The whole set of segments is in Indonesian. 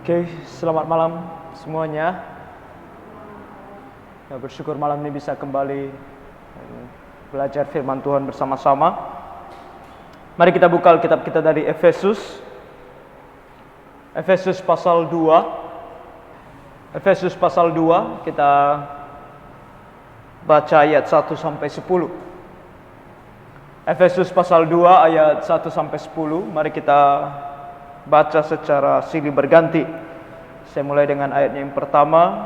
Oke, selamat malam semuanya. Bersyukur malam ini bisa kembali belajar firman Tuhan bersama-sama. Mari kita buka Alkitab kita dari Efesus. Efesus pasal 2. Efesus pasal 2, kita baca ayat 1 sampai 10. Efesus pasal 2 ayat 1 sampai 10. Mari kita baca secara silih berganti. Saya mulai dengan ayatnya yang pertama,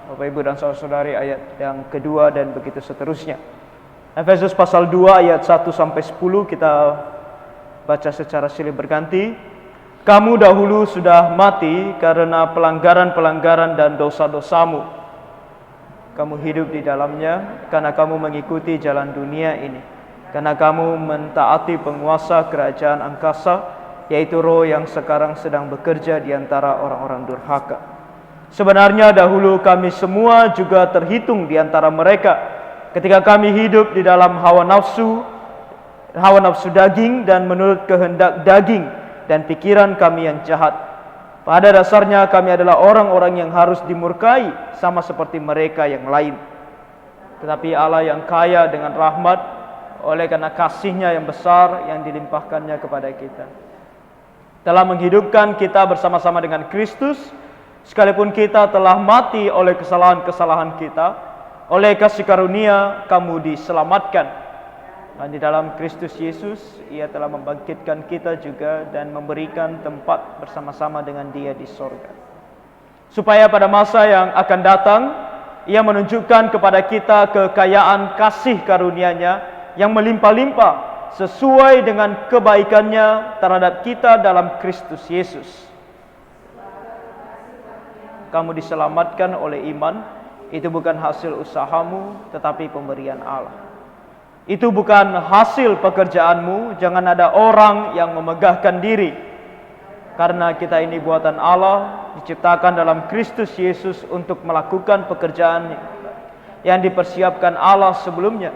Bapak Ibu dan saudara-saudari ayat yang kedua dan begitu seterusnya. Efesus pasal 2 ayat 1 sampai 10 kita baca secara silih berganti. Kamu dahulu sudah mati karena pelanggaran-pelanggaran dan dosa-dosamu. Kamu hidup di dalamnya karena kamu mengikuti jalan dunia ini. Karena kamu mentaati penguasa kerajaan angkasa, yaitu roh yang sekarang sedang bekerja di antara orang-orang durhaka. Sebenarnya dahulu kami semua juga terhitung di antara mereka ketika kami hidup di dalam hawa nafsu daging dan menurut kehendak daging dan pikiran kami yang jahat. Pada dasarnya kami adalah orang-orang yang harus dimurkai sama seperti mereka yang lain. Tetapi Allah yang kaya dengan rahmat, oleh karena kasih-Nya yang besar yang dilimpahkannya kepada kita, telah menghidupkan kita bersama-sama dengan Kristus, sekalipun kita telah mati oleh kesalahan-kesalahan kita, oleh kasih karunia kamu diselamatkan. Dan di dalam Kristus Yesus, Ia telah membangkitkan kita juga dan memberikan tempat bersama-sama dengan Dia di sorga. Supaya pada masa yang akan datang, Ia menunjukkan kepada kita kekayaan kasih karunia-Nya yang melimpah-limpah sesuai dengan kebaikan-Nya terhadap kita dalam Kristus Yesus. Kamu diselamatkan oleh iman. Itu bukan hasil usahamu, tetapi pemberian Allah. Itu bukan hasil pekerjaanmu. Jangan ada orang yang memegahkan diri. Karena kita ini buatan Allah, diciptakan dalam Kristus Yesus untuk melakukan pekerjaan yang dipersiapkan Allah sebelumnya.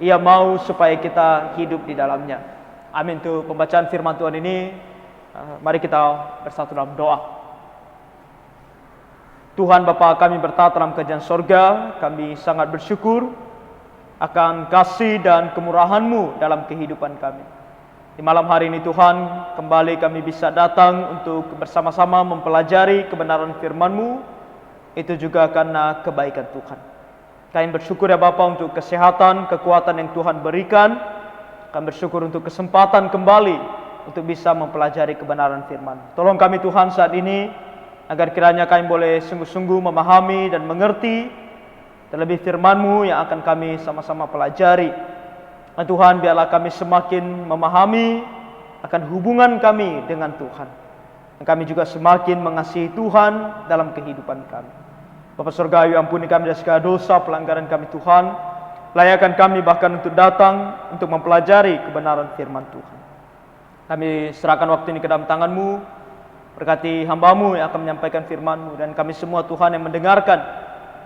Ia mau supaya kita hidup di dalamnya. Amin. Untuk pembacaan firman Tuhan ini, mari kita bersatu dalam doa. Tuhan Bapa kami bertaat dalam kerajaan sorga, kami sangat bersyukur akan kasih dan kemurahan-Mu dalam kehidupan kami. Di malam hari ini Tuhan, kembali kami bisa datang untuk bersama-sama mempelajari kebenaran firman-Mu. Itu juga karena kebaikan Tuhan. Kami bersyukur ya Bapa untuk kesehatan, kekuatan yang Tuhan berikan. Kami bersyukur untuk kesempatan kembali untuk bisa mempelajari kebenaran firman. Tolong kami Tuhan saat ini, agar kiranya kami boleh sungguh-sungguh memahami dan mengerti terlebih firman-Mu yang akan kami sama-sama pelajari. Dan Tuhan, biarlah kami semakin memahami akan hubungan kami dengan Tuhan. Dan kami juga semakin mengasihi Tuhan dalam kehidupan kami. Bapa Surgawi, ampuni kami dari segala dosa, pelanggaran kami Tuhan. Layakan kami bahkan untuk datang, untuk mempelajari kebenaran firman Tuhan. Kami serahkan waktu ini ke dalam tangan-Mu. Berkati hamba-Mu yang akan menyampaikan firman-Mu. Dan kami semua Tuhan yang mendengarkan,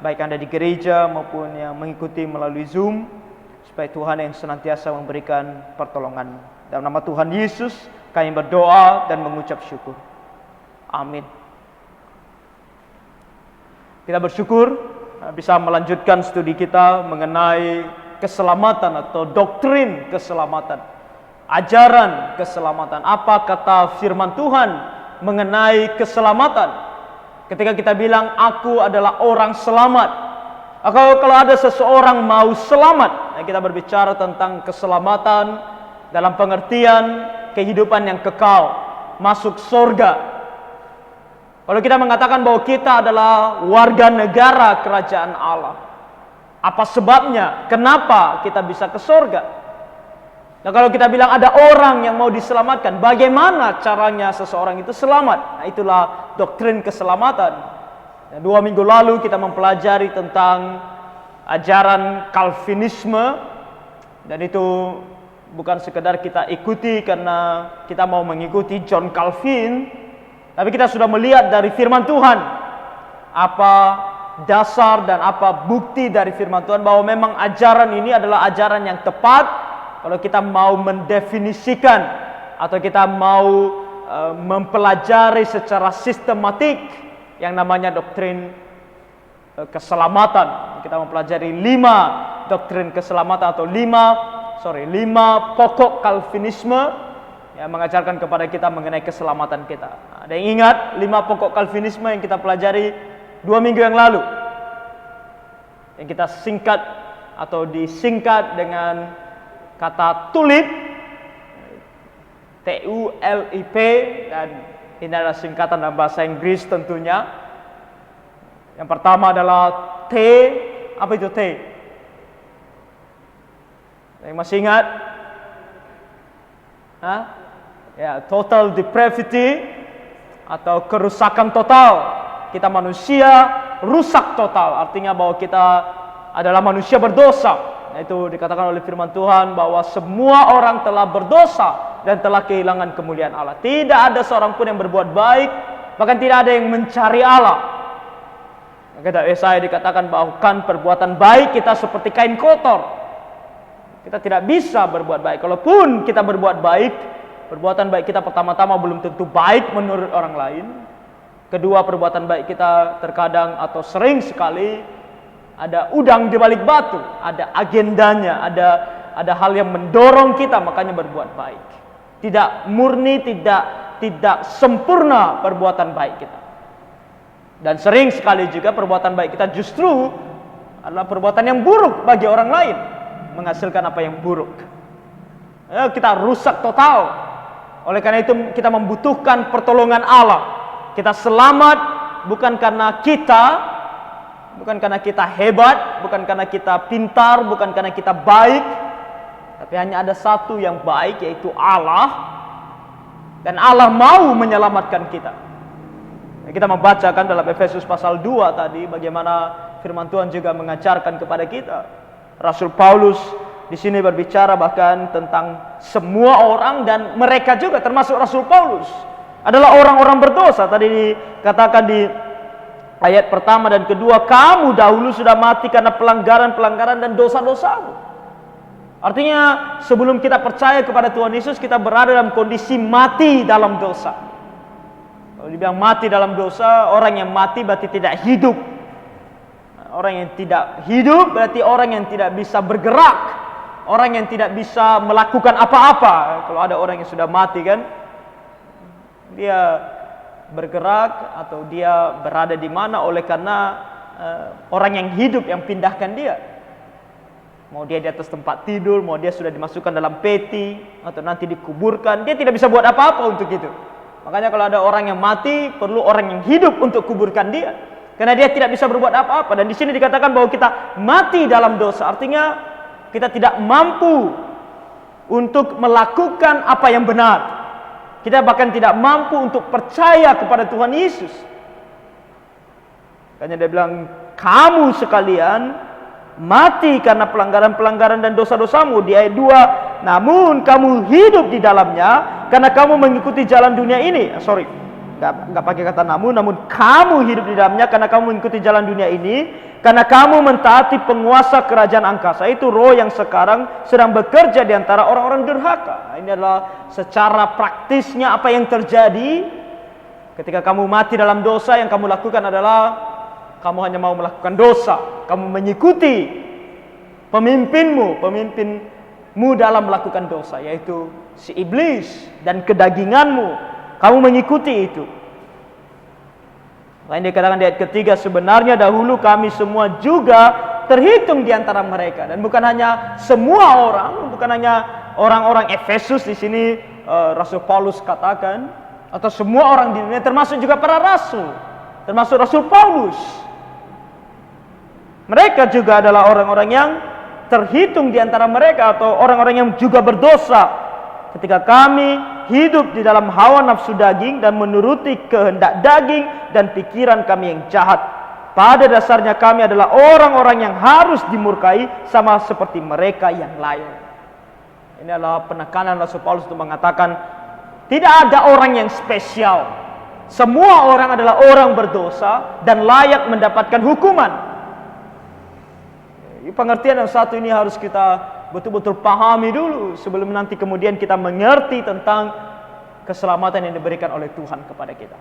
baik Anda di gereja maupun yang mengikuti melalui Zoom, supaya Tuhan yang senantiasa memberikan pertolongan. Dalam nama Tuhan Yesus kami berdoa dan mengucap syukur. Amin. Kita bersyukur bisa melanjutkan studi kita mengenai keselamatan atau doktrin keselamatan, ajaran keselamatan. Apa kata firman Tuhan mengenai keselamatan? Ketika kita bilang aku adalah orang selamat, kalau ada seseorang mau selamat, kita berbicara tentang keselamatan dalam pengertian kehidupan yang kekal, masuk surga. Kalau kita mengatakan bahwa kita adalah warga negara kerajaan Allah, apa sebabnya? Kenapa kita bisa ke surga? Nah, kalau kita bilang ada orang yang mau diselamatkan, bagaimana caranya seseorang itu selamat? Nah, itulah doktrin keselamatan. Nah, 2 minggu lalu kita mempelajari tentang ajaran Calvinisme, dan itu bukan sekedar kita ikuti karena kita mau mengikuti John Calvin, tapi kita sudah melihat dari firman Tuhan apa dasar dan apa bukti dari firman Tuhan bahwa memang ajaran ini adalah ajaran yang tepat kalau kita mau mendefinisikan atau kita mau mempelajari secara sistematik yang namanya doktrin keselamatan. Kita mempelajari 5 doktrin keselamatan atau 5 pokok Calvinisme yang mengajarkan kepada kita mengenai keselamatan kita. Ada yang ingat 5 pokok Calvinisme yang kita pelajari 2 minggu yang lalu? Yang kita singkat atau disingkat dengan kata tulip, TULIP, dan ini adalah singkatan dalam bahasa Inggris tentunya. Yang pertama adalah T. Apa itu T? Yang masih ingat? Hah? Ya, total depravity atau kerusakan total. Kita manusia rusak total, artinya bahwa kita adalah manusia berdosa. Itu dikatakan oleh firman Tuhan bahwa semua orang telah berdosa dan telah kehilangan kemuliaan Allah. Tidak ada seorang pun yang berbuat baik, bahkan tidak ada yang mencari Allah. Kata Yesaya dikatakan bahwa kan perbuatan baik kita seperti kain kotor. Kita tidak bisa berbuat baik. Kalaupun kita berbuat baik, perbuatan baik kita pertama-tama belum tentu baik menurut orang lain. Kedua, perbuatan baik kita terkadang atau sering sekali ada udang di balik batu, ada agendanya, ada hal yang mendorong kita makanya berbuat baik. Tidak murni, tidak sempurna perbuatan baik kita. Dan sering sekali juga perbuatan baik kita justru adalah perbuatan yang buruk bagi orang lain, menghasilkan apa yang buruk. Kita rusak total. Oleh karena itu kita membutuhkan pertolongan Allah. Kita selamat bukan karena kita hebat, bukan karena kita pintar, bukan karena kita baik, tapi hanya ada satu yang baik, yaitu Allah. Dan Allah mau menyelamatkan kita. Kita membacakan dalam Efesus pasal 2 tadi bagaimana firman Tuhan juga mengajarkan kepada kita. Rasul Paulus di sini berbicara bahkan tentang semua orang, dan mereka juga termasuk Rasul Paulus adalah orang-orang berdosa. Tadi dikatakan di ayat pertama dan kedua, kamu dahulu sudah mati karena pelanggaran-pelanggaran dan dosa-dosamu. Artinya sebelum kita percaya kepada Tuhan Yesus, kita berada dalam kondisi mati dalam dosa. Kalau dibilang mati dalam dosa, orang yang mati berarti tidak hidup. Orang yang tidak hidup berarti orang yang tidak bisa bergerak, orang yang tidak bisa melakukan apa-apa. Kalau ada orang yang sudah mati kan, dia bergerak atau dia berada di mana oleh karena orang yang hidup yang pindahkan dia. Mau dia di atas tempat tidur, mau dia sudah dimasukkan dalam peti atau nanti dikuburkan, dia tidak bisa buat apa-apa untuk itu. Makanya kalau ada orang yang mati, perlu orang yang hidup untuk kuburkan dia, karena dia tidak bisa berbuat apa-apa. Dan di sini dikatakan bahwa kita mati dalam dosa, artinya kita tidak mampu untuk melakukan apa yang benar. Kita bahkan tidak mampu untuk percaya kepada Tuhan Yesus. Makanya dia bilang, kamu sekalian mati karena pelanggaran-pelanggaran dan dosa-dosamu. Di ayat 2, namun kamu hidup di dalamnya karena kamu mengikuti jalan dunia ini. Enggak pakai kata namun kamu hidup di dalamnya karena kamu mengikuti jalan dunia ini, karena kamu mentaati penguasa kerajaan angkasa, itu roh yang sekarang sedang bekerja di antara orang-orang durhaka. Ini adalah secara praktisnya apa yang terjadi ketika kamu mati dalam dosa. Yang kamu lakukan adalah kamu hanya mau melakukan dosa. Kamu mengikuti pemimpinmu dalam melakukan dosa, yaitu si iblis dan kedaginganmu. Kamu mengikuti itu. Lain dikatakan di ayat ketiga, sebenarnya dahulu kami semua juga terhitung di antara mereka. Dan bukan hanya semua orang, bukan hanya orang-orang Efesus di sini Rasul Paulus katakan, atau semua orang di dunia, termasuk juga para rasul, termasuk Rasul Paulus. Mereka juga adalah orang-orang yang terhitung di antara mereka, atau orang-orang yang juga berdosa. Ketika kami hidup di dalam hawa nafsu daging dan menuruti kehendak daging dan pikiran kami yang jahat, pada dasarnya kami adalah orang-orang yang harus dimurkai sama seperti mereka yang lain. Ini adalah penekanan Rasul Paulus untuk mengatakan tidak ada orang yang spesial. Semua orang adalah orang berdosa dan layak mendapatkan hukuman. Pengertian yang satu ini harus kita betul-betul pahami dulu sebelum nanti kemudian kita mengerti tentang keselamatan yang diberikan oleh Tuhan kepada kita.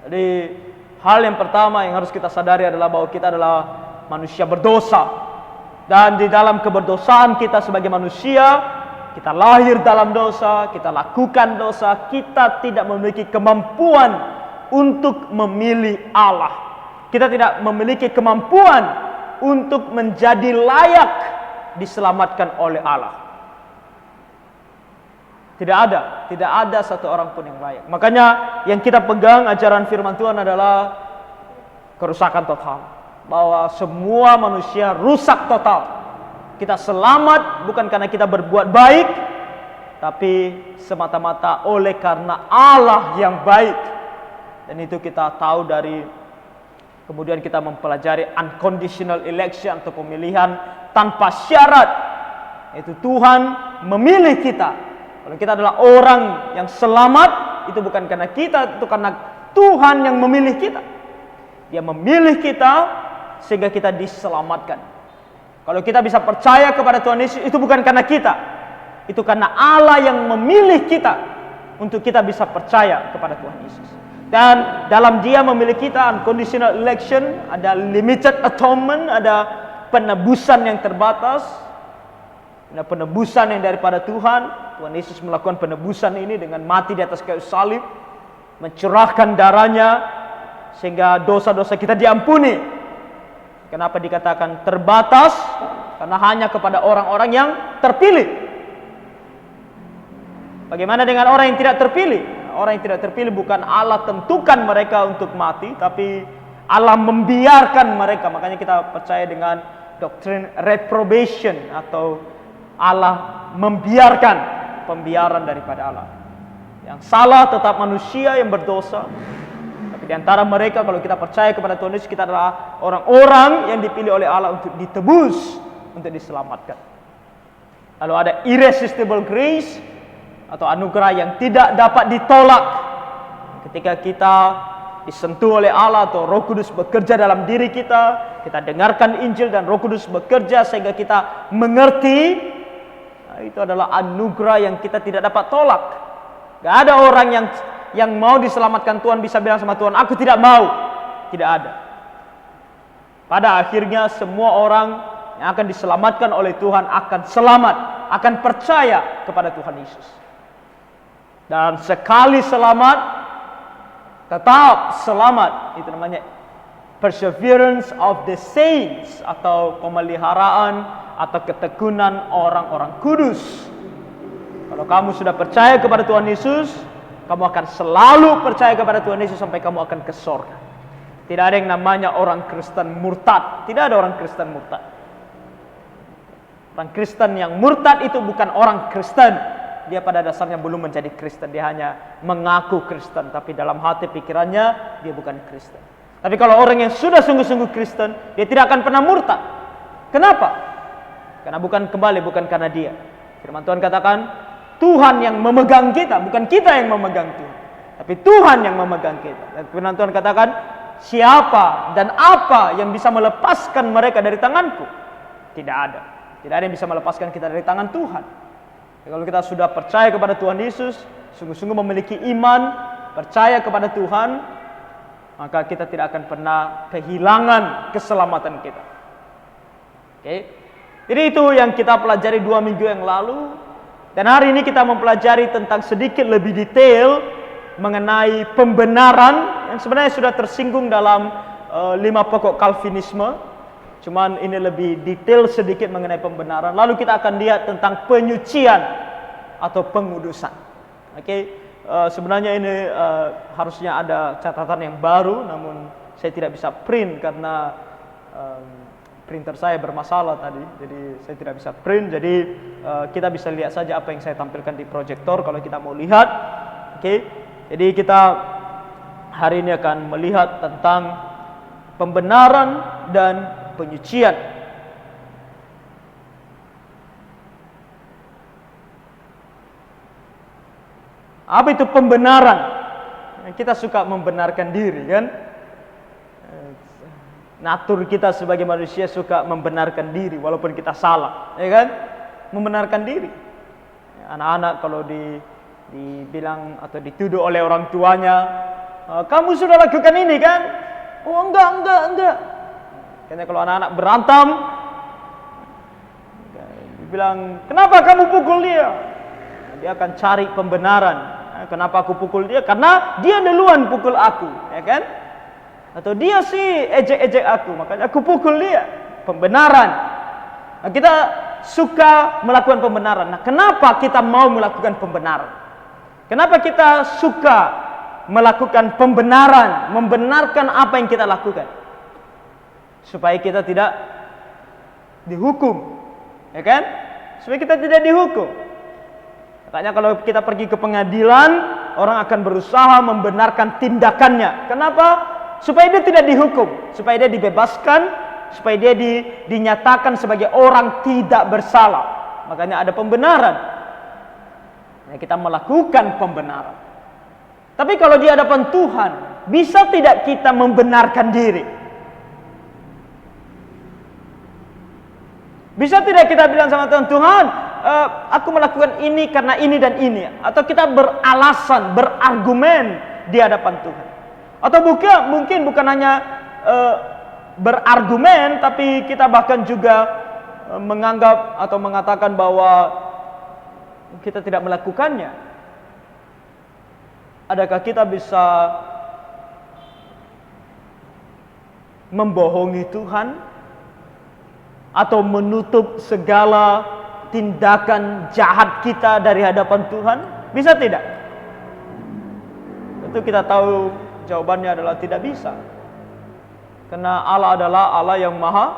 Jadi hal yang pertama yang harus kita sadari adalah bahwa kita adalah manusia berdosa. Dan di dalam keberdosaan kita sebagai manusia, kita lahir dalam dosa, kita lakukan dosa, kita tidak memiliki kemampuan untuk memilih Allah. Kita tidak memiliki kemampuan untuk menjadi layak diselamatkan oleh Allah. Tidak ada satu orang pun yang layak. Makanya yang kita pegang ajaran firman Tuhan adalah kerusakan total. Bahwa semua manusia rusak total. Kita selamat bukan karena kita berbuat baik, tapi semata-mata oleh karena Allah yang baik. Dan itu kita tahu dari kemudian kita mempelajari unconditional election atau pemilihan tanpa syarat. Itu Tuhan memilih kita. Kalau kita adalah orang yang selamat, itu bukan karena kita, itu karena Tuhan yang memilih kita. Dia memilih kita sehingga kita diselamatkan. Kalau kita bisa percaya kepada Tuhan Yesus, itu bukan karena kita. Itu karena Allah yang memilih kita untuk kita bisa percaya kepada Tuhan Yesus. Dan dalam Dia memilih kita, unconditional election, ada limited atonement, ada penebusan yang terbatas, ada penebusan yang daripada Tuhan. Tuhan Yesus melakukan penebusan ini dengan mati di atas kayu salib, mencurahkan darahnya sehingga dosa-dosa kita diampuni. Kenapa dikatakan terbatas? Karena hanya kepada orang-orang yang terpilih. Bagaimana dengan orang yang tidak terpilih? Orang yang tidak terpilih bukan Allah tentukan mereka untuk mati, tapi Allah membiarkan mereka. Makanya kita percaya dengan doktrin reprobation, atau Allah membiarkan, pembiaran daripada Allah. Yang salah tetap manusia yang berdosa. Tapi di antara mereka, kalau kita percaya kepada Tuhan Yesus, kita adalah orang-orang yang dipilih oleh Allah untuk ditebus, untuk diselamatkan. Lalu ada irresistible grace, atau anugerah yang tidak dapat ditolak. Ketika kita disentuh oleh Allah atau Roh Kudus bekerja dalam diri kita, kita dengarkan Injil dan Roh Kudus bekerja sehingga kita mengerti. Itu adalah anugerah yang kita tidak dapat tolak. Gak ada orang yang mau diselamatkan Tuhan bisa bilang sama Tuhan, aku tidak mau. Tidak ada. Pada akhirnya semua orang yang akan diselamatkan oleh Tuhan akan selamat, akan percaya kepada Tuhan Yesus. Dan sekali selamat, tetap selamat. Itu namanya perseverance of the saints, atau pemeliharaan atau ketekunan orang-orang kudus. Kalau kamu sudah percaya kepada Tuhan Yesus, kamu akan selalu percaya kepada Tuhan Yesus sampai kamu akan ke surga. Tidak ada yang namanya orang Kristen murtad. Tidak ada orang Kristen murtad. Orang Kristen yang murtad itu bukan orang Kristen. Dia pada dasarnya belum menjadi Kristen. Dia hanya mengaku Kristen, tapi dalam hati pikirannya dia bukan Kristen. Tapi kalau orang yang sudah sungguh-sungguh Kristen, dia tidak akan pernah murtad. Kenapa? Karena bukan karena dia. Firman Tuhan katakan, Tuhan yang memegang kita, bukan kita yang memegang Tuhan, tapi Tuhan yang memegang kita. Dan firman Tuhan katakan, siapa dan apa yang bisa melepaskan mereka dari tanganku? Tidak ada. Tidak ada yang bisa melepaskan kita dari tangan Tuhan. Jadi kalau kita sudah percaya kepada Tuhan Yesus, sungguh-sungguh memiliki iman, percaya kepada Tuhan, maka kita tidak akan pernah kehilangan keselamatan kita. Oke? Jadi itu yang kita pelajari 2 minggu yang lalu. Dan hari ini kita mempelajari tentang sedikit lebih detail mengenai pembenaran yang sebenarnya sudah tersinggung dalam 5 pokok Calvinisme. Cuman ini lebih detail sedikit mengenai pembenaran. Lalu kita akan lihat tentang penyucian atau pengudusan. Oke, sebenarnya ini harusnya ada catatan yang baru, namun saya tidak bisa print karena printer saya bermasalah tadi, jadi saya tidak bisa print. Jadi kita bisa lihat saja apa yang saya tampilkan di proyektor kalau kita mau lihat. Oke, jadi kita hari ini akan melihat tentang pembenaran dan penyucian. Apa itu pembenaran? Kita suka membenarkan diri, kan? Natur kita sebagai manusia suka membenarkan diri walaupun kita salah, ya kan? Membenarkan diri. Anak-anak kalau dibilang atau dituduh oleh orang tuanya, kamu sudah lakukan ini kan? Oh enggak. Karena kalau anak-anak berantem, dibilang, kenapa kamu pukul dia? Dia akan cari pembenaran. Kenapa aku pukul dia? Karena dia duluan pukul aku, ya kan? Atau dia sih ejek-ejek aku, makanya aku pukul dia. Pembenaran. Nah, kita suka melakukan pembenaran. Nah, kenapa kita mau melakukan pembenaran? Kenapa kita suka melakukan pembenaran, membenarkan apa yang kita lakukan? Supaya kita tidak dihukum, ya kan? Supaya kita tidak dihukum. Makanya kalau kita pergi ke pengadilan, orang akan berusaha membenarkan tindakannya. Kenapa? Supaya dia tidak dihukum, supaya dia dibebaskan, supaya dia dinyatakan sebagai orang tidak bersalah. Makanya ada pembenaran. Nah, kita melakukan pembenaran. Tapi kalau di hadapan Tuhan, bisa tidak kita membenarkan diri? Bisa tidak kita bilang sama Tuhan, Tuhan, aku melakukan ini karena ini dan ini. Atau kita beralasan, berargumen di hadapan Tuhan. Atau mungkin bukan hanya berargumen, tapi kita bahkan juga menganggap atau mengatakan bahwa kita tidak melakukannya. Adakah kita bisa membohongi Tuhan atau menutup segala tindakan jahat kita dari hadapan Tuhan? Bisa tidak? Tentu kita tahu jawabannya adalah tidak bisa. Karena Allah adalah Allah yang maha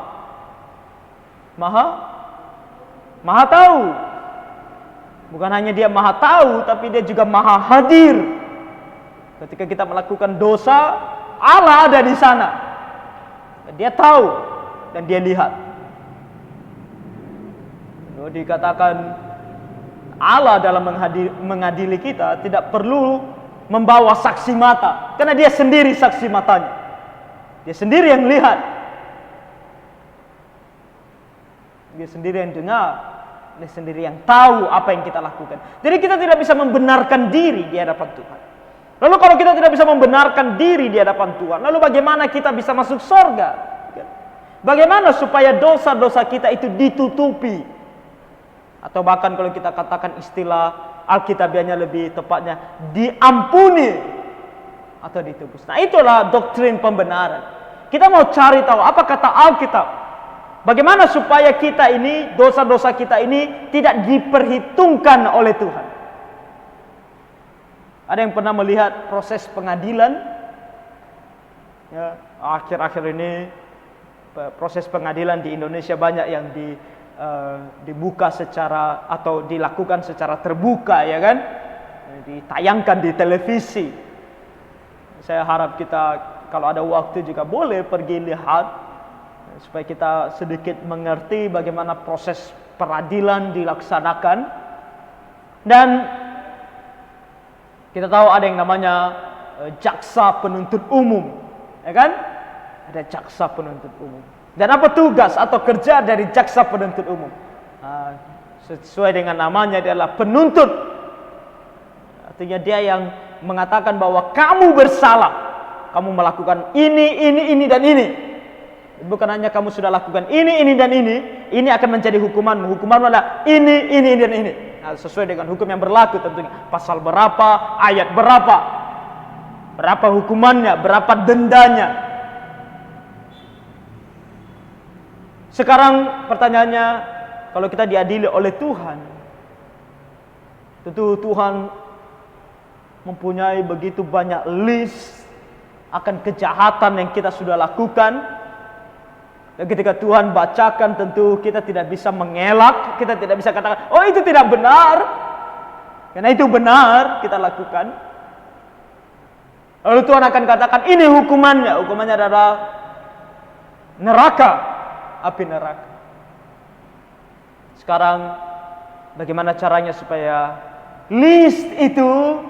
tahu. Bukan hanya dia maha tahu, tapi dia juga maha hadir. Ketika kita melakukan dosa, Allah ada di sana. Dia tahu dan dia lihat. Dikatakan Allah dalam mengadili kita tidak perlu membawa saksi mata, karena dia sendiri saksi matanya. Dia sendiri yang lihat. Dia sendiri yang dengar. Dia sendiri yang tahu apa yang kita lakukan. Jadi kita tidak bisa membenarkan diri di hadapan Tuhan. Lalu kalau kita tidak bisa membenarkan diri di hadapan Tuhan, lalu bagaimana kita bisa masuk surga? Bagaimana supaya dosa-dosa kita itu ditutupi? Atau bahkan kalau kita katakan istilah Alkitabiahnya lebih tepatnya, diampuni atau ditebus. Nah, itulah doktrin pembenaran. Kita mau cari tahu apa kata Alkitab. Bagaimana supaya kita ini, dosa-dosa kita ini tidak diperhitungkan oleh Tuhan. Ada yang pernah melihat proses pengadilan? Ya, akhir-akhir ini proses pengadilan di Indonesia banyak yang dibuka secara atau dilakukan secara terbuka, ya kan? Ditayangkan di televisi. Saya harap kita kalau ada waktu juga boleh pergi lihat supaya kita sedikit mengerti bagaimana proses peradilan dilaksanakan. Dan kita tahu ada yang namanya jaksa penuntut umum, ya kan? Ada jaksa penuntut umum. Dan apa tugas atau kerja dari jaksa penuntut umum? Sesuai dengan namanya, dia adalah penuntut. Artinya dia yang mengatakan bahwa kamu bersalah, kamu melakukan ini dan ini. Bukan hanya kamu sudah lakukan ini dan ini akan menjadi hukumanmu. Hukumanmu adalah ini dan ini. Nah, sesuai dengan hukum yang berlaku tentunya. Pasal berapa, ayat berapa hukumannya, berapa dendanya. Sekarang pertanyaannya, kalau kita diadili oleh Tuhan, tentu Tuhan mempunyai begitu banyak list akan kejahatan yang kita sudah lakukan. Dan ketika Tuhan bacakan, tentu kita tidak bisa mengelak, kita tidak bisa katakan, oh itu tidak benar, karena itu benar kita lakukan. Lalu Tuhan akan katakan, ini hukumannya adalah neraka, api neraka. Sekarang bagaimana caranya supaya list itu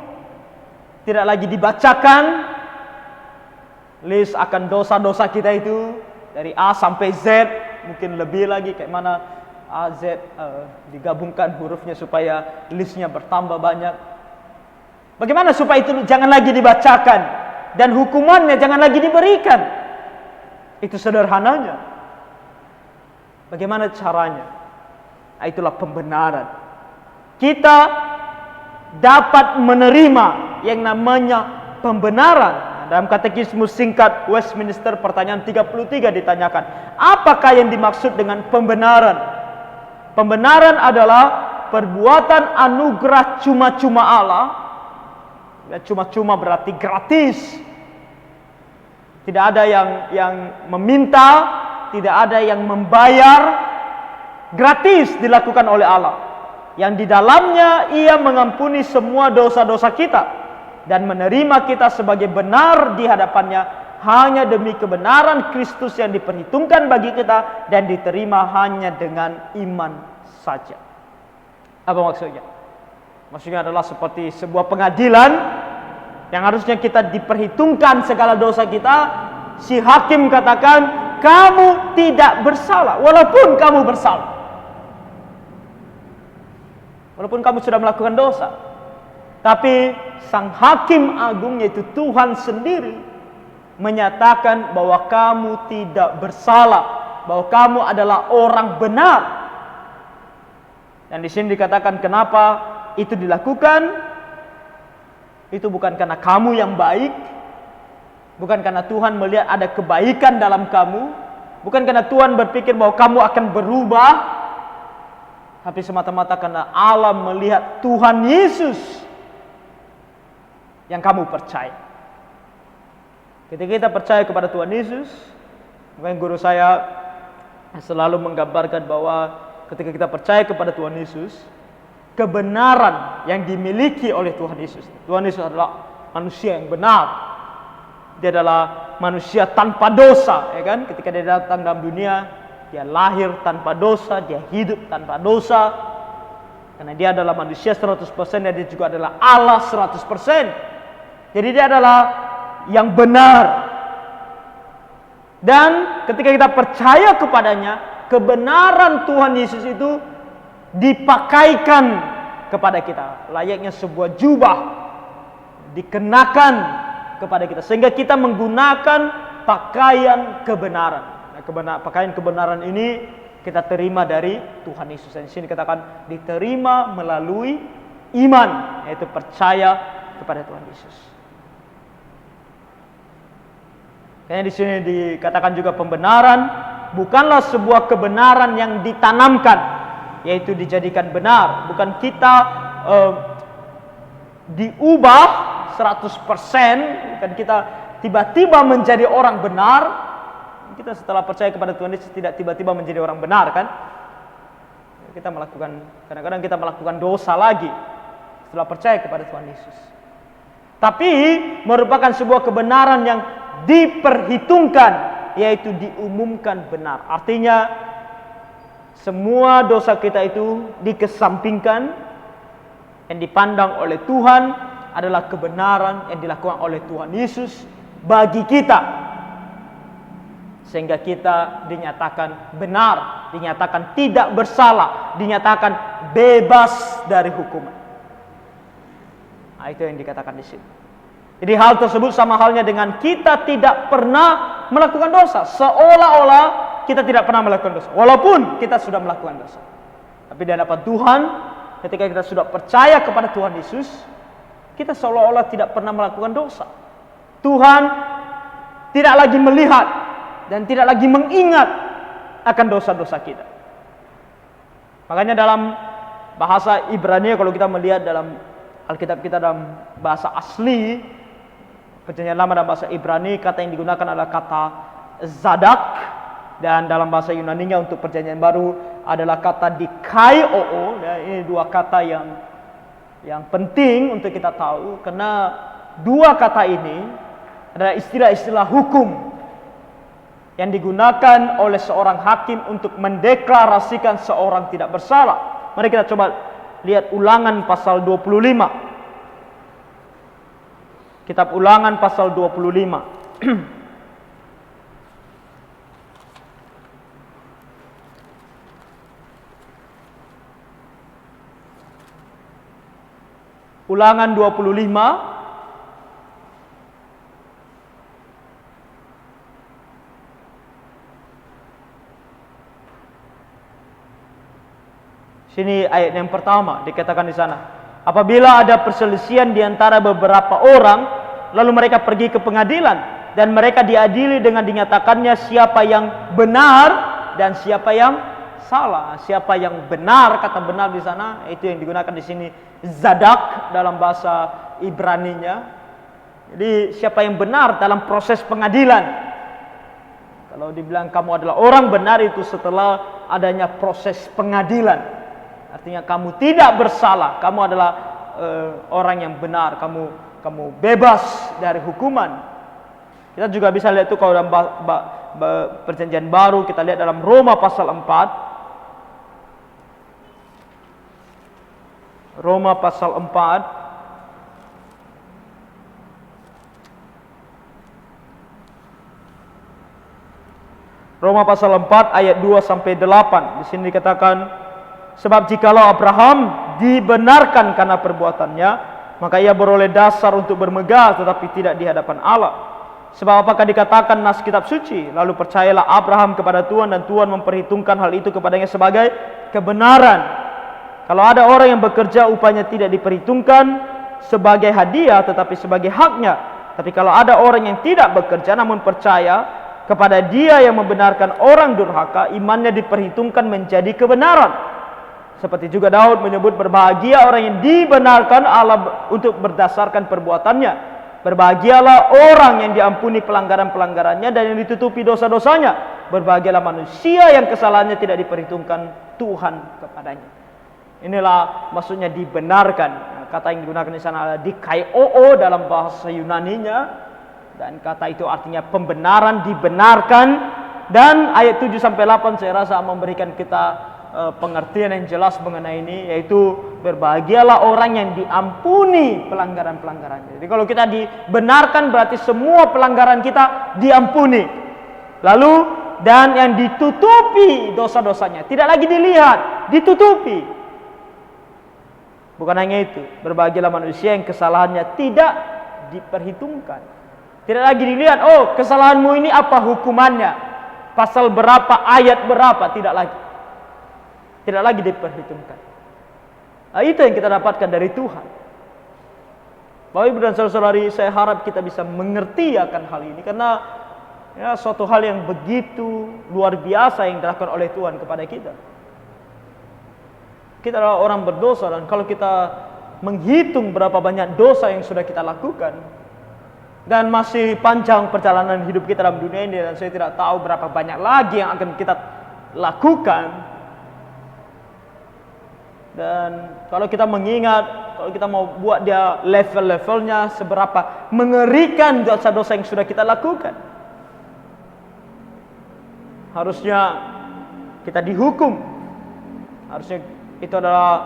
tidak lagi dibacakan? List akan dosa-dosa kita itu dari A sampai Z, mungkin lebih lagi, kayak mana A, Z digabungkan hurufnya supaya listnya bertambah banyak. Bagaimana supaya itu jangan lagi dibacakan dan hukumannya jangan lagi diberikan? Itu sederhananya. Bagaimana caranya? Itulah pembenaran. Kita dapat menerima yang namanya pembenaran. Dalam katekismus singkat Westminster pertanyaan 33 ditanyakan, apakah yang dimaksud dengan pembenaran? Pembenaran adalah perbuatan anugerah cuma-cuma Allah. Ya, cuma-cuma berarti gratis. Tidak ada yang meminta, tidak ada yang membayar. Gratis dilakukan oleh Allah. Yang di dalamnya ia mengampuni semua dosa-dosa kita dan menerima kita sebagai benar di hadapannya hanya demi kebenaran Kristus yang diperhitungkan bagi kita dan diterima hanya dengan iman saja. Apa maksudnya? Maksudnya adalah seperti sebuah pengadilan yang harusnya kita diperhitungkan segala dosa kita. Si hakim katakan, kamu tidak bersalah, walaupun kamu bersalah. Walaupun kamu sudah melakukan dosa. Tapi sang hakim agung, yaitu Tuhan sendiri, menyatakan bahwa kamu tidak bersalah, bahwa kamu adalah orang benar. Dan di sini dikatakan kenapa itu dilakukan? Itu bukan karena kamu yang baik, bukan karena Tuhan melihat ada kebaikan dalam kamu, bukan karena Tuhan berpikir bahwa kamu akan berubah, tapi semata-mata karena Allah melihat Tuhan Yesus yang kamu percaya. Ketika kita percaya kepada Tuhan Yesus, mungkin guru saya selalu menggambarkan bahwa ketika kita percaya kepada Tuhan Yesus, kebenaran yang dimiliki oleh Tuhan Yesus. Tuhan Yesus adalah manusia yang benar. Dia adalah manusia tanpa dosa, ya kan? Ketika dia datang dalam dunia, dia lahir tanpa dosa, dia hidup tanpa dosa. Karena dia adalah manusia 100% dan dia juga adalah Allah 100%. Jadi dia adalah yang benar. Dan ketika kita percaya kepadanya, kebenaran Tuhan Yesus itu dipakaikan kepada kita. Layaknya sebuah jubah dikenakan kepada kita. Sehingga kita menggunakan pakaian kebenaran. Pakaian kebenaran ini kita terima dari Tuhan Yesus. Dan di sini katakan diterima melalui iman, yaitu percaya kepada Tuhan Yesus. Kayaknya di sini dikatakan juga pembenaran bukanlah sebuah kebenaran yang ditanamkan, yaitu dijadikan benar. Bukan kita diubah 100%, bukan kita tiba-tiba menjadi orang benar. Kita setelah percaya kepada Tuhan Yesus tidak tiba-tiba menjadi orang benar, kan? Kita melakukan, kadang-kadang kita melakukan dosa lagi setelah percaya kepada Tuhan Yesus. Tapi merupakan sebuah kebenaran yang diperhitungkan, yaitu diumumkan benar. Artinya semua dosa kita itu dikesampingkan, yang dipandang oleh Tuhan adalah kebenaran yang dilakukan oleh Tuhan Yesus bagi kita. Sehingga kita dinyatakan benar, dinyatakan tidak bersalah, dinyatakan bebas dari hukuman. Nah, itu yang dikatakan di sini. Jadi hal tersebut sama halnya dengan kita tidak pernah melakukan dosa. Seolah-olah kita tidak pernah melakukan dosa, walaupun kita sudah melakukan dosa. Tapi di hadapan Tuhan, ketika kita sudah percaya kepada Tuhan Yesus, kita seolah-olah tidak pernah melakukan dosa. Tuhan tidak lagi melihat dan tidak lagi mengingat akan dosa-dosa kita. Makanya dalam bahasa Ibrani, kalau kita melihat dalam Alkitab kita dalam bahasa asli, Perjanjian Lama dalam bahasa Ibrani, kata yang digunakan adalah kata zadak. Dan dalam bahasa Yunaninya untuk Perjanjian Baru adalah kata dikaio. Dan ini dua kata yang penting untuk kita tahu, karena dua kata ini adalah istilah-istilah hukum yang digunakan oleh seorang hakim untuk mendeklarasikan seorang tidak bersalah. Mari kita coba lihat Ulangan pasal 25. Kitab Ulangan pasal 25. Ulangan 25 sini ayat yang pertama dikatakan di sana. Apabila ada perselisihan di antara beberapa orang, lalu mereka pergi ke pengadilan dan mereka diadili dengan dinyatakannya siapa yang benar dan siapa yang salah. Siapa yang benar, kata benar di sana itu yang digunakan di sini zadak dalam bahasa Ibraninya. Jadi siapa yang benar dalam proses pengadilan. Kalau dibilang kamu adalah orang benar itu setelah adanya proses pengadilan. Artinya kamu tidak bersalah, kamu adalah orang yang benar, kamu bebas dari hukuman. Kita juga bisa lihat itu kalau dalam perjanjian baru, kita lihat dalam Roma pasal 4. Roma pasal 4. Roma pasal 4 ayat 2 sampai 8. Di sini dikatakan, sebab jikalau Abraham dibenarkan karena perbuatannya, maka ia beroleh dasar untuk bermegah, tetapi tidak di hadapan Allah. Sebab apakah dikatakan nas kitab suci, lalu percayalah Abraham kepada Tuhan dan Tuhan memperhitungkan hal itu kepadanya sebagai kebenaran. Kalau ada orang yang bekerja upahnya tidak diperhitungkan sebagai hadiah, tetapi sebagai haknya. Tapi kalau ada orang yang tidak bekerja namun percaya kepada Dia yang membenarkan orang durhaka, imannya diperhitungkan menjadi kebenaran. Seperti juga Daud menyebut berbahagia orang yang dibenarkan Allah untuk berdasarkan perbuatannya. Berbahagialah orang yang diampuni pelanggaran-pelanggarannya dan yang ditutupi dosa-dosanya. Berbahagialah manusia yang kesalahannya tidak diperhitungkan Tuhan kepadanya. Inilah maksudnya dibenarkan. Kata yang digunakan di sana adalah dikaio dalam bahasa Yunaninya. Dan kata itu artinya pembenaran, dibenarkan. Dan ayat 7 sampai 8 saya rasa memberikan kita pengertian yang jelas mengenai ini, yaitu berbahagialah orang yang diampuni pelanggaran-pelanggarannya. Jadi kalau kita dibenarkan berarti semua pelanggaran kita diampuni. Lalu dan yang ditutupi dosa-dosanya, tidak lagi dilihat, ditutupi. Bukan hanya itu, berbahagialah manusia yang kesalahannya tidak diperhitungkan. Tidak lagi dilihat, oh kesalahanmu ini apa hukumannya, pasal berapa, ayat berapa, tidak lagi. Tidak lagi diperhitungkan. Nah, itu yang kita dapatkan dari Tuhan. Bapak Ibu dan saudara-saudari, saya harap kita bisa mengerti akan hal ini, karena ya, suatu hal yang begitu luar biasa yang dilakukan oleh Tuhan kepada kita. Kita adalah orang berdosa, dan kalau kita menghitung berapa banyak dosa yang sudah kita lakukan, dan masih panjang perjalanan hidup kita dalam dunia ini, dan saya tidak tahu berapa banyak lagi yang akan kita lakukan. Dan kalau kita mengingat, kalau kita mau buat dia level-levelnya seberapa mengerikan dosa-dosa yang sudah kita lakukan, harusnya kita dihukum. Harusnya itu adalah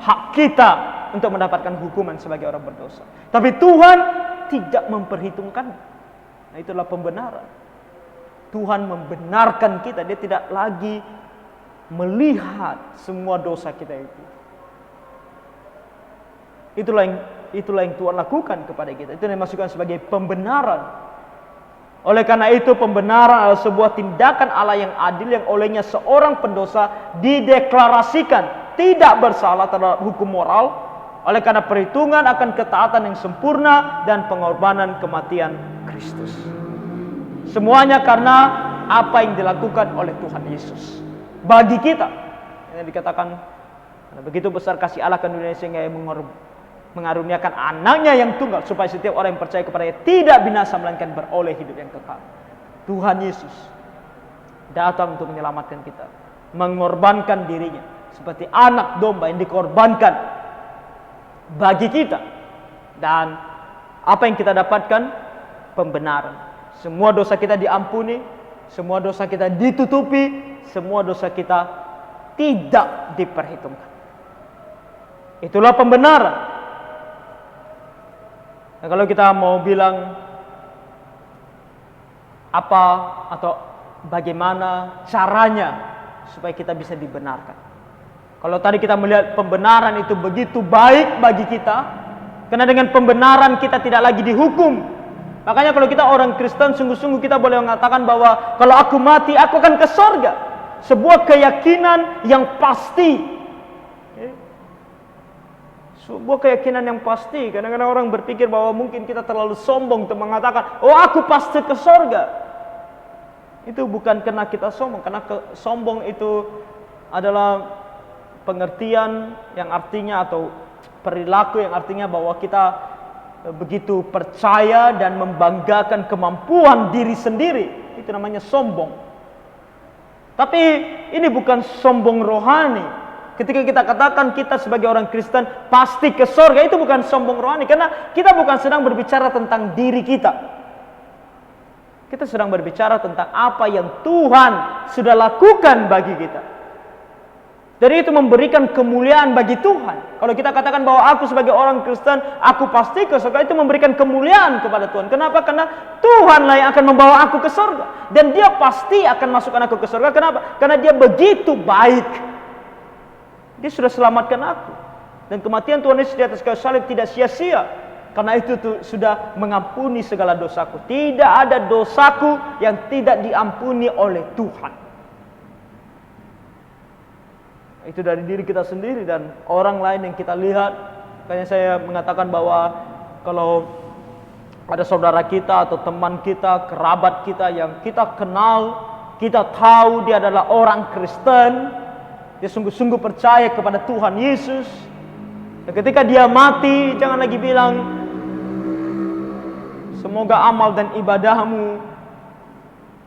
hak kita untuk mendapatkan hukuman sebagai orang berdosa. Tapi Tuhan tidak memperhitungkan. Nah, itulah pembenaran. Tuhan membenarkan kita. Dia tidak lagi melihat semua dosa kita itu. Itulah yang Tuhan lakukan kepada kita. Itu yang dimaksudkan sebagai pembenaran. Oleh karena itu, pembenaran adalah sebuah tindakan Allah yang adil, yang olehnya seorang pendosa dideklarasikan tidak bersalah terhadap hukum moral, oleh karena perhitungan akan ketaatan yang sempurna dan pengorbanan kematian Kristus. Semuanya karena apa yang dilakukan oleh Tuhan Yesus bagi kita. Yang dikatakan, begitu besar kasih Allah ke dunia sehingga Ia mengaruniakan anaknya yang tunggal, supaya setiap orang yang percaya kepadanya tidak binasa melainkan beroleh hidup yang kekal. Tuhan Yesus datang untuk menyelamatkan kita, mengorbankan dirinya seperti anak domba yang dikorbankan bagi kita. Dan apa yang kita dapatkan? Pembenaran. Semua dosa kita diampuni, semua dosa kita ditutupi, semua dosa kita tidak diperhitungkan. Itulah pembenaran. Nah, kalau kita mau bilang apa atau bagaimana caranya supaya kita bisa dibenarkan. Kalau tadi kita melihat pembenaran itu begitu baik bagi kita, Karena dengan pembenaran kita tidak lagi dihukum. Makanya kalau kita orang Kristen, sungguh-sungguh kita boleh mengatakan bahwa kalau aku mati, aku akan ke surga. Sebuah keyakinan yang pasti. Sebuah keyakinan yang pasti. Kadang-kadang orang berpikir bahwa mungkin kita terlalu sombong untuk mengatakan, oh aku pasti ke surga. Itu bukan karena kita sombong, karena sombong itu adalah pengertian yang artinya atau perilaku yang artinya bahwa kita begitu percaya dan membanggakan kemampuan diri sendiri. Itu namanya sombong. Tapi ini bukan sombong rohani. Ketika kita katakan kita sebagai orang Kristen pasti ke surga, itu bukan sombong rohani, karena kita bukan sedang berbicara tentang diri kita. Kita sedang berbicara tentang apa yang Tuhan sudah lakukan bagi kita. Jadi itu memberikan kemuliaan bagi Tuhan. Kalau kita katakan bahwa aku sebagai orang Kristen, aku pasti ke surga, itu memberikan kemuliaan kepada Tuhan. Kenapa? Karena Tuhanlah yang akan membawa aku ke surga. Dan Dia pasti akan masukkan aku ke surga. Kenapa? Karena Dia begitu baik. Dia sudah selamatkan aku. Dan kematian Tuhan Yesus di atas kayu salib tidak sia-sia. Karena itu sudah mengampuni segala dosaku. Tidak ada dosaku yang tidak diampuni oleh Tuhan. Itu dari diri kita sendiri dan orang lain yang kita lihat. Makanya saya mengatakan bahwa kalau ada saudara kita atau teman kita, kerabat kita yang kita kenal, kita tahu dia adalah orang Kristen, dia sungguh-sungguh percaya kepada Tuhan Yesus. Dan ketika dia mati, jangan lagi bilang, semoga amal dan ibadahmu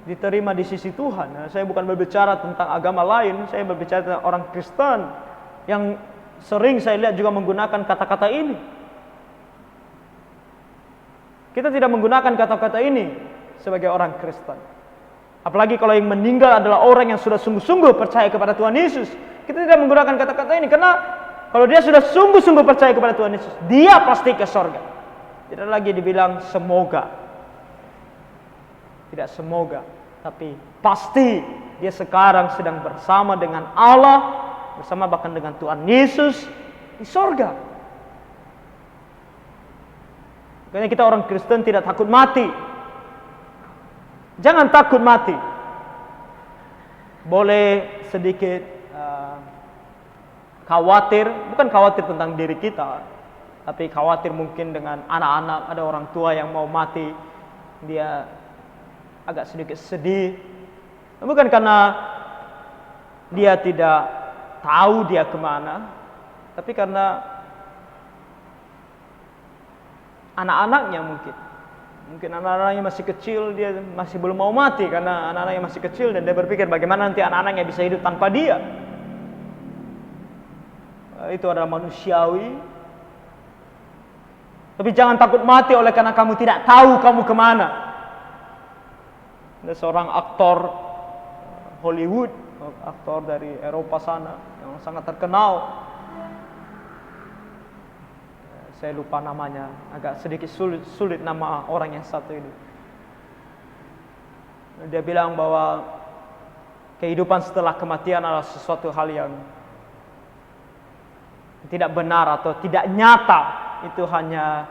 diterima di sisi Tuhan. Nah, saya bukan berbicara tentang agama lain, saya berbicara tentang orang Kristen yang sering saya lihat juga menggunakan kata-kata ini. Kita tidak menggunakan kata-kata ini sebagai orang Kristen. Apalagi kalau yang meninggal adalah orang yang sudah sungguh-sungguh percaya kepada Tuhan Yesus. Kita tidak menggunakan kata-kata ini karena kalau dia sudah sungguh-sungguh percaya kepada Tuhan Yesus, dia pasti ke surga. Tidak lagi dibilang semoga. Tidak semoga, tapi pasti dia sekarang sedang bersama dengan Allah, bersama bahkan dengan Tuhan Yesus di surga. Makanya kita orang Kristen tidak takut mati. Jangan takut mati. Boleh sedikit khawatir, bukan khawatir tentang diri kita, tapi khawatir mungkin dengan anak-anak, ada orang tua yang mau mati, dia agak sedikit sedih. Bukan karena dia tidak tahu dia kemana, tapi karena anak-anaknya mungkin anak-anaknya masih kecil, dia masih belum mau mati karena anak-anaknya masih kecil, dan dia berpikir bagaimana nanti anak-anaknya bisa hidup tanpa dia. Itu adalah manusiawi. Tapi jangan takut mati oleh karena kamu tidak tahu kamu kemana. Ada seorang aktor Hollywood, aktor dari Eropa sana yang sangat terkenal. Saya lupa namanya, agak sedikit sulit nama orang yang satu ini. Dia bilang bahwa kehidupan setelah kematian adalah sesuatu hal yang tidak benar atau tidak nyata. Itu hanya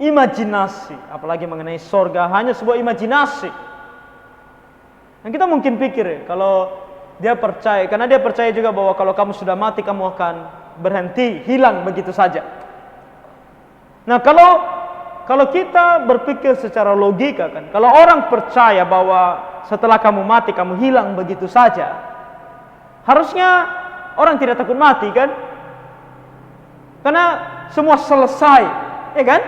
imajinasi. Apalagi mengenai surga, hanya sebuah imajinasi. Dan kita mungkin pikir kalau dia percaya, karena dia percaya juga bahwa kalau kamu sudah mati kamu akan berhenti, hilang begitu saja. Nah, kalau kita berpikir secara logika kan, kalau orang percaya bahwa setelah kamu mati kamu hilang begitu saja, harusnya orang tidak takut mati kan? Karena semua selesai, ya kan?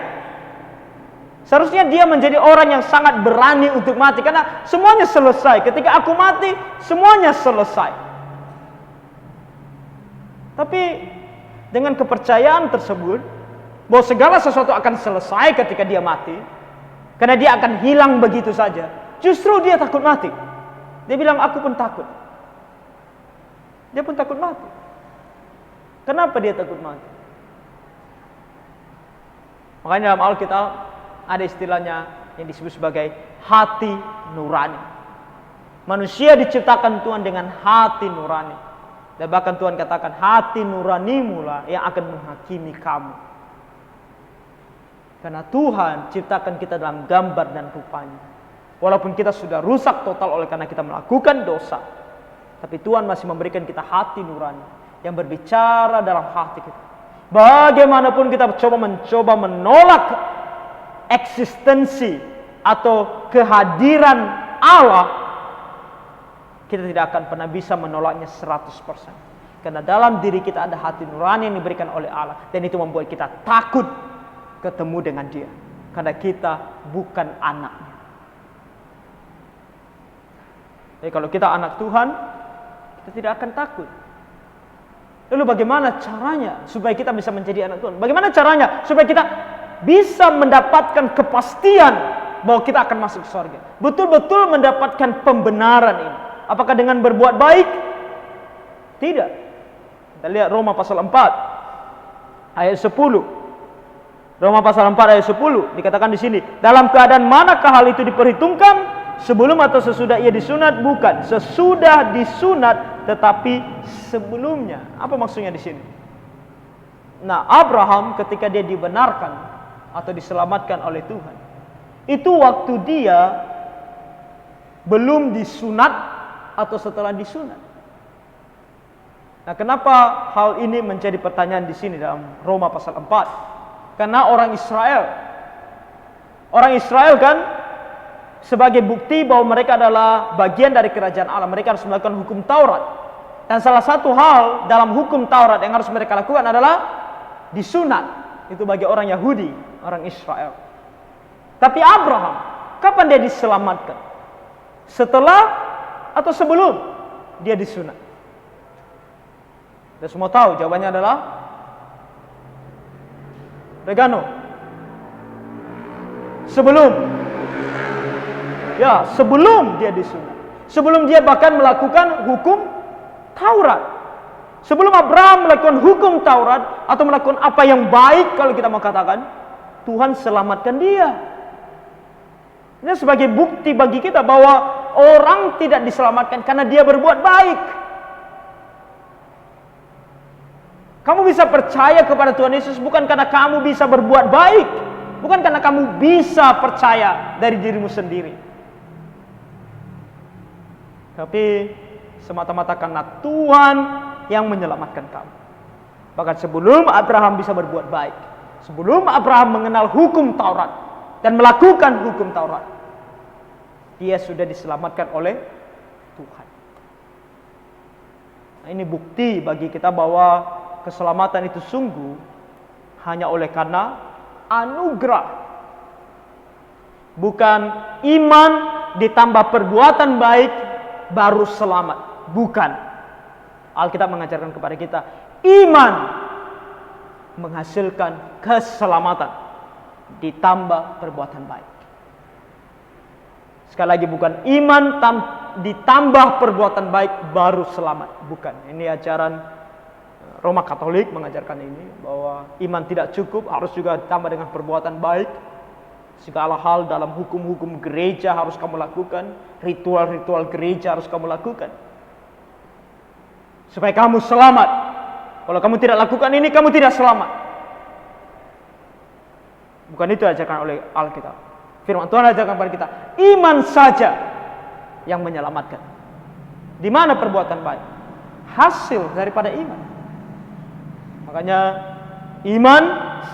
Seharusnya dia menjadi orang yang sangat berani untuk mati karena semuanya selesai. Ketika aku mati, semuanya selesai. Tapi dengan kepercayaan tersebut bahwa segala sesuatu akan selesai ketika dia mati, karena dia akan hilang begitu saja, justru dia takut mati. Dia bilang, aku pun takut. Dia pun takut mati. Kenapa dia takut mati? Makanya dalam Alkitab ada istilahnya yang disebut sebagai hati nurani. Manusia diciptakan Tuhan dengan hati nurani. Dan bahkan Tuhan katakan hati nuranimu lah yang akan menghakimi kamu. Karena Tuhan ciptakan kita dalam gambar dan rupanya. Walaupun kita sudah rusak total oleh karena kita melakukan dosa, tapi Tuhan masih memberikan kita hati nurani yang berbicara dalam hati kita. Bagaimanapun kita mencoba menolak eksistensi atau kehadiran Allah, kita tidak akan pernah bisa menolaknya 100%. Karena dalam diri kita ada hati nurani yang diberikan oleh Allah, dan itu membuat kita takut ketemu dengan Dia, karena kita bukan anaknya. Jadi kalau kita anak Tuhan, kita tidak akan takut. Lalu bagaimana caranya supaya kita bisa menjadi anak Tuhan? Bagaimana caranya supaya kita bisa mendapatkan kepastian bahwa kita akan masuk surga? Betul-betul mendapatkan pembenaran ini. Apakah dengan berbuat baik? Tidak. Kita lihat Roma pasal 4 ayat 10. Roma pasal 4 ayat 10 dikatakan di sini, dalam keadaan manakah hal itu diperhitungkan? Sebelum atau sesudah ia disunat? Bukan. Sesudah disunat, tetapi sebelumnya. Apa maksudnya di sini? Nah, Abraham ketika dia dibenarkan atau diselamatkan oleh Tuhan, itu waktu dia belum disunat atau setelah disunat. Nah, kenapa hal ini menjadi pertanyaan di sini dalam Roma pasal 4? Karena orang Israel kan sebagai bukti bahwa mereka adalah bagian dari kerajaan Allah, mereka harus melakukan hukum Taurat. Dan salah satu hal dalam hukum Taurat yang harus mereka lakukan adalah disunat. Itu bagi orang Yahudi, orang Israel. Tapi Abraham, kapan dia diselamatkan? Setelah atau sebelum dia disunat? Kita semua tahu jawabannya adalah Regano. Sebelum dia disunat. Sebelum dia bahkan melakukan hukum Taurat. Sebelum Abraham melakukan hukum Taurat atau melakukan apa yang baik, kalau kita mau katakan, Tuhan selamatkan dia. Ini sebagai bukti bagi kita bahwa orang tidak diselamatkan karena dia berbuat baik. Kamu bisa percaya kepada Tuhan Yesus bukan karena kamu bisa berbuat baik, bukan karena kamu bisa percaya dari dirimu sendiri, tapi semata-mata karena Tuhan yang menyelamatkan kamu. Bahkan sebelum Abraham bisa berbuat baik, sebelum Abraham mengenal hukum Taurat dan melakukan hukum Taurat, dia sudah diselamatkan oleh Tuhan. Nah, ini bukti bagi kita bahwa keselamatan itu sungguh hanya oleh karena anugerah. Bukan iman ditambah perbuatan baik baru selamat. Bukan. Alkitab mengajarkan kepada kita, iman menghasilkan keselamatan ditambah perbuatan baik. Sekali lagi, bukan iman ditambah perbuatan baik baru selamat. Bukan. Ini ajaran Roma Katolik mengajarkan ini, bahwa iman tidak cukup, harus juga ditambah dengan perbuatan baik. Segala hal dalam hukum-hukum gereja harus kamu lakukan, ritual-ritual gereja harus kamu lakukan, supaya kamu selamat. Kalau kamu tidak lakukan ini, kamu tidak selamat. Bukan itu ajarkan oleh Alkitab. Firman Tuhan ajarkan kepada kita, iman saja yang menyelamatkan. Di mana perbuatan baik? Hasil daripada iman. Makanya iman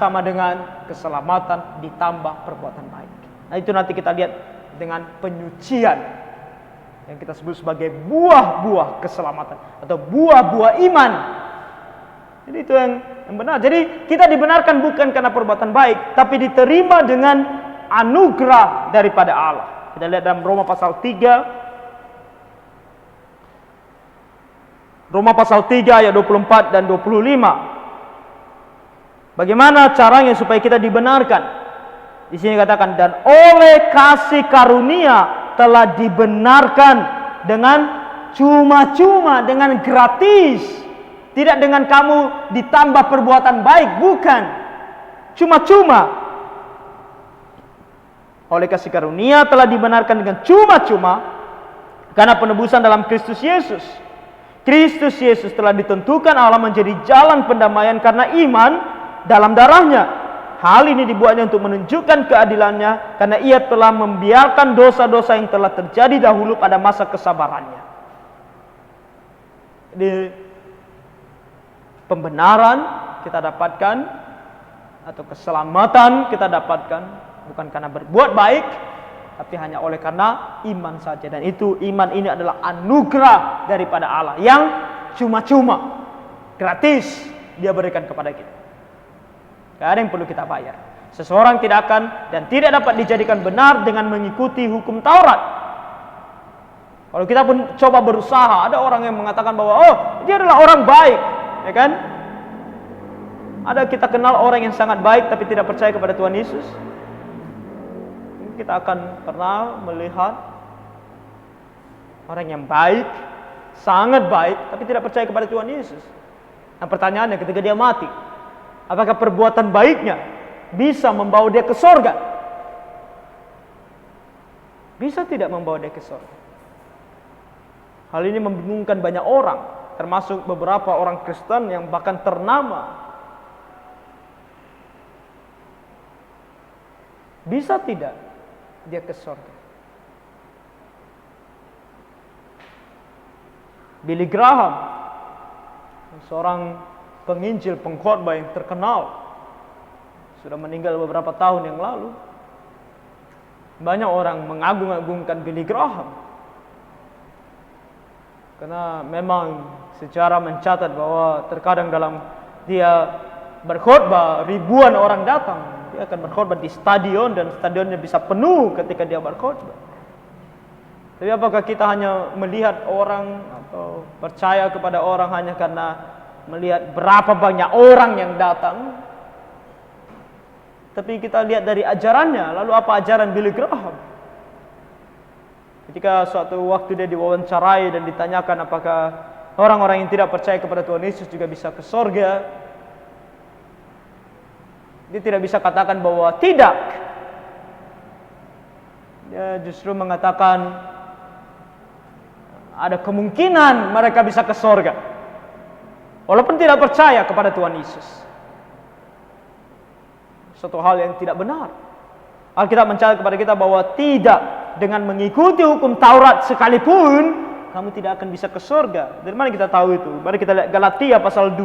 sama dengan keselamatan ditambah perbuatan baik. Nah, itu nanti kita lihat dengan penyucian yang kita sebut sebagai buah-buah keselamatan atau buah-buah iman. Jadi itu yang benar. Jadi kita dibenarkan bukan karena perbuatan baik, tapi diterima dengan anugerah daripada Allah. Kita lihat dalam Roma pasal 3. Roma pasal 3 ayat 24 dan 25. Bagaimana caranya supaya kita dibenarkan? Di sini katakan, dan oleh kasih karunia telah dibenarkan dengan cuma-cuma, dengan gratis. Tidak dengan kamu ditambah perbuatan baik, bukan. Cuma-cuma. Oleh kasih karunia telah dibenarkan dengan cuma-cuma karena penebusan dalam Kristus Yesus. Kristus Yesus telah ditentukan Allah menjadi jalan pendamaian karena iman dalam darahnya. hal ini dibuatnya untuk menunjukkan keadilannya, karena ia telah membiarkan dosa-dosa yang telah terjadi dahulu pada masa kesabarannya. Jadi pembenaran kita dapatkan, atau keselamatan kita dapatkan bukan karena berbuat baik, tapi hanya oleh karena iman saja. Dan itu iman ini adalah anugerah daripada Allah yang cuma-cuma, gratis Dia berikan kepada kita. Tidak ada yang perlu kita bayar. Seseorang tidak akan dan tidak dapat dijadikan benar dengan mengikuti hukum Taurat. Kalau kita pun coba berusaha, ada orang yang mengatakan bahwa dia adalah orang baik, ya kan? Ada kita kenal orang yang sangat baik tapi tidak percaya kepada Tuhan Yesus. Kita akan pernah melihat orang yang baik, sangat baik, tapi tidak percaya kepada Tuhan Yesus. Nah, pertanyaannya ketika dia mati, apakah perbuatan baiknya bisa membawa dia ke surga? Bisa tidak membawa dia ke surga? Hal ini membingungkan banyak orang, termasuk beberapa orang Kristen yang bahkan ternama. Bisa tidak dia ke surga? Billy Graham, seorang penginjil pengkhotbah yang terkenal, sudah meninggal beberapa tahun yang lalu. Banyak orang mengagung-agungkan Billy Graham karena memang sejarah mencatat bahwa terkadang dalam dia berkhotbah ribuan orang datang. Dia akan berkhotbah di stadion dan stadionnya bisa penuh ketika dia berkhotbah. Tapi apakah kita hanya melihat orang atau percaya kepada orang hanya karena melihat berapa banyak orang yang datang? Tapi kita lihat dari ajarannya. Lalu apa ajaran Billy Graham? Ketika suatu waktu dia diwawancarai dan ditanyakan apakah orang-orang yang tidak percaya kepada Tuhan Yesus juga bisa ke surga, dia tidak bisa katakan bahwa tidak. Dia justru mengatakan ada kemungkinan mereka bisa ke surga, walaupun tidak percaya kepada Tuhan Yesus. Suatu hal yang tidak benar. Alkitab mencatat kepada kita bahwa tidak, dengan mengikuti hukum Taurat sekalipun kamu tidak akan bisa ke surga. Dari mana kita tahu itu? Mari kita lihat Galatia pasal 2.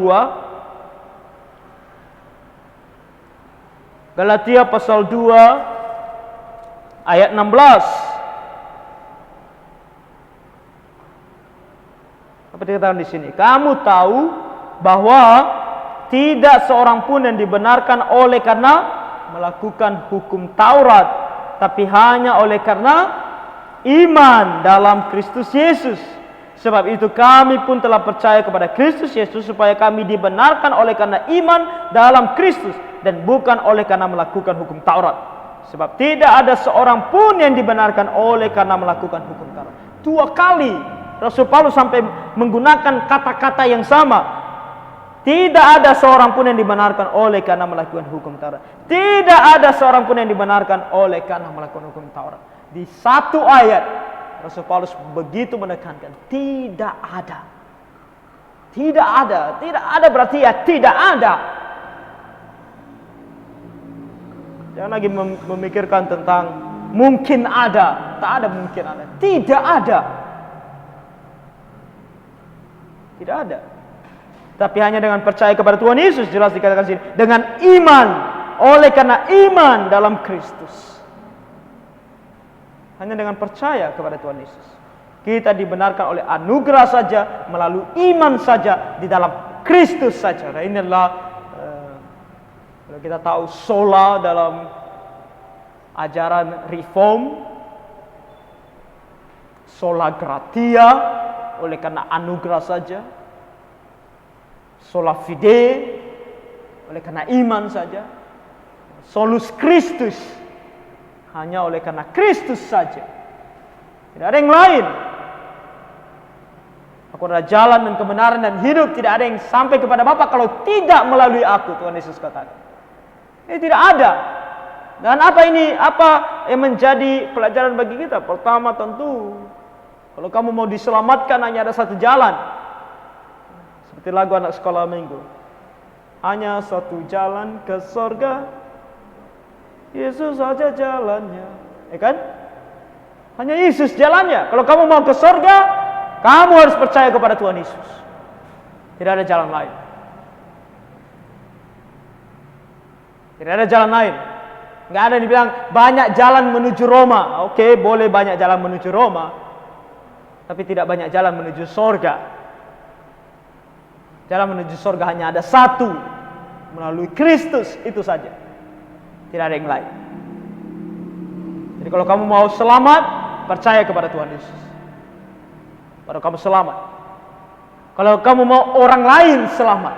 Galatia pasal 2 ayat 16. Apa dikatakan di sini? Kamu tahu bahwa tidak seorang pun yang dibenarkan oleh karena melakukan hukum Taurat, tapi hanya oleh karena iman dalam Kristus Yesus. Sebab itu kami pun telah percaya kepada Kristus Yesus supaya kami dibenarkan oleh karena iman dalam Kristus dan bukan oleh karena melakukan hukum Taurat. Sebab tidak ada seorang pun yang dibenarkan oleh karena melakukan hukum Taurat. 2 kali Rasul Paulus sampai menggunakan kata-kata yang sama. Tidak ada seorang pun yang dibenarkan oleh karena melakukan hukum Taurat. Tidak ada seorang pun yang dibenarkan oleh karena melakukan hukum Taurat. Di satu ayat Rasul Paulus begitu menekankan tidak ada. Tidak ada. Tidak ada berarti ya tidak ada. Jangan lagi memikirkan tentang mungkin ada. Tak ada mungkin ada. Tidak ada. Tidak ada. Tapi hanya dengan percaya kepada Tuhan Yesus, jelas dikatakan sini, dengan iman, oleh karena iman dalam Kristus. Hanya dengan percaya kepada Tuhan Yesus. Kita dibenarkan oleh anugerah saja, melalui iman saja, di dalam Kristus saja. Nah, inilah kalau kita tahu sola dalam ajaran reform, sola gratia, oleh karena anugerah saja. Sola fide, oleh karena iman saja. Solus Christus, hanya oleh karena Kristus saja. Tidak ada yang lain. Aku adalah jalan dan kebenaran dan hidup. Tidak ada yang sampai kepada Bapa kalau tidak melalui aku, Tuhan Yesus katakan. Ini tidak ada. Dan apa yang menjadi pelajaran bagi kita? Pertama tentu, kalau kamu mau diselamatkan hanya ada satu jalan. Seperti lagu anak sekolah minggu. Hanya satu jalan ke surga, Yesus saja jalannya, ya kan? Hanya Yesus jalannya. Kalau kamu mau ke surga, kamu harus percaya kepada Tuhan Yesus. Tidak ada jalan lain. Tidak ada jalan lain. Nggak ada yang dibilang banyak jalan menuju Roma. Oke, boleh banyak jalan menuju Roma, tapi tidak banyak jalan menuju surga. Jalan menuju surga hanya ada satu, melalui Kristus, itu saja. Tidak ada yang lain. Jadi kalau kamu mau selamat, percaya kepada Tuhan Yesus, baru kamu selamat. Kalau kamu mau orang lain selamat,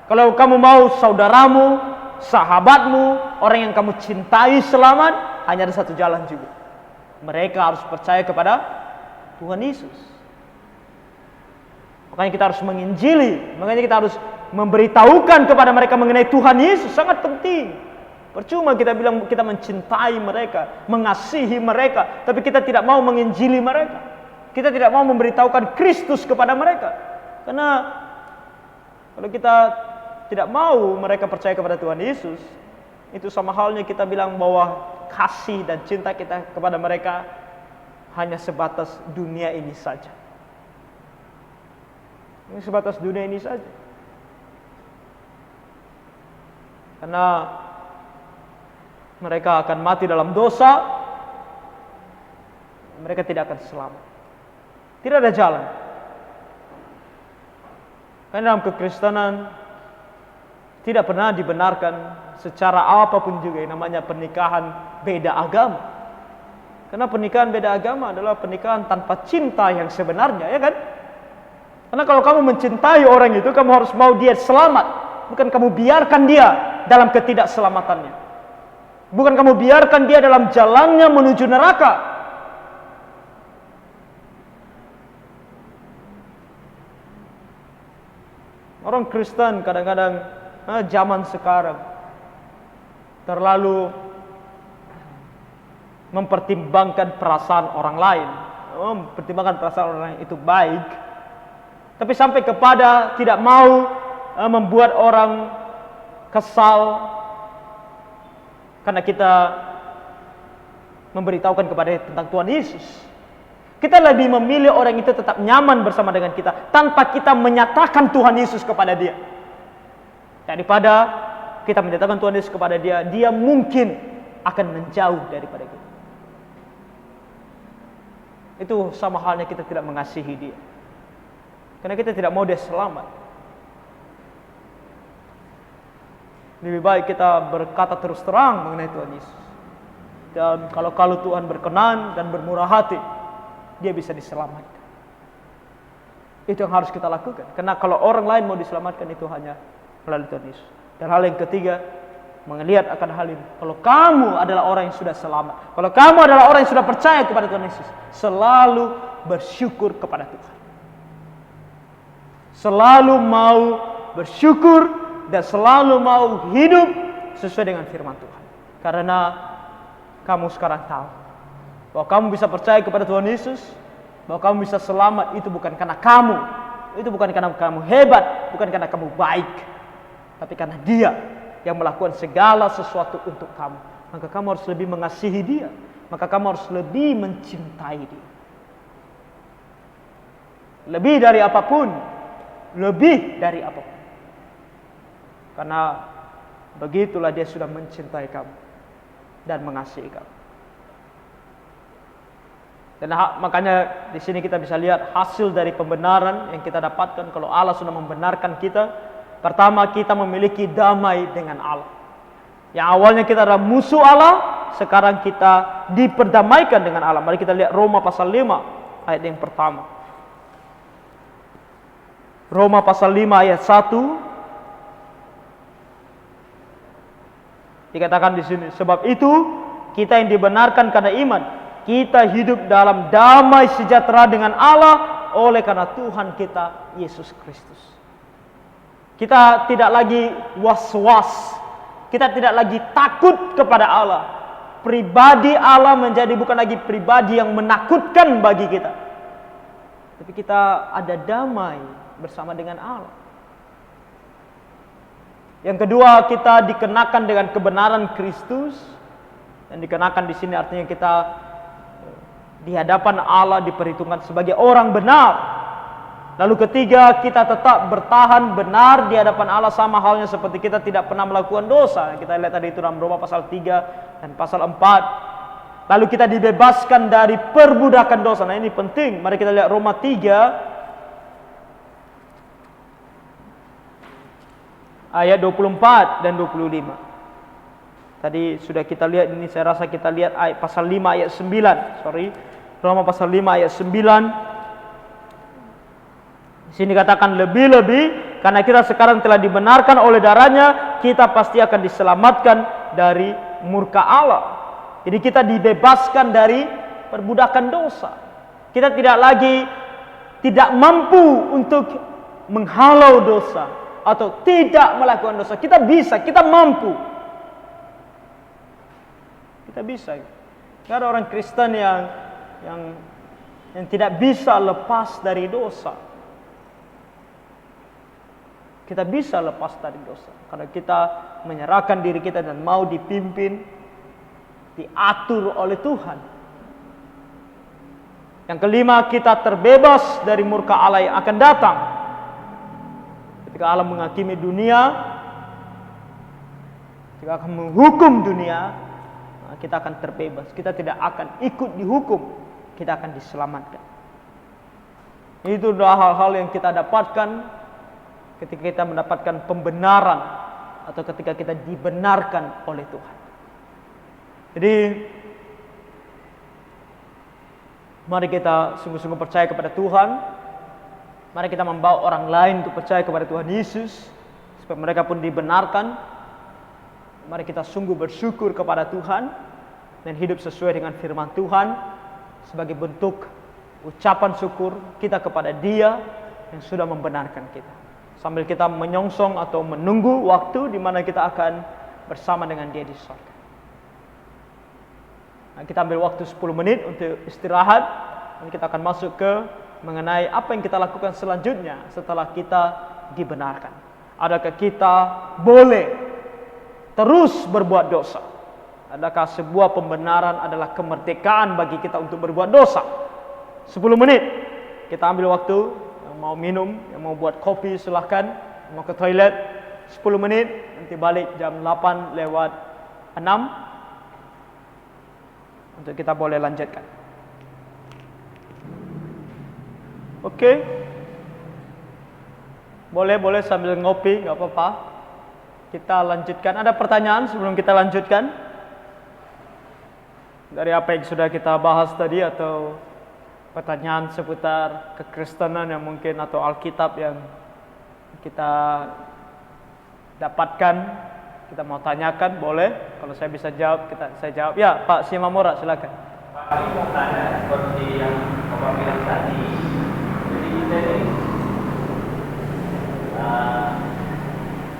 kalau kamu mau saudaramu, sahabatmu, orang yang kamu cintai selamat, hanya ada satu jalan juga. Mereka harus percaya kepada Tuhan Yesus. Makanya kita harus menginjili, makanya kita harus memberitahukan kepada mereka mengenai Tuhan Yesus, sangat penting. Percuma kita bilang kita mencintai mereka, mengasihi mereka, tapi kita tidak mau menginjili mereka. Kita tidak mau memberitahukan Kristus kepada mereka. Karena kalau kita tidak mau mereka percaya kepada Tuhan Yesus, itu sama halnya kita bilang bahwa kasih dan cinta kita kepada mereka hanya sebatas dunia ini saja. Ini sebatas dunia ini saja. Karena mereka akan mati dalam dosa, mereka tidak akan selamat. Tidak ada jalan. Karena dalam kekristenan tidak pernah dibenarkan secara apapun juga yang namanya pernikahan beda agama. Karena pernikahan beda agama adalah pernikahan tanpa cinta yang sebenarnya, ya kan? Karena kalau kamu mencintai orang itu, kamu harus mau dia selamat. Bukan kamu biarkan dia dalam ketidakselamatannya. Bukan kamu biarkan dia dalam jalannya menuju neraka. Orang Kristen kadang-kadang zaman sekarang terlalu mempertimbangkan perasaan orang lain. Mempertimbangkan perasaan orang lain itu baik, tapi sampai kepada tidak mau membuat orang kesal karena kita memberitahukan kepada dia tentang Tuhan Yesus. Kita lebih memilih orang itu tetap nyaman bersama dengan kita tanpa kita menyatakan Tuhan Yesus kepada dia, daripada kita menyatakan Tuhan Yesus kepada dia, dia mungkin akan menjauh daripada kita. Itu sama halnya kita tidak mengasihi dia, karena kita tidak mau dia selamat. Lebih baik kita berkata terus terang mengenai Tuhan Yesus. Dan kalau Tuhan berkenan dan bermurah hati, dia bisa diselamatkan. Itu yang harus kita lakukan. Karena kalau orang lain mau diselamatkan, itu hanya melalui Tuhan Yesus. Dan hal yang ketiga, melihat akan hal ini. Kalau kamu adalah orang yang sudah selamat, kalau kamu adalah orang yang sudah percaya kepada Tuhan Yesus, selalu bersyukur kepada Tuhan. Selalu mau bersyukur dan selalu mau hidup sesuai dengan firman Tuhan. Karena kamu sekarang tahu bahwa kamu bisa percaya kepada Tuhan Yesus, bahwa kamu bisa selamat, itu bukan karena kamu, itu bukan karena kamu hebat, bukan karena kamu baik, tapi karena Dia yang melakukan segala sesuatu untuk kamu. Maka kamu harus lebih mengasihi Dia, maka kamu harus lebih mencintai Dia. Lebih dari apapun, lebih dari apapun. Karena begitulah Dia sudah mencintai kamu dan mengasihi kamu. Dan makanya di sini kita bisa lihat hasil dari pembenaran yang kita dapatkan kalau Allah sudah membenarkan kita. Pertama, kita memiliki damai dengan Allah. Yang awalnya kita adalah musuh Allah, sekarang kita diperdamaikan dengan Allah. Mari kita lihat Roma pasal 5 ayat yang pertama. Roma pasal 5 ayat 1. Dikatakan di sini, sebab itu kita yang dibenarkan karena iman, kita hidup dalam damai sejahtera dengan Allah oleh karena Tuhan kita Yesus Kristus. Kita tidak lagi was-was, kita tidak lagi takut kepada Allah. Pribadi Allah menjadi bukan lagi pribadi yang menakutkan bagi kita, tapi kita ada damai bersama dengan Allah. Yang kedua, kita dikenakan dengan kebenaran Kristus. Yang dikenakan di sini artinya kita di hadapan Allah diperhitungkan sebagai orang benar. Lalu ketiga, kita tetap bertahan benar di hadapan Allah, sama halnya seperti kita tidak pernah melakukan dosa. Kita lihat tadi itu dalam Roma pasal 3 dan pasal 4. Lalu kita dibebaskan dari perbudakan dosa. Nah, ini penting. Mari kita lihat Roma 3 ayat 24 dan 25. Tadi sudah kita lihat ini, saya rasa kita lihat ayat pasal 5 ayat 9. Roma pasal 5 ayat 9. Di sini katakan lebih-lebih karena kita sekarang telah dibenarkan oleh darahnya, kita pasti akan diselamatkan dari murka Allah. Jadi kita dibebaskan dari perbudakan dosa. Kita tidak mampu untuk menghalau dosa atau tidak melakukan dosa. Kita bisa, kita mampu. Kita bisa. Tidak ada orang Kristen yang tidak bisa lepas dari dosa. Kita bisa lepas dari dosa karena kita menyerahkan diri kita dan mau dipimpin, diatur oleh Tuhan. Yang kelima, kita terbebas dari murka Allah yang akan datang. Ketika Allah menghakimi dunia, ketika akan menghukum dunia, kita akan terbebas. Kita tidak akan ikut dihukum, kita akan diselamatkan. Itu adalah hal-hal yang kita dapatkan ketika kita mendapatkan pembenaran atau ketika kita dibenarkan oleh Tuhan. Jadi mari kita sungguh-sungguh percaya kepada Tuhan. Mari kita membawa orang lain untuk percaya kepada Tuhan Yesus supaya mereka pun dibenarkan. Mari kita sungguh bersyukur kepada Tuhan dan hidup sesuai dengan firman Tuhan sebagai bentuk ucapan syukur kita kepada Dia yang sudah membenarkan kita. Sambil kita menyongsong atau menunggu waktu di mana kita akan bersama dengan Dia di surga. Nah, kita ambil waktu 10 menit untuk istirahat. Dan kita akan masuk ke mengenai apa yang kita lakukan selanjutnya setelah kita dibenarkan. Adakah kita boleh terus berbuat dosa? Adakah sebuah pembenaran adalah kemerdekaan bagi kita untuk berbuat dosa? 10 menit kita ambil waktu. Mau minum, yang mau buat kopi silahkan. Mau ke toilet 10 menit, nanti balik jam 8 lewat 6 untuk kita boleh lanjutkan. Oke. Boleh sambil ngopi, enggak apa-apa. Kita lanjutkan. Ada pertanyaan sebelum kita lanjutkan? Dari apa yang sudah kita bahas tadi atau pertanyaan seputar kekristenan yang mungkin atau Alkitab yang kita dapatkan, kita mau tanyakan, boleh. Kalau saya bisa jawab, saya jawab. Ya, Pak Simamora, silakan. Pak, ini mau tanya seperti yang Bapak bilang tadi. Jadi kita ini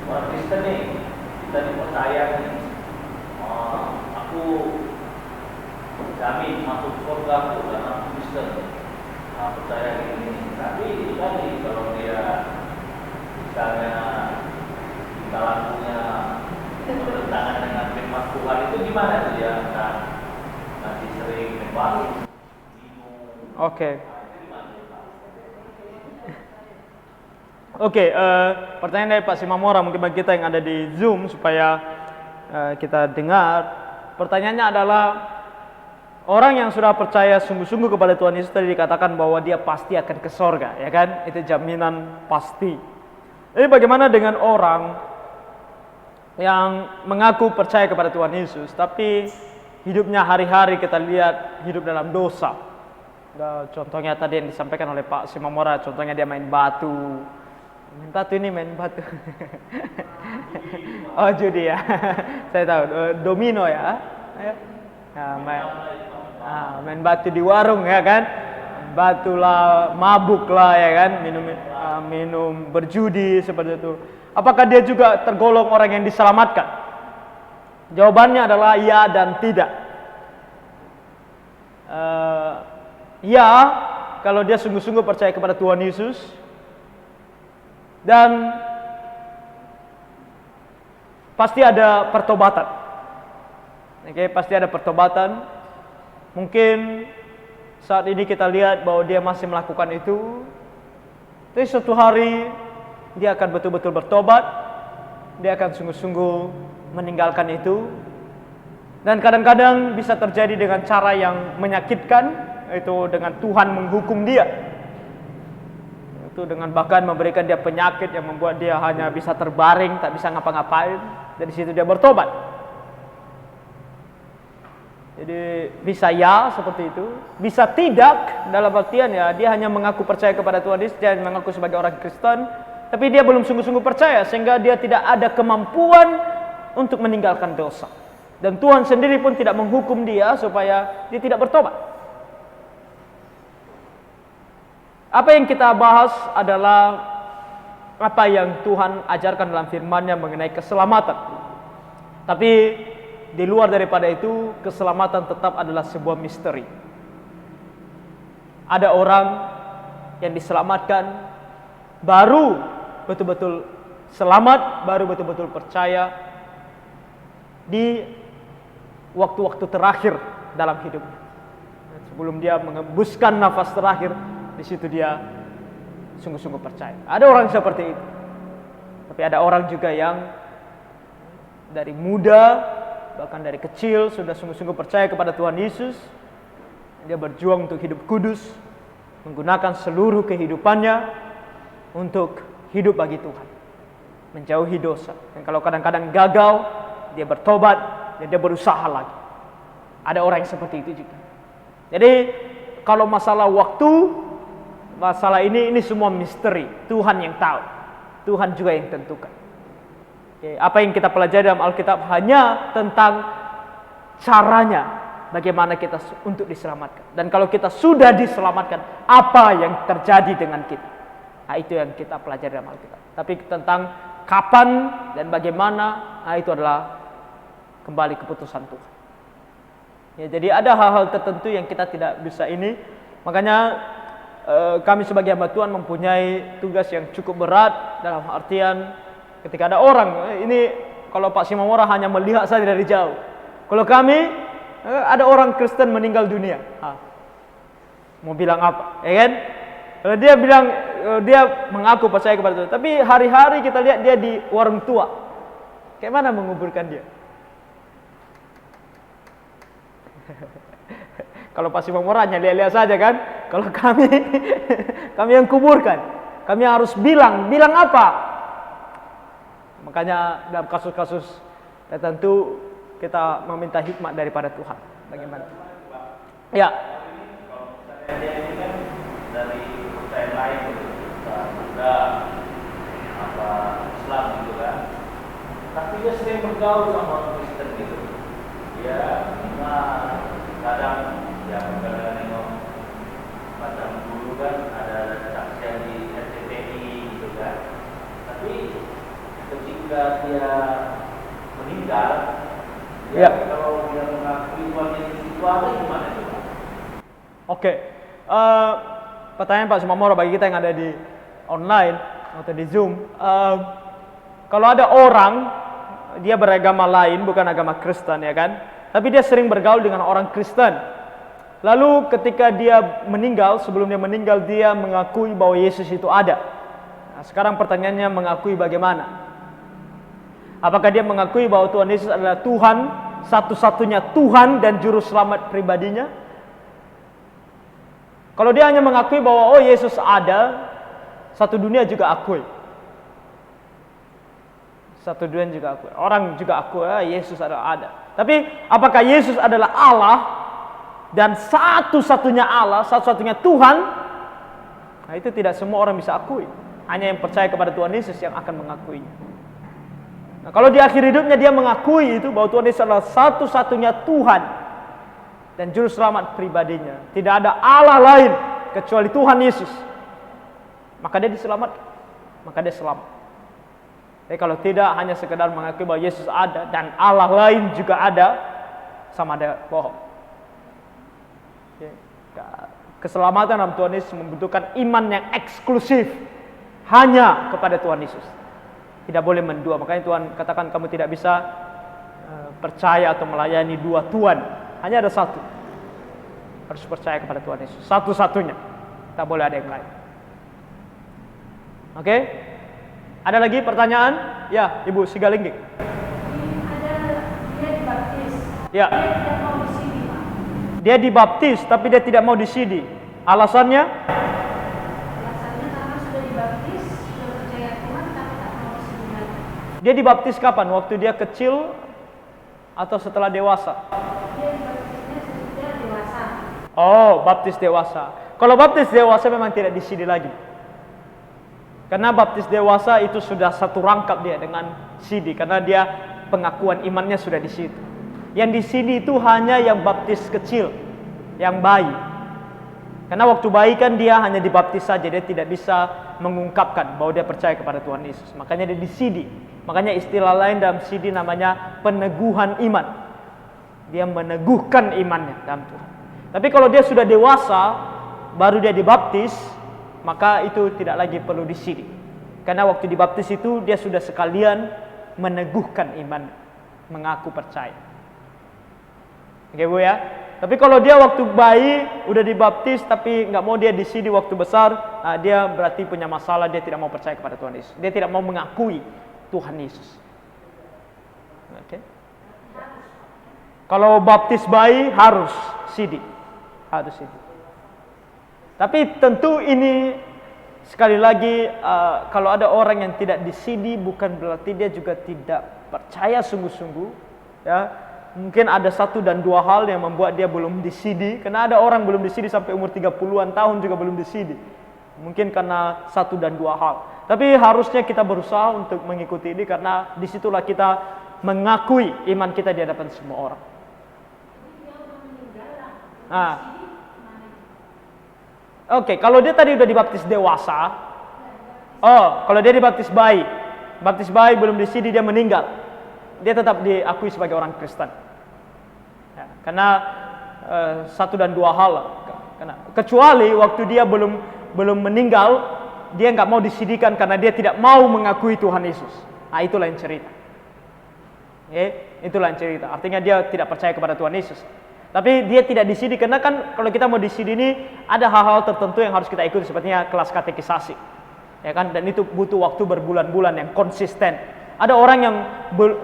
orang Kristen nih, kita dipercaya nih, aku jamin masuk surga tuh karena Kristen, percaya gini. Tapi itu tadi kalau dia misalnya kita lakunya bertentangan dengan firman Tuhan, itu gimana tuh ya? Nanti sering membalik, bingung. Oke, pertanyaan dari Pak Simamora mungkin bagi kita yang ada di Zoom supaya kita dengar. Pertanyaannya adalah, orang yang sudah percaya sungguh-sungguh kepada Tuhan Yesus tadi dikatakan bahwa dia pasti akan ke sorga, ya kan? Itu jaminan pasti. Jadi bagaimana dengan orang yang mengaku percaya kepada Tuhan Yesus, tapi hidupnya hari-hari kita lihat hidup dalam dosa? Contohnya tadi yang disampaikan oleh Pak Simamora, contohnya dia main batu. Main batu. Oh, judi ya. Saya tahu, domino ya. Nah, main batu di warung ya kan, batu lah, mabuk lah ya kan, minum berjudi seperti itu. Apakah dia juga tergolong orang yang diselamatkan? Jawabannya adalah ya dan tidak. Ya, kalau dia sungguh-sungguh percaya kepada Tuhan Yesus dan pasti ada pertobatan. Oke, pasti ada pertobatan. Mungkin saat ini kita lihat bahwa dia masih melakukan itu. Tapi suatu hari dia akan betul-betul bertobat. Dia akan sungguh-sungguh meninggalkan itu. Dan kadang-kadang bisa terjadi dengan cara yang menyakitkan, yaitu dengan Tuhan menghukum dia. Itu dengan bahkan memberikan dia penyakit yang membuat dia hanya bisa terbaring, tak bisa ngapa-ngapain. Dari situ dia bertobat. Jadi bisa ya seperti itu, bisa tidak, dalam artian ya dia hanya mengaku percaya kepada Tuhan Yesus, dia mengaku sebagai orang Kristen, tapi dia belum sungguh-sungguh percaya sehingga dia tidak ada kemampuan untuk meninggalkan dosa. Dan Tuhan sendiri pun tidak menghukum dia supaya dia tidak bertobat. Apa yang kita bahas adalah apa yang Tuhan ajarkan dalam firman-Nya mengenai keselamatan. Tapi di luar daripada itu, keselamatan tetap adalah sebuah misteri. Ada orang yang diselamatkan, baru betul-betul selamat, baru betul-betul percaya di waktu-waktu terakhir dalam hidupnya. Sebelum dia mengembuskan nafas terakhir, di situ dia sungguh-sungguh percaya. Ada orang seperti itu. Tapi ada orang juga yang dari muda, bahkan dari kecil sudah sungguh-sungguh percaya kepada Tuhan Yesus. Dia berjuang untuk hidup kudus, menggunakan seluruh kehidupannya untuk hidup bagi Tuhan, menjauhi dosa. Dan kalau kadang-kadang gagal, dia bertobat dan dia berusaha lagi. Ada orang yang seperti itu juga. Jadi kalau masalah waktu, masalah ini semua misteri. Tuhan yang tahu, Tuhan juga yang tentukan. Apa yang kita pelajari dalam Alkitab hanya tentang caranya bagaimana kita untuk diselamatkan. Dan kalau kita sudah diselamatkan, apa yang terjadi dengan kita? Nah, itu yang kita pelajari dalam Alkitab. Tapi tentang kapan dan bagaimana, nah, itu adalah kembali keputusan Tuhan. Ya, jadi ada hal-hal tertentu yang kita tidak bisa ini. Makanya kami sebagai hamba Tuhan mempunyai tugas yang cukup berat dalam artian ketika ada orang, ini kalau Pak Simamora hanya melihat saja dari jauh. Kalau kami, ada orang Kristen meninggal dunia. Mau bilang apa? Ya kan? Kalau dia bilang, dia mengaku percaya kepada Tuhan. Tapi hari-hari kita lihat dia di warung tua. Kayak mana menguburkan dia? Kalau Pak Simamora hanya lihat-lihat saja kan? Kalau kami, kami yang kuburkan. Kami harus bilang apa? Makanya dalam kasus-kasus tertentu kita meminta hikmat daripada Tuhan. Bagaimana? Ya. Kalau misalnya dia ini kan dari percayaan lain, Buddha, apa Islam gitu kan. Tapi dia sering bergaul sama orang Kristen gitu. Ya, kadang ya kadang nengok macam dulu kan ada saksian di RCTI gitu kan. Tapi ketika dia meninggal, ya. Kalau dia mengakui Tuhan Yesus itu ada gimana coba? Oke, pertanyaan Pak Simamora bagi kita yang ada di online atau di Zoom. Kalau ada orang dia beragama lain, bukan agama Kristen ya kan, tapi dia sering bergaul dengan orang Kristen. Lalu ketika dia meninggal, sebelum dia meninggal dia mengakui bahwa Yesus itu ada. Nah, sekarang pertanyaannya mengakui bagaimana? Apakah dia mengakui bahwa Tuhan Yesus adalah Tuhan, satu-satunya Tuhan dan juru selamat pribadinya? Kalau dia hanya mengakui bahwa Yesus ada, satu dunia juga akui. Satu dunia juga akui. Orang juga akui Yesus adalah ada. Tapi apakah Yesus adalah Allah dan satu-satunya Allah, satu-satunya Tuhan? Nah, itu tidak semua orang bisa akui. Hanya yang percaya kepada Tuhan Yesus yang akan mengakuinya. Nah, kalau di akhir hidupnya dia mengakui itu bahwa Tuhan Yesus adalah satu-satunya Tuhan dan juru selamat pribadinya, tidak ada Allah lain kecuali Tuhan Yesus, maka dia diselamatkan, maka dia selamat. Jadi kalau tidak hanya sekedar mengakui bahwa Yesus ada dan Allah lain juga ada, sama ada bohong. Keselamatan dalam Tuhan Yesus membutuhkan iman yang eksklusif hanya kepada Tuhan Yesus. Tidak boleh mendua. Makanya Tuhan katakan kamu tidak bisa percaya atau melayani dua Tuhan. Hanya ada satu. Harus percaya kepada Tuhan Yesus. Satu-satunya. Tak boleh ada yang lain. Oke? Ada lagi pertanyaan? Ya, Ibu Sigalinggi. Dia dibaptis. Ya. Dia tidak mau di sini, Pak. Dia dibaptis tapi dia tidak mau disidi. Alasannya? Alasannya karena sudah dibaptis, sudah percaya Tuhan, tapi tak mau di sini lagi. Dia dibaptis kapan? Waktu dia kecil atau setelah dewasa? Dia dibaptisnya sudah dewasa. Oh, baptis dewasa. Kalau baptis dewasa memang tidak disidi lagi. Karena baptis dewasa itu sudah satu rangkap dia dengan sidi. Karena dia pengakuan imannya sudah di situ. Yang di sini itu hanya yang baptis kecil, yang bayi. Karena waktu bayi kan dia hanya dibaptis saja, dia tidak bisa mengungkapkan bahwa dia percaya kepada Tuhan Yesus. Makanya dia di sidi. Makanya istilah lain dalam sidi namanya peneguhan iman. Dia meneguhkan imannya dalam Tuhan. Tapi kalau dia sudah dewasa, baru dia dibaptis, maka itu tidak lagi perlu di sidi. Karena waktu dibaptis itu dia sudah sekalian meneguhkan iman, mengaku percaya. Oke Bu ya. Tapi kalau dia waktu bayi udah dibaptis tapi nggak mau dia disidi waktu besar, dia berarti punya masalah, dia tidak mau percaya kepada Tuhan Yesus. Dia tidak mau mengakui Tuhan Yesus. Oke. Kalau baptis bayi harus sidi. Harus sidi. Tapi tentu ini sekali lagi kalau ada orang yang tidak disidi bukan berarti dia juga tidak percaya sungguh-sungguh, ya. Mungkin ada satu dan dua hal yang membuat dia belum disidi. Karena ada orang belum disidi sampai umur 30-an tahun juga belum disidi. Mungkin karena satu dan dua hal. Tapi harusnya kita berusaha untuk mengikuti ini karena disitulah kita mengakui iman kita di hadapan semua orang. Oke, kalau dia tadi udah dibaptis dewasa, kalau dia dibaptis bayi belum disidi dia meninggal, dia tetap diakui sebagai orang Kristen. Ya, karena satu dan dua hal. Karena kecuali waktu dia belum meninggal, dia nggak mau disidikan karena dia tidak mau mengakui Tuhan Yesus. Nah, itulah yang cerita. Itulah yang cerita. Artinya dia tidak percaya kepada Tuhan Yesus. Tapi dia tidak disidi karena kan kalau kita mau disidi ini ada hal-hal tertentu yang harus kita ikuti sepertinya kelas katekisasi. Ya kan, dan itu butuh waktu berbulan-bulan yang konsisten. Ada orang yang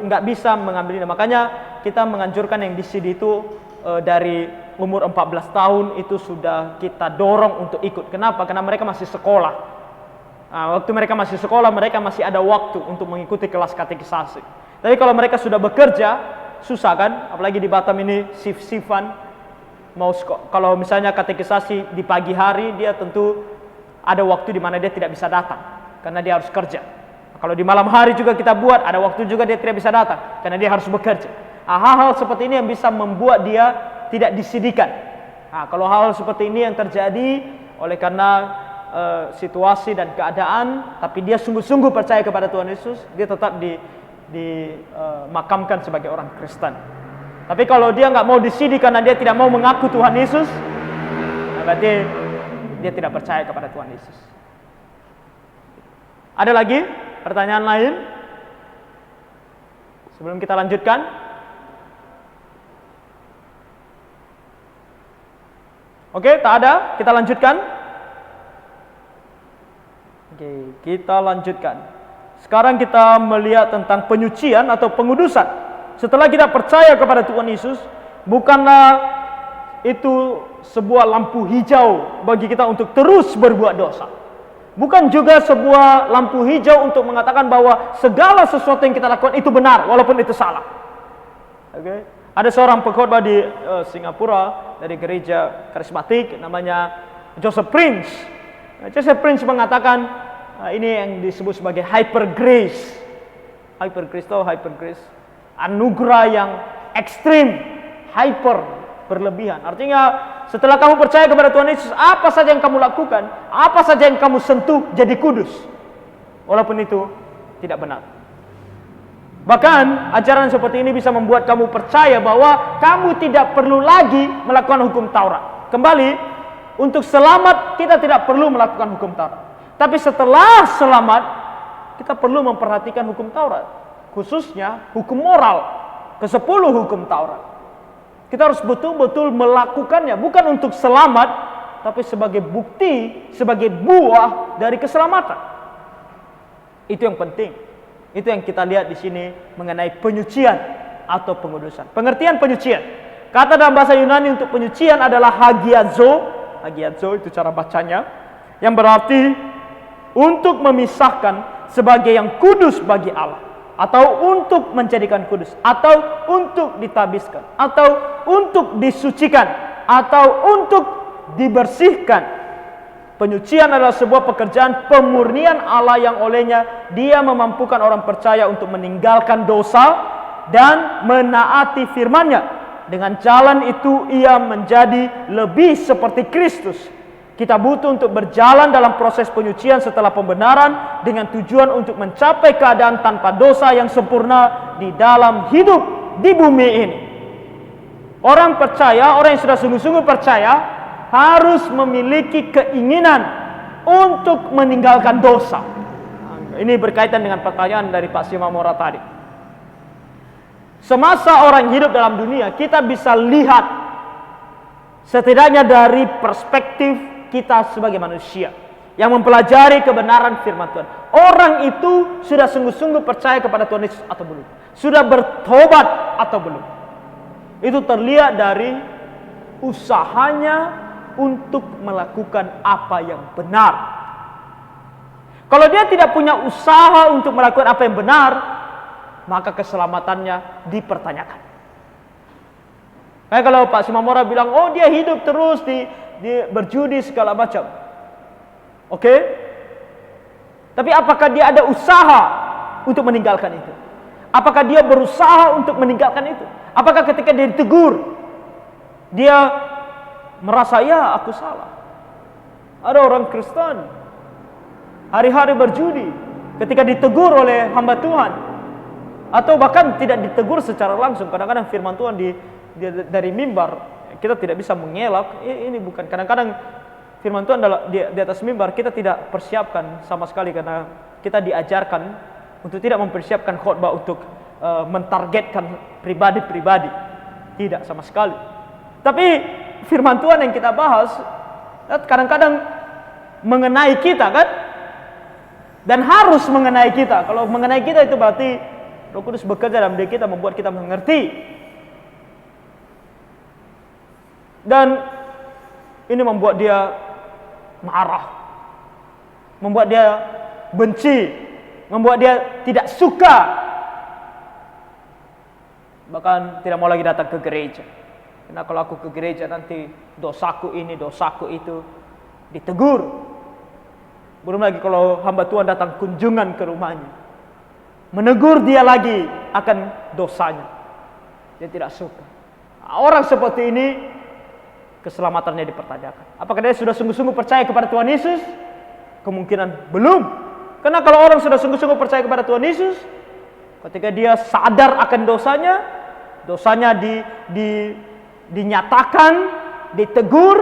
nggak bisa mengambil ini, makanya kita menganjurkan yang disidi itu dari umur 14 tahun itu sudah kita dorong untuk ikut. Kenapa? Karena mereka masih sekolah. Nah, waktu mereka masih sekolah, mereka masih ada waktu untuk mengikuti kelas katekisasi. Tapi kalau mereka sudah bekerja, susah kan? Apalagi di Batam ini shift-shiftan. Kalau misalnya katekisasi di pagi hari, dia tentu ada waktu di mana dia tidak bisa datang karena dia harus kerja. Kalau di malam hari juga kita buat, ada waktu juga dia tidak bisa datang karena dia harus bekerja. Nah, hal-hal seperti ini yang bisa membuat dia tidak disidikan. Nah, kalau hal seperti ini yang terjadi oleh karena situasi dan keadaan, tapi dia sungguh-sungguh percaya kepada Tuhan Yesus, dia tetap dimakamkan sebagai orang Kristen. Tapi kalau dia nggak mau disidi karena dia tidak mau mengaku Tuhan Yesus, berarti dia tidak percaya kepada Tuhan Yesus. Ada lagi pertanyaan lain? Sebelum kita lanjutkan. Oke, tak ada, kita lanjutkan. Oke, kita lanjutkan. Sekarang kita melihat tentang penyucian atau pengudusan. Setelah kita percaya kepada Tuhan Yesus, bukanlah itu sebuah lampu hijau bagi kita untuk terus berbuat dosa. Bukan juga sebuah lampu hijau untuk mengatakan bahwa segala sesuatu yang kita lakukan itu benar walaupun itu salah. Oke. Ada seorang pengkhotbah di Singapura dari gereja karismatik namanya Joseph Prince. Joseph Prince mengatakan ini yang disebut sebagai hyper grace. Hyper grace atau hyper grace, anugerah yang ekstrim, hyper, berlebihan. Artinya setelah kamu percaya kepada Tuhan Yesus, apa saja yang kamu lakukan, apa saja yang kamu sentuh jadi kudus, walaupun itu tidak benar. Bahkan ajaran seperti ini bisa membuat kamu percaya bahwa kamu tidak perlu lagi melakukan hukum Taurat. Kembali, untuk selamat kita tidak perlu melakukan hukum Taurat. Tapi setelah selamat, kita perlu memperhatikan hukum Taurat, khususnya hukum moral. ke-10 hukum Taurat. Kita harus betul-betul melakukannya, bukan untuk selamat, tapi sebagai bukti, sebagai buah dari keselamatan. Itu yang penting. Itu yang kita lihat di sini mengenai penyucian atau pengudusan. Pengertian penyucian. Kata dalam bahasa Yunani untuk penyucian adalah hagiazo. Hagiazo itu cara bacanya. Yang berarti untuk memisahkan sebagai yang kudus bagi Allah, atau untuk menjadikan kudus, atau untuk ditabiskan, atau untuk disucikan, atau untuk dibersihkan. Penyucian adalah sebuah pekerjaan pemurnian Allah yang olehnya Dia memampukan orang percaya untuk meninggalkan dosa dan menaati firman-Nya. Dengan jalan itu ia menjadi lebih seperti Kristus. Kita butuh untuk berjalan dalam proses penyucian setelah pembenaran dengan tujuan untuk mencapai keadaan tanpa dosa yang sempurna di dalam hidup di bumi ini. Orang percaya, orang yang sudah sungguh-sungguh percaya harus memiliki keinginan untuk meninggalkan dosa. Ini berkaitan dengan pertanyaan dari Pak Simamora tadi. Semasa orang hidup dalam dunia, kita bisa lihat setidaknya dari perspektif kita sebagai manusia yang mempelajari kebenaran firman Tuhan. Orang itu sudah sungguh-sungguh percaya kepada Tuhan Yesus atau belum? Sudah bertobat atau belum? Itu terlihat dari usahanya untuk melakukan apa yang benar. Kalau dia tidak punya usaha untuk melakukan apa yang benar, maka keselamatannya dipertanyakan. Kayak kalau Pak Simamora bilang, oh dia hidup terus di berjudi segala macam. Oke? Tapi apakah dia ada usaha untuk meninggalkan itu? Apakah dia berusaha untuk meninggalkan itu? Apakah ketika dia ditegur, dia merasa, ya aku salah. Ada orang Kristen hari-hari berjudi, ketika ditegur oleh hamba Tuhan, atau bahkan tidak ditegur secara langsung. Kadang-kadang firman Tuhan dari mimbar, kita tidak bisa mengelak. Ini bukan, kadang-kadang firman Tuhan di atas mimbar kita tidak persiapkan sama sekali, karena kita diajarkan untuk tidak mempersiapkan khotbah untuk mentargetkan pribadi-pribadi. Tidak sama sekali. Tapi firman Tuhan yang kita bahas kadang-kadang mengenai kita kan, dan harus mengenai kita. Kalau mengenai kita itu berarti Roh Kudus bekerja dalam diri kita, membuat kita mengerti. Dan ini membuat dia marah, membuat dia benci, membuat dia tidak suka, bahkan tidak mau lagi datang ke gereja. Karena kalau aku ke gereja nanti dosaku ini, dosaku itu ditegur. Belum lagi kalau hamba Tuhan datang kunjungan ke rumahnya, menegur dia lagi akan dosanya. Dia tidak suka. Orang seperti ini keselamatannya dipertanyakan. Apakah dia sudah sungguh-sungguh percaya kepada Tuhan Yesus? Kemungkinan belum. Karena kalau orang sudah sungguh-sungguh percaya kepada Tuhan Yesus, ketika dia sadar akan dosanya dinyatakan, ditegur,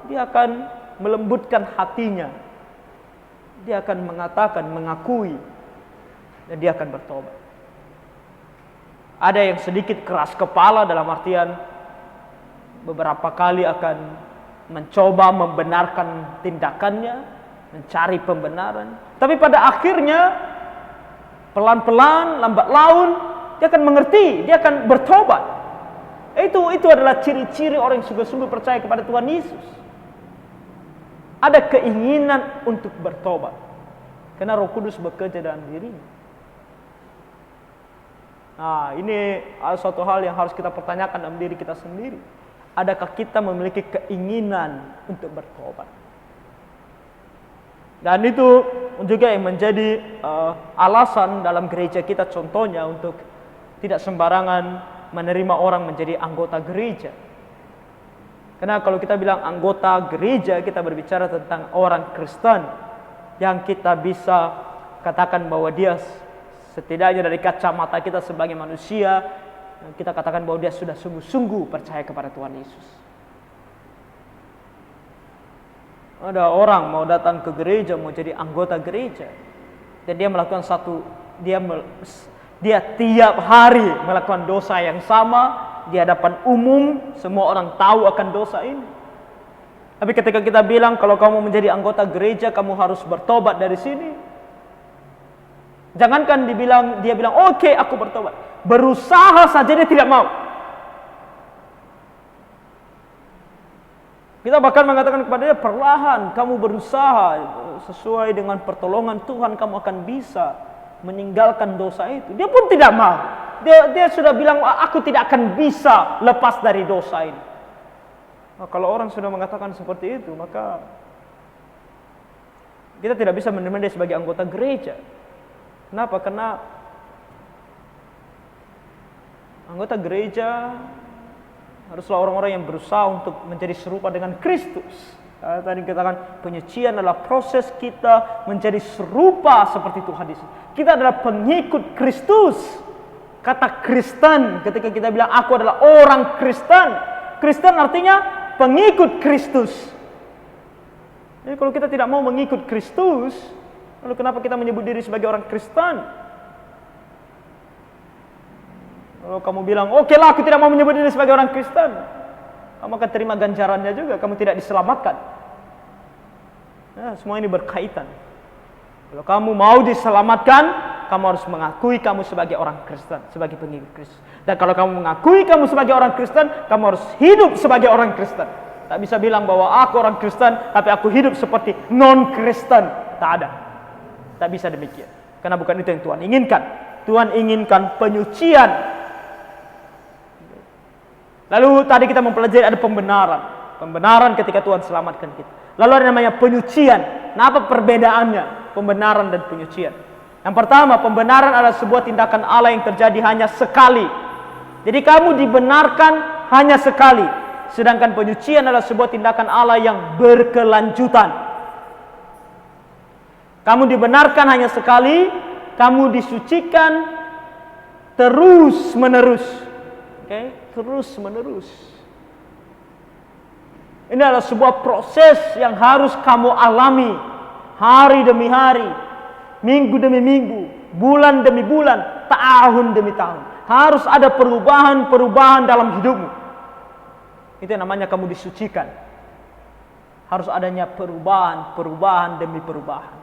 dia akan melembutkan hatinya. Dia akan mengatakan, mengakui, dan dia akan bertobat. Ada yang sedikit keras kepala, dalam artian beberapa kali akan mencoba membenarkan tindakannya, mencari pembenaran. Tapi pada akhirnya, pelan-pelan, lambat laun, dia akan mengerti, dia akan bertobat. Itu adalah ciri-ciri orang yang sungguh-sungguh percaya kepada Tuhan Yesus. Ada keinginan untuk bertobat, karena Roh Kudus bekerja dalam dirinya. Nah, ini suatu hal yang harus kita pertanyakan dalam diri kita sendiri. Adakah kita memiliki keinginan untuk bertobat? Dan itu juga yang menjadi alasan dalam gereja kita, contohnya untuk tidak sembarangan menerima orang menjadi anggota gereja. Karena kalau kita bilang anggota gereja, kita berbicara tentang orang Kristen yang kita bisa katakan bahwa dia setidaknya dari kacamata kita sebagai manusia, kita katakan bahwa dia sudah sungguh-sungguh percaya kepada Tuhan Yesus. Ada orang mau datang ke gereja, mau jadi anggota gereja, dan dia melakukan Dia tiap hari melakukan dosa yang sama di hadapan umum, semua orang tahu akan dosa ini. Tapi ketika kita bilang kalau kamu menjadi anggota gereja, kamu harus bertobat dari sini. Jangankan dia bilang, oke, aku bertobat. Berusaha saja dia tidak mau. Kita bahkan mengatakan kepada dia, perlahan kamu berusaha sesuai dengan pertolongan Tuhan, kamu akan bisa meninggalkan dosa itu. Dia pun tidak mau. Dia sudah bilang, aku tidak akan bisa lepas dari dosa ini. Nah, kalau orang sudah mengatakan seperti itu, maka kita tidak bisa menerima dia sebagai anggota gereja. Kenapa? Karena anggota gereja haruslah orang-orang yang berusaha untuk menjadi serupa dengan Kristus. Tadi katakan penyucian adalah proses kita menjadi serupa seperti Tuhan Yesus. Kita adalah pengikut Kristus. Kata Kristen, ketika kita bilang aku adalah orang Kristen, Kristen artinya pengikut Kristus. Jadi kalau kita tidak mau mengikut Kristus, lalu kenapa kita menyebut diri sebagai orang Kristen? Kalau kamu bilang, oke lah, aku tidak mau menyebut diri sebagai orang Kristen, kamu akan terima ganjarannya juga, kamu tidak diselamatkan. Nah, semua ini berkaitan. Kalau kamu mau diselamatkan, kamu harus mengakui kamu sebagai orang Kristen, sebagai pengikut Kristus. Dan kalau kamu mengakui kamu sebagai orang Kristen, kamu harus hidup sebagai orang Kristen. Tak bisa bilang bahwa aku orang Kristen, tapi aku hidup seperti non-Kristen. Tak ada. Tak bisa demikian. Karena bukan itu yang Tuhan inginkan. Tuhan inginkan penyucian. Lalu tadi kita mempelajari ada pembenaran. Pembenaran ketika Tuhan selamatkan kita. Lalu ada namanya penyucian. Nah, apa perbedaannya pembenaran dan penyucian? Yang pertama, pembenaran adalah sebuah tindakan Allah yang terjadi hanya sekali. Jadi kamu dibenarkan hanya sekali. Sedangkan penyucian adalah sebuah tindakan Allah yang berkelanjutan. Kamu dibenarkan hanya sekali, kamu disucikan terus menerus. Oke? Terus menerus. Ini adalah sebuah proses yang harus kamu alami hari demi hari, minggu demi minggu, bulan demi bulan, tahun demi tahun. Harus ada perubahan-perubahan dalam hidupmu. Itu yang namanya kamu disucikan. Harus adanya perubahan demi perubahan.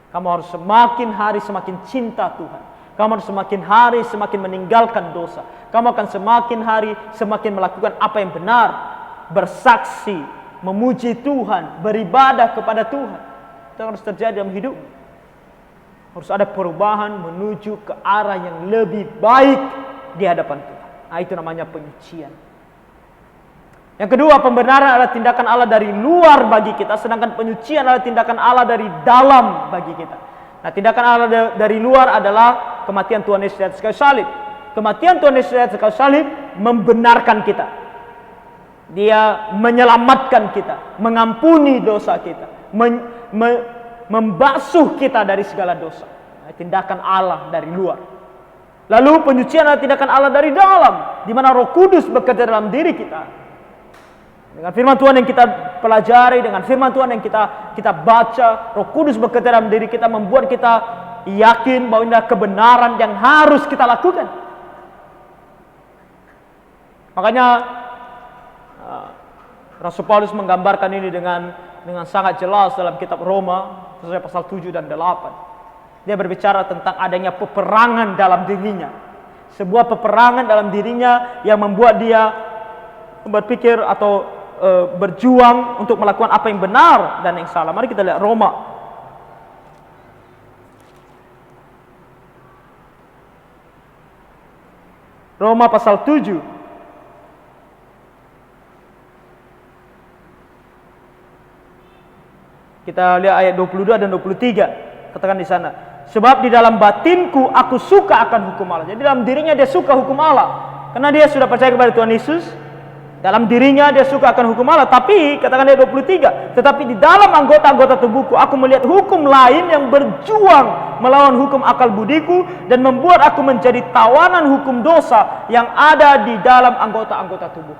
Kamu harus semakin hari semakin cinta Tuhan. Kamu harus semakin hari semakin meninggalkan dosa. Kamu akan semakin hari semakin melakukan apa yang benar. Bersaksi, memuji Tuhan, beribadah kepada Tuhan. Itu harus terjadi dalam hidup. Harus ada perubahan menuju ke arah yang lebih baik di hadapan Tuhan. Nah, itu namanya penyucian. Yang kedua, pembenaran adalah tindakan Allah dari luar bagi kita, sedangkan penyucian adalah tindakan Allah dari dalam bagi kita. Nah, tindakan Allah dari luar adalah kematian Tuhan Yesus di atas kayu salib. Kematian Tuhan Yesus di atas kayu salib membenarkan kita. Dia menyelamatkan kita, mengampuni dosa kita, membasuh kita dari segala dosa. Nah, tindakan Allah dari luar. Lalu penyucian adalah tindakan Allah dari dalam, di mana Roh Kudus bekerja dalam diri kita. Dengan firman Tuhan yang kita pelajari, dengan firman Tuhan yang kita baca, Roh Kudus bekerja dalam diri kita, membuat kita yakin bahwa ini adalah kebenaran yang harus kita lakukan. Makanya Rasul Paulus menggambarkan ini dengan sangat jelas dalam kitab Roma, khususnya pasal 7 dan 8. Dia berbicara tentang adanya peperangan dalam dirinya. Sebuah peperangan dalam dirinya yang membuat dia berpikir atau berjuang untuk melakukan apa yang benar dan yang salah. Mari kita lihat Roma. Roma pasal 7. Kita lihat ayat 22 dan 23. Katakan di sana, sebab di dalam batinku aku suka akan hukum Allah. Jadi dalam dirinya dia suka hukum Allah. Karena dia sudah percaya kepada Tuhan Yesus. Dalam dirinya dia suka akan hukum Allah. Tapi, katakan ayat 23, tetapi di dalam anggota-anggota tubuhku aku melihat hukum lain yang berjuang melawan hukum akal budiku dan membuat aku menjadi tawanan hukum dosa yang ada di dalam anggota-anggota tubuh.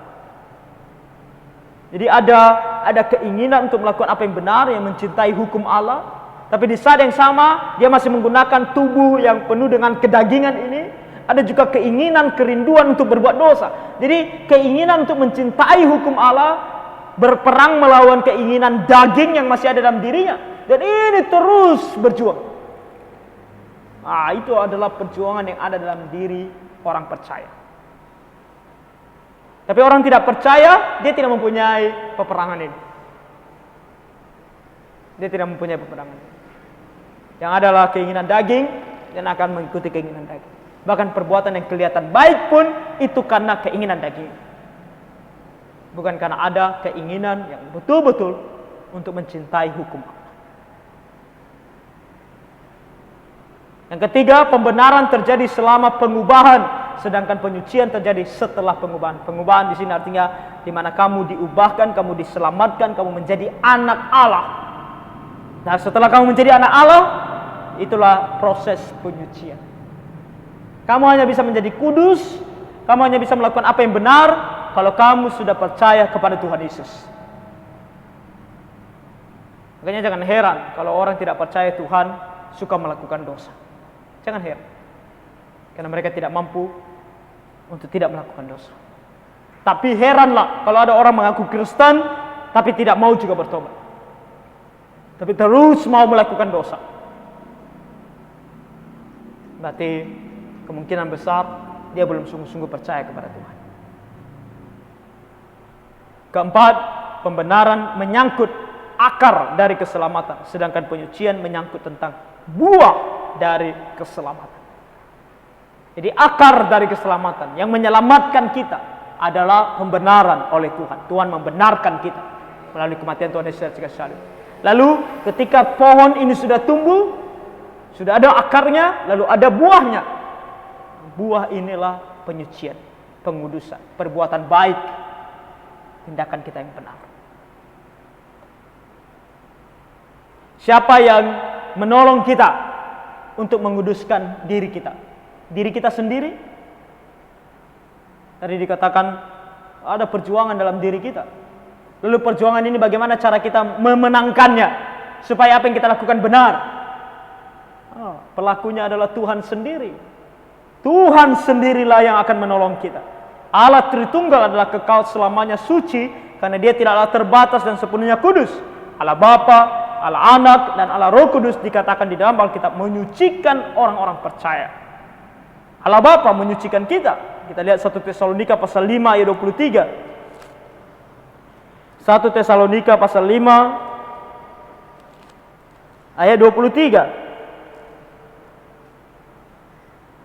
Jadi ada keinginan untuk melakukan apa yang benar, yang mencintai hukum Allah. Tapi di saat yang sama, dia masih menggunakan tubuh yang penuh dengan kedagingan ini. Ada juga keinginan, kerinduan untuk berbuat dosa. Jadi keinginan untuk mencintai hukum Allah berperang melawan keinginan daging yang masih ada dalam dirinya. Dan ini terus berjuang. Nah, itu adalah perjuangan yang ada dalam diri orang percaya. Tapi orang tidak percaya, dia tidak mempunyai peperangan ini. Dia tidak mempunyai peperangan ini. Yang adalah keinginan daging dan akan mengikuti keinginan daging. Bahkan perbuatan yang kelihatan baik pun itu karena keinginan daging. Bukan karena ada keinginan yang betul-betul untuk mencintai hukum Allah. Yang ketiga, pembenaran terjadi selama pengubahan, sedangkan penyucian terjadi setelah pengubahan. Pengubahan di sini artinya di mana kamu diubahkan, kamu diselamatkan, kamu menjadi anak Allah. Nah, setelah kamu menjadi anak Allah, itulah proses penyucian. Kamu hanya bisa menjadi kudus, kamu hanya bisa melakukan apa yang benar kalau kamu sudah percaya kepada Tuhan Yesus. Makanya jangan heran kalau orang tidak percaya Tuhan suka melakukan dosa. Jangan heran. Karena mereka tidak mampu untuk tidak melakukan dosa. Tapi heranlah kalau ada orang mengaku Kristen tapi tidak mau juga bertobat. Tapi terus mau melakukan dosa. Berarti kemungkinan besar dia belum sungguh-sungguh percaya kepada Tuhan. Keempat, pembenaran menyangkut akar dari keselamatan, sedangkan penyucian menyangkut tentang buah dari keselamatan. Jadi akar dari keselamatan yang menyelamatkan kita adalah pembenaran oleh Tuhan. Tuhan membenarkan kita melalui kematian Tuhan Yesus di kayu salib. Lalu ketika pohon ini sudah tumbuh, sudah ada akarnya, lalu ada buahnya. Buah inilah penyucian, pengudusan, perbuatan baik, tindakan kita yang benar. Siapa yang menolong kita untuk menguduskan diri kita? Diri kita sendiri? Tadi dikatakan ada perjuangan dalam diri kita. Lalu perjuangan ini bagaimana cara kita memenangkannya supaya apa yang kita lakukan benar? Pelakunya adalah Tuhan sendiri. Tuhan sendirilah yang akan menolong kita. Allah Tritunggal adalah kekal selamanya suci karena dia tidaklah terbatas dan sepenuhnya kudus. Allah Bapa, Allah Anak, dan Allah Roh Kudus dikatakan di dalam Alkitab menyucikan orang-orang percaya. Allah Bapa menyucikan kita. Kita lihat 1 Tesalonika pasal 5 ayat 23. 1 Tesalonika pasal 5 ayat 23.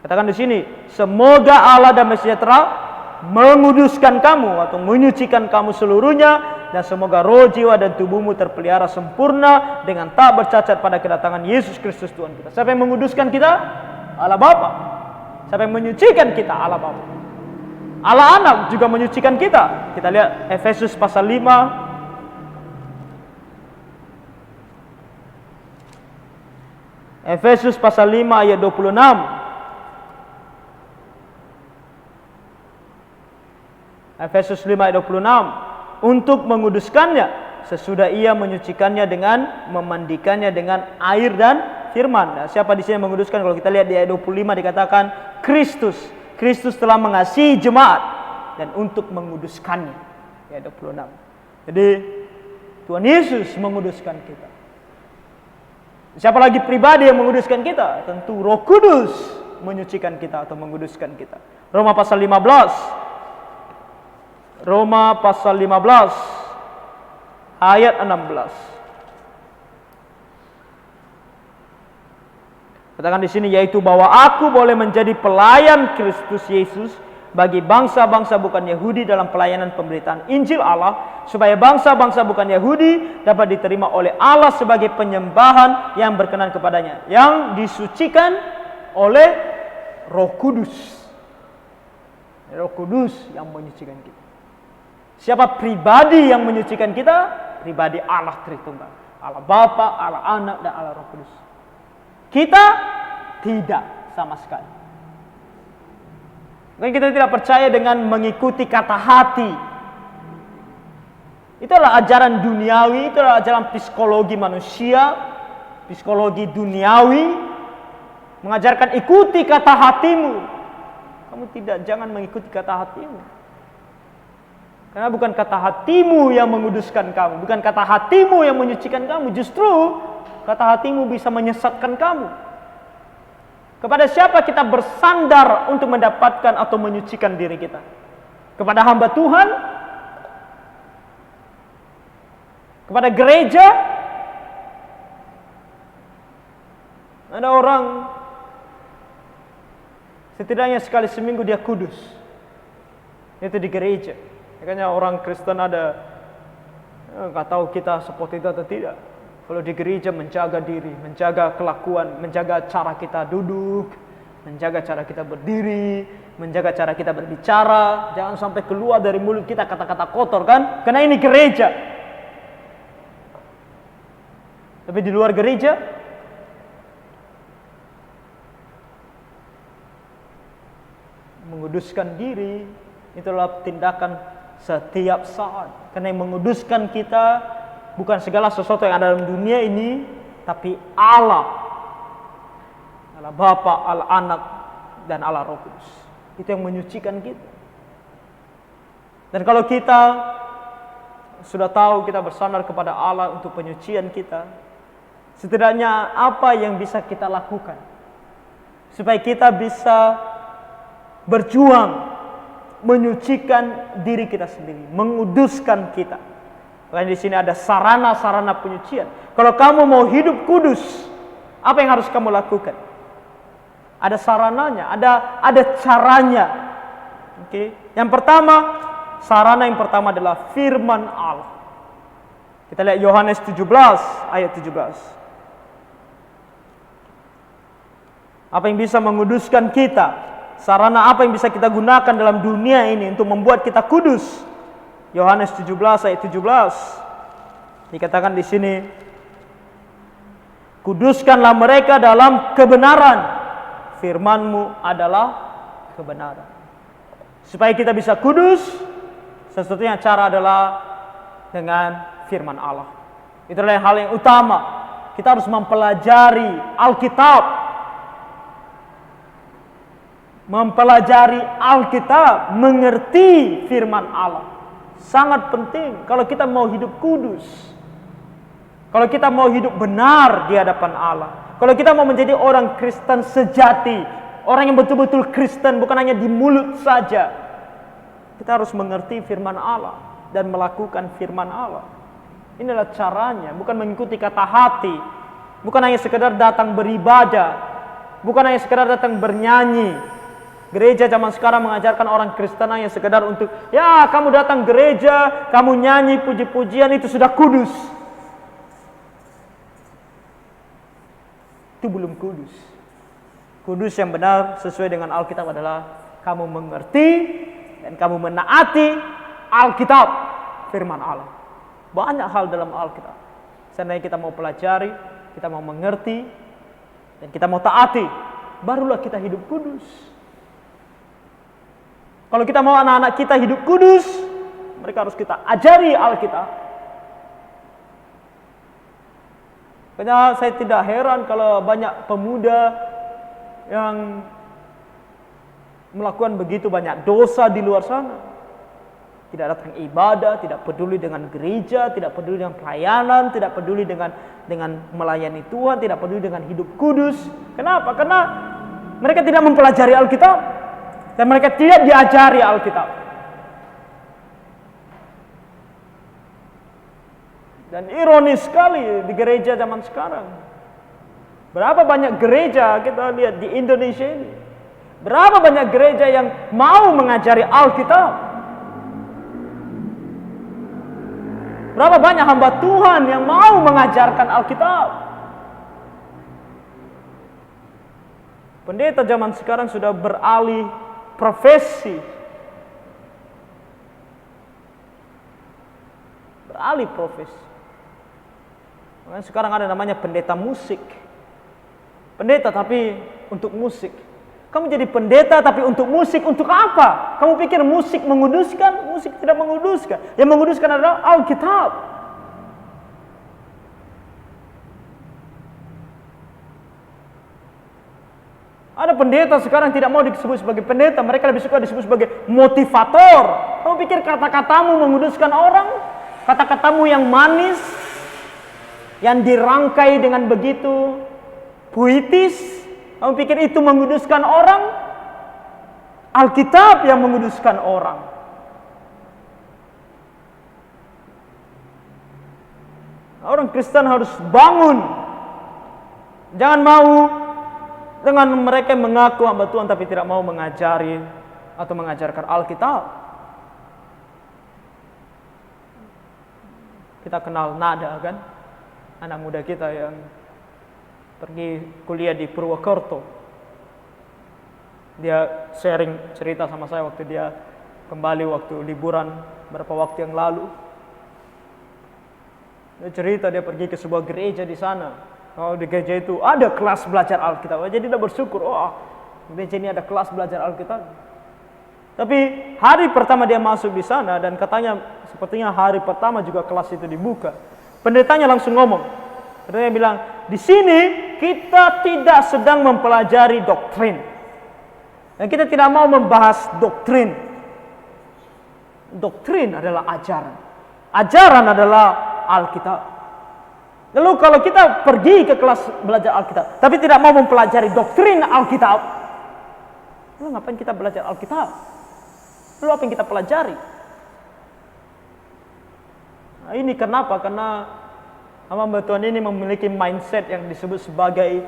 Katakan di sini, semoga Allah damai sejahtera menguduskan kamu atau menyucikan kamu seluruhnya, dan semoga roh, jiwa, dan tubuhmu terpelihara sempurna dengan tak bercacat pada kedatangan Yesus Kristus Tuhan kita. Siapa yang menguduskan kita? Allah Bapa. Siapa yang menyucikan kita? Allah Bapa. Allah Anak juga menyucikan kita. Kita lihat Efesus pasal 5. Efesus pasal 5 ayat 26. Efesus 5 ayat 26, untuk menguduskannya sesudah ia menyucikannya dengan memandikannya dengan air dan firman. Nah, siapa di sini yang menguduskan? Kalau kita lihat di ayat 25 dikatakan Kristus. Kristus telah mengasihi jemaat dan untuk menguduskannya. Ayat 26. Jadi Tuhan Yesus menguduskan kita. Siapa lagi pribadi yang menguduskan kita? Tentu Roh Kudus menyucikan kita atau menguduskan kita. Roma pasal 15. Roma pasal 15 ayat 16. Katakan di sini, yaitu bahwa aku boleh menjadi pelayan Kristus Yesus bagi bangsa-bangsa bukan Yahudi dalam pelayanan pemberitaan Injil Allah, supaya bangsa-bangsa bukan Yahudi dapat diterima oleh Allah sebagai penyembahan yang berkenan kepadanya, yang disucikan oleh Roh Kudus. Roh Kudus yang menyucikan kita. Siapa pribadi yang menyucikan kita? Pribadi Allah Tritunggal. Allah Bapa, Allah Anak, dan Allah Roh Kudus. Kita tidak sama sekali. Mungkin kita tidak percaya dengan mengikuti kata hati. Itu adalah ajaran duniawi, itu adalah ajaran psikologi manusia. psikologi duniawi, mengajarkan ikuti kata hatimu. Kamu jangan mengikuti kata hatimu. Karena bukan kata hatimu yang menguduskan kamu, bukan kata hatimu yang menyucikan kamu, justru kata hatimu bisa menyesatkan kamu. Kepada siapa kita bersandar untuk mendapatkan atau menyucikan diri kita? Kepada hamba Tuhan? Kepada gereja? Ada orang setidaknya sekali seminggu dia kudus. Itu di gereja. Makanya orang Kristen ada, nggak tahu kita seperti itu atau tidak. Kalau di gereja menjaga diri, menjaga kelakuan, menjaga cara kita duduk, menjaga cara kita berdiri, menjaga cara kita berbicara. Jangan sampai keluar dari mulut kita kata-kata kotor kan? Karena ini gereja. Tapi di luar gereja, menguduskan diri itulah tindakan setiap saat. Karena yang menguduskan kita bukan segala sesuatu yang ada dalam dunia ini, tapi Allah. Allah Bapa, Allah Anak, dan Allah Roh Kudus. Itu yang menyucikan kita. Dan kalau kita sudah tahu kita bersandar kepada Allah untuk penyucian kita, setidaknya apa yang bisa kita lakukan supaya kita bisa berjuang menyucikan diri kita sendiri, menguduskan kita. Makanya di sini ada sarana-sarana penyucian. Kalau kamu mau hidup kudus, apa yang harus kamu lakukan? Ada sarananya, ada caranya. Oke. Yang pertama, sarana yang pertama adalah firman Allah. Kita lihat Yohanes 17 ayat 17. Apa yang bisa menguduskan kita? Sarana apa yang bisa kita gunakan dalam dunia ini untuk membuat kita kudus? Yohanes 17 ayat 17. Dikatakan di sini, kuduskanlah mereka dalam kebenaran. Firman-Mu adalah kebenaran. Supaya kita bisa kudus, satu-satunya cara adalah dengan firman Allah. Itulah hal yang utama. Kita harus mempelajari Alkitab. Mempelajari Alkitab, mengerti firman Allah. Sangat penting kalau kita mau hidup kudus. Kalau kita mau hidup benar di hadapan Allah. Kalau kita mau menjadi orang Kristen sejati, orang yang betul-betul Kristen, bukan hanya di mulut saja. Kita harus mengerti firman Allah dan melakukan firman Allah. Inilah caranya, bukan mengikuti kata hati, bukan hanya sekedar datang beribadah, bukan hanya sekedar datang bernyanyi. Gereja zaman sekarang mengajarkan orang Kristen hanya sekedar untuk, ya kamu datang gereja, kamu nyanyi puji-pujian, itu sudah kudus. Itu belum kudus. Kudus yang benar sesuai dengan Alkitab adalah kamu mengerti dan kamu menaati Alkitab, firman Allah. Banyak hal dalam Alkitab. Seandainya kita mau pelajari, kita mau mengerti, dan kita mau taati, barulah kita hidup kudus. Kalau kita mau anak-anak kita hidup kudus, mereka harus kita ajari Alkitab. Karena saya tidak heran kalau banyak pemuda yang melakukan begitu banyak dosa di luar sana. Tidak datang ibadah, tidak peduli dengan gereja, tidak peduli dengan pelayanan, tidak peduli dengan melayani Tuhan, tidak peduli dengan hidup kudus. Kenapa? Karena mereka tidak mempelajari Alkitab. Dan mereka tidak diajari Alkitab. Dan ironis sekali di gereja zaman sekarang. Berapa banyak gereja kita lihat di Indonesia ini. Berapa banyak gereja yang mau mengajari Alkitab. Berapa banyak hamba Tuhan yang mau mengajarkan Alkitab. Pendeta zaman sekarang sudah beralih profesi. Beralih profesi. Makanya sekarang ada namanya pendeta musik. Pendeta tapi untuk musik. Kamu jadi pendeta tapi untuk musik, untuk apa? Kamu pikir musik menguduskan? Musik tidak menguduskan. Yang menguduskan adalah Alkitab. Ada pendeta sekarang tidak mau disebut sebagai pendeta, mereka lebih suka disebut sebagai motivator. Kamu pikir kata-katamu menguduskan orang? Kata-katamu yang manis, yang dirangkai dengan begitu puitis, kamu pikir itu menguduskan orang? Alkitab yang menguduskan orang. Orang Kristen harus bangun. Jangan mau dengan mereka yang mengaku hamba Tuhan tapi tidak mau mengajari atau mengajarkan Alkitab. Kita kenal Nada kan? Anak muda kita yang pergi kuliah di Purwokerto. Dia sharing cerita sama saya waktu dia kembali waktu liburan beberapa waktu yang lalu. Dia cerita dia pergi ke sebuah gereja di sana. Oh, di gereja itu ada kelas belajar Alkitab. Jadi dia bersyukur, oh gereja ini ada kelas belajar Alkitab. Tapi hari pertama dia masuk di sana dan katanya sepertinya hari pertama juga kelas itu dibuka. Pendetanya langsung ngomong. Pendetanya bilang, di sini kita tidak sedang mempelajari doktrin. Dan kita tidak mau membahas doktrin. Doktrin adalah ajaran. Ajaran adalah Alkitab. Lalu kalau kita pergi ke kelas belajar Alkitab, tapi tidak mau mempelajari doktrin Alkitab, lalu ngapain kita belajar Alkitab? Lalu apa yang kita pelajari? Nah, ini kenapa? Karena hamba Tuhan ini memiliki mindset yang disebut sebagai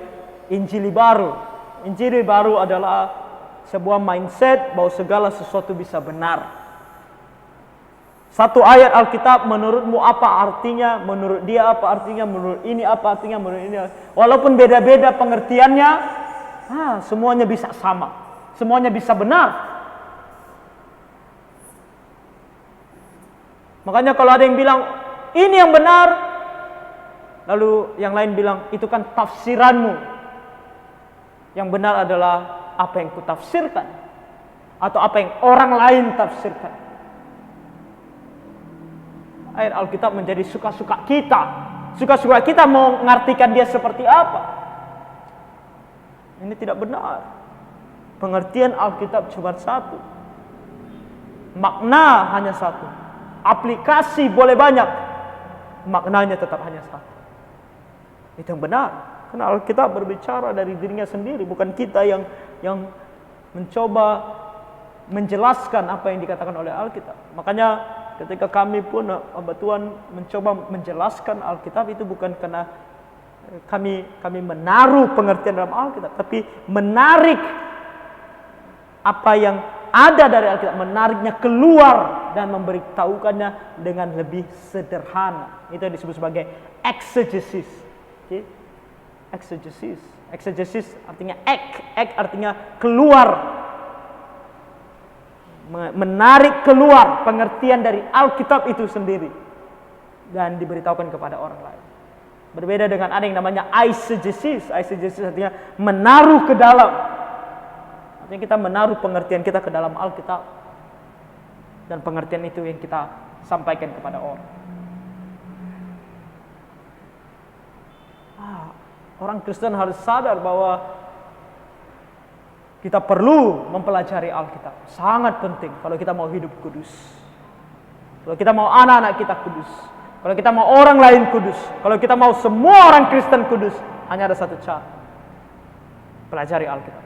Injili baru. Injili baru adalah sebuah mindset bahwa segala sesuatu bisa benar. Satu ayat Alkitab menurutmu apa artinya, menurut dia apa artinya, menurut ini apa artinya, menurut ini. Walaupun beda-beda pengertiannya, semuanya bisa sama. Semuanya bisa benar. Makanya kalau ada yang bilang, ini yang benar, lalu yang lain bilang, itu kan tafsiranmu. Yang benar adalah apa yang kutafsirkan. Atau apa yang orang lain tafsirkan. Ayat Alkitab menjadi suka-suka kita. Suka-suka kita mau mengartikan dia seperti apa. Ini tidak benar. Pengertian Alkitab cuma satu. Makna hanya satu. Aplikasi boleh banyak. Maknanya tetap hanya satu. Itu yang benar. Karena Alkitab berbicara dari dirinya sendiri. Bukan kita yang mencoba menjelaskan apa yang dikatakan oleh Alkitab. Makanya ketika kami pun hamba Tuhan mencoba menjelaskan Alkitab, itu bukan karena kami menaruh pengertian dalam Alkitab, tapi menarik apa yang ada dari Alkitab, menariknya keluar dan memberitahukannya dengan lebih sederhana. Itu yang disebut sebagai exegesis. Okay? Exegesis. Exegesis artinya artinya keluar. Menarik keluar pengertian dari Alkitab itu sendiri dan diberitahukan kepada orang lain. Berbeda dengan ada yang namanya eisegesis. Eisegesis artinya menaruh ke dalam. Artinya kita menaruh pengertian kita ke dalam Alkitab. Dan pengertian itu yang kita sampaikan kepada orang. Orang Kristen harus sadar bahwa kita perlu mempelajari Alkitab. Sangat penting kalau kita mau hidup kudus. Kalau kita mau anak-anak kita kudus. Kalau kita mau orang lain kudus. Kalau kita mau semua orang Kristen kudus. Hanya ada satu cara. Pelajari Alkitab.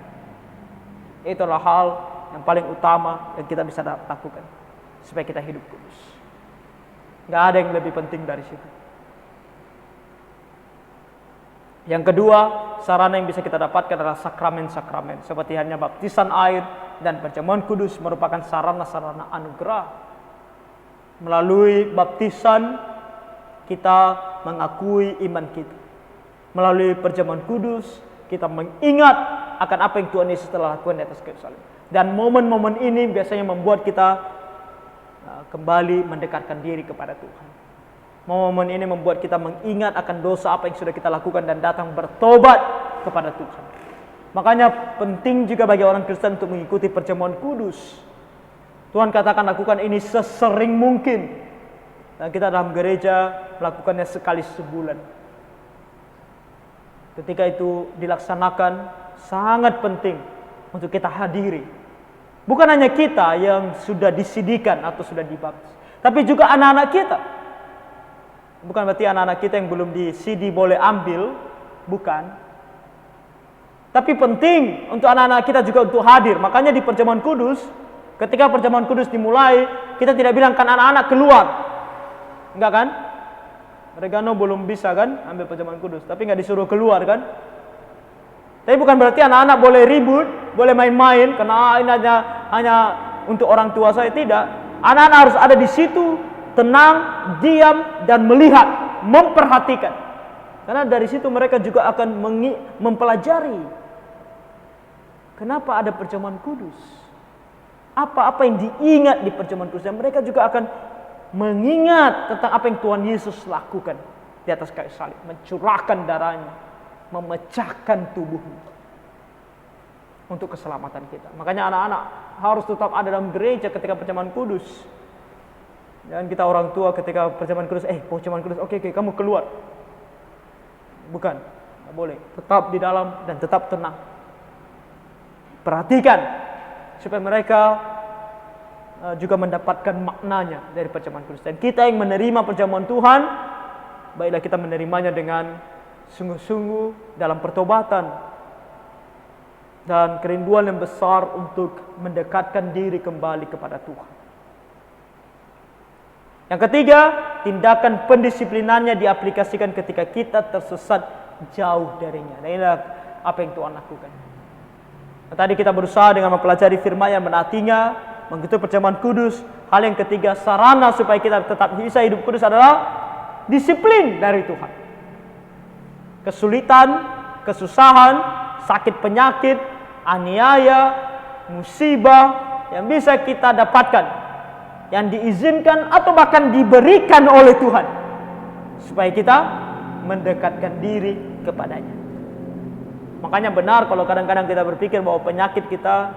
Itulah hal yang paling utama yang kita bisa lakukan. Supaya kita hidup kudus. Gak ada yang lebih penting dari situ. Yang kedua, sarana yang bisa kita dapatkan adalah sakramen-sakramen. Seperti hanya baptisan air dan perjamuan kudus merupakan sarana-sarana anugerah. Melalui baptisan, kita mengakui iman kita. Melalui perjamuan kudus, kita mengingat akan apa yang Tuhan Yesus telah lakukan di atas kayu salib. Dan momen-momen ini biasanya membuat kita kembali mendekatkan diri kepada Tuhan. Momen ini membuat kita mengingat akan dosa apa yang sudah kita lakukan dan datang bertobat kepada Tuhan. Makanya penting juga bagi orang Kristen untuk mengikuti perjamuan kudus. Tuhan katakan lakukan ini sesering mungkin. Dan kita dalam gereja melakukannya sekali sebulan. Ketika itu dilaksanakan, sangat penting untuk kita hadiri. Bukan hanya kita yang sudah disidikan atau sudah dibaptis, tapi juga anak-anak kita. Bukan berarti anak-anak kita yang belum disidi boleh ambil, bukan. Tapi penting untuk anak-anak kita juga untuk hadir. Makanya di perjamuan kudus, ketika perjamuan kudus dimulai, kita tidak bilang kan anak-anak keluar. Enggak kan? Mereka belum bisa kan ambil perjamuan kudus, tapi enggak disuruh keluar kan? Tapi bukan berarti anak-anak boleh ribut, boleh main-main karena ini hanya untuk orang tua saya, tidak. Anak-anak harus ada di situ, tenang, diam dan melihat, memperhatikan. Karena dari situ mereka juga akan mempelajari kenapa ada perjamuan kudus. Apa-apa yang diingat di perjamuan kudus, dan mereka juga akan mengingat tentang apa yang Tuhan Yesus lakukan di atas kayu salib, mencurahkan darahnya, memecahkan tubuhnya untuk keselamatan kita. Makanya anak-anak harus tetap ada dalam gereja ketika perjamuan kudus. Jangan kita orang tua ketika perjamuan kudus, perjamuan kudus, oke, kamu keluar. Bukan, tidak boleh. Tetap di dalam dan tetap tenang. Perhatikan supaya mereka juga mendapatkan maknanya dari perjamuan kudus. Dan kita yang menerima perjamuan Tuhan, baiklah kita menerimanya dengan sungguh-sungguh dalam pertobatan dan kerinduan yang besar untuk mendekatkan diri kembali kepada Tuhan. Yang ketiga, tindakan pendisiplinannya diaplikasikan ketika kita tersesat jauh darinya. Nah, inilah apa yang Tuhan lakukan. Nah, tadi kita berusaha dengan mempelajari firman-Nya, menaatinya, mengikuti perjamuan kudus. Hal yang ketiga, sarana supaya kita tetap bisa hidup kudus adalah disiplin dari Tuhan. Kesulitan, kesusahan, sakit penyakit, aniaya, musibah yang bisa kita dapatkan, yang diizinkan atau bahkan diberikan oleh Tuhan, supaya kita mendekatkan diri kepadanya. Makanya benar kalau kadang-kadang kita berpikir bahwa penyakit kita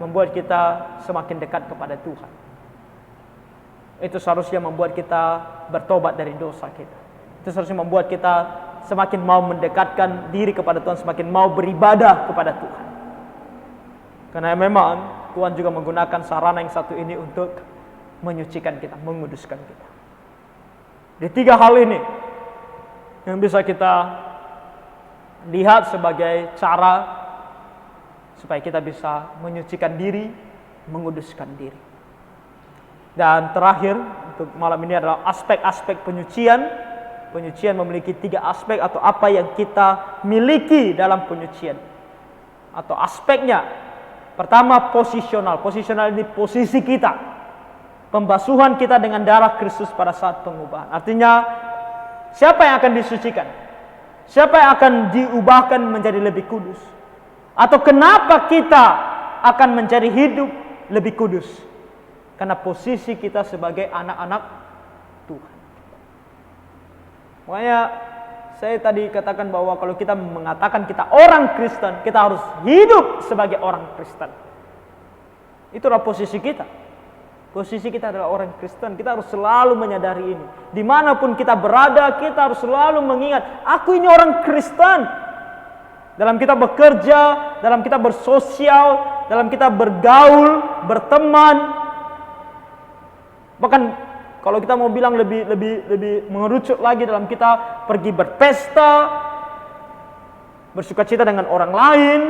membuat kita semakin dekat kepada Tuhan. Itu seharusnya membuat kita bertobat dari dosa kita. Itu seharusnya membuat kita semakin mau mendekatkan diri kepada Tuhan, semakin mau beribadah kepada Tuhan. Karena memang Tuhan juga menggunakan sarana yang satu ini untuk menyucikan kita, menguduskan kita. Di tiga hal ini yang bisa kita lihat sebagai cara supaya kita bisa menyucikan diri, menguduskan diri. Dan terakhir untuk malam ini adalah aspek-aspek penyucian. Penyucian memiliki tiga aspek atau apa yang kita miliki dalam penyucian atau aspeknya. Pertama, posisional. Posisional ini posisi kita, pembasuhan kita dengan darah Kristus pada saat pengubahan. Artinya siapa yang akan disucikan? Siapa yang akan diubahkan menjadi lebih kudus? Atau kenapa kita akan menjadi hidup lebih kudus? Karena posisi kita sebagai anak-anak Tuhan. Makanya saya tadi katakan bahwa kalau kita mengatakan kita orang Kristen, kita harus hidup sebagai orang Kristen. Itulah posisi kita. Posisi kita adalah orang Kristen. Kita harus selalu menyadari ini. Dimanapun kita berada, kita harus selalu mengingat, aku ini orang Kristen. Dalam kita bekerja, dalam kita bersosial, dalam kita bergaul, berteman. Bahkan kalau kita mau bilang lebih mengerucut lagi, dalam kita pergi berpesta, bersukacita dengan orang lain,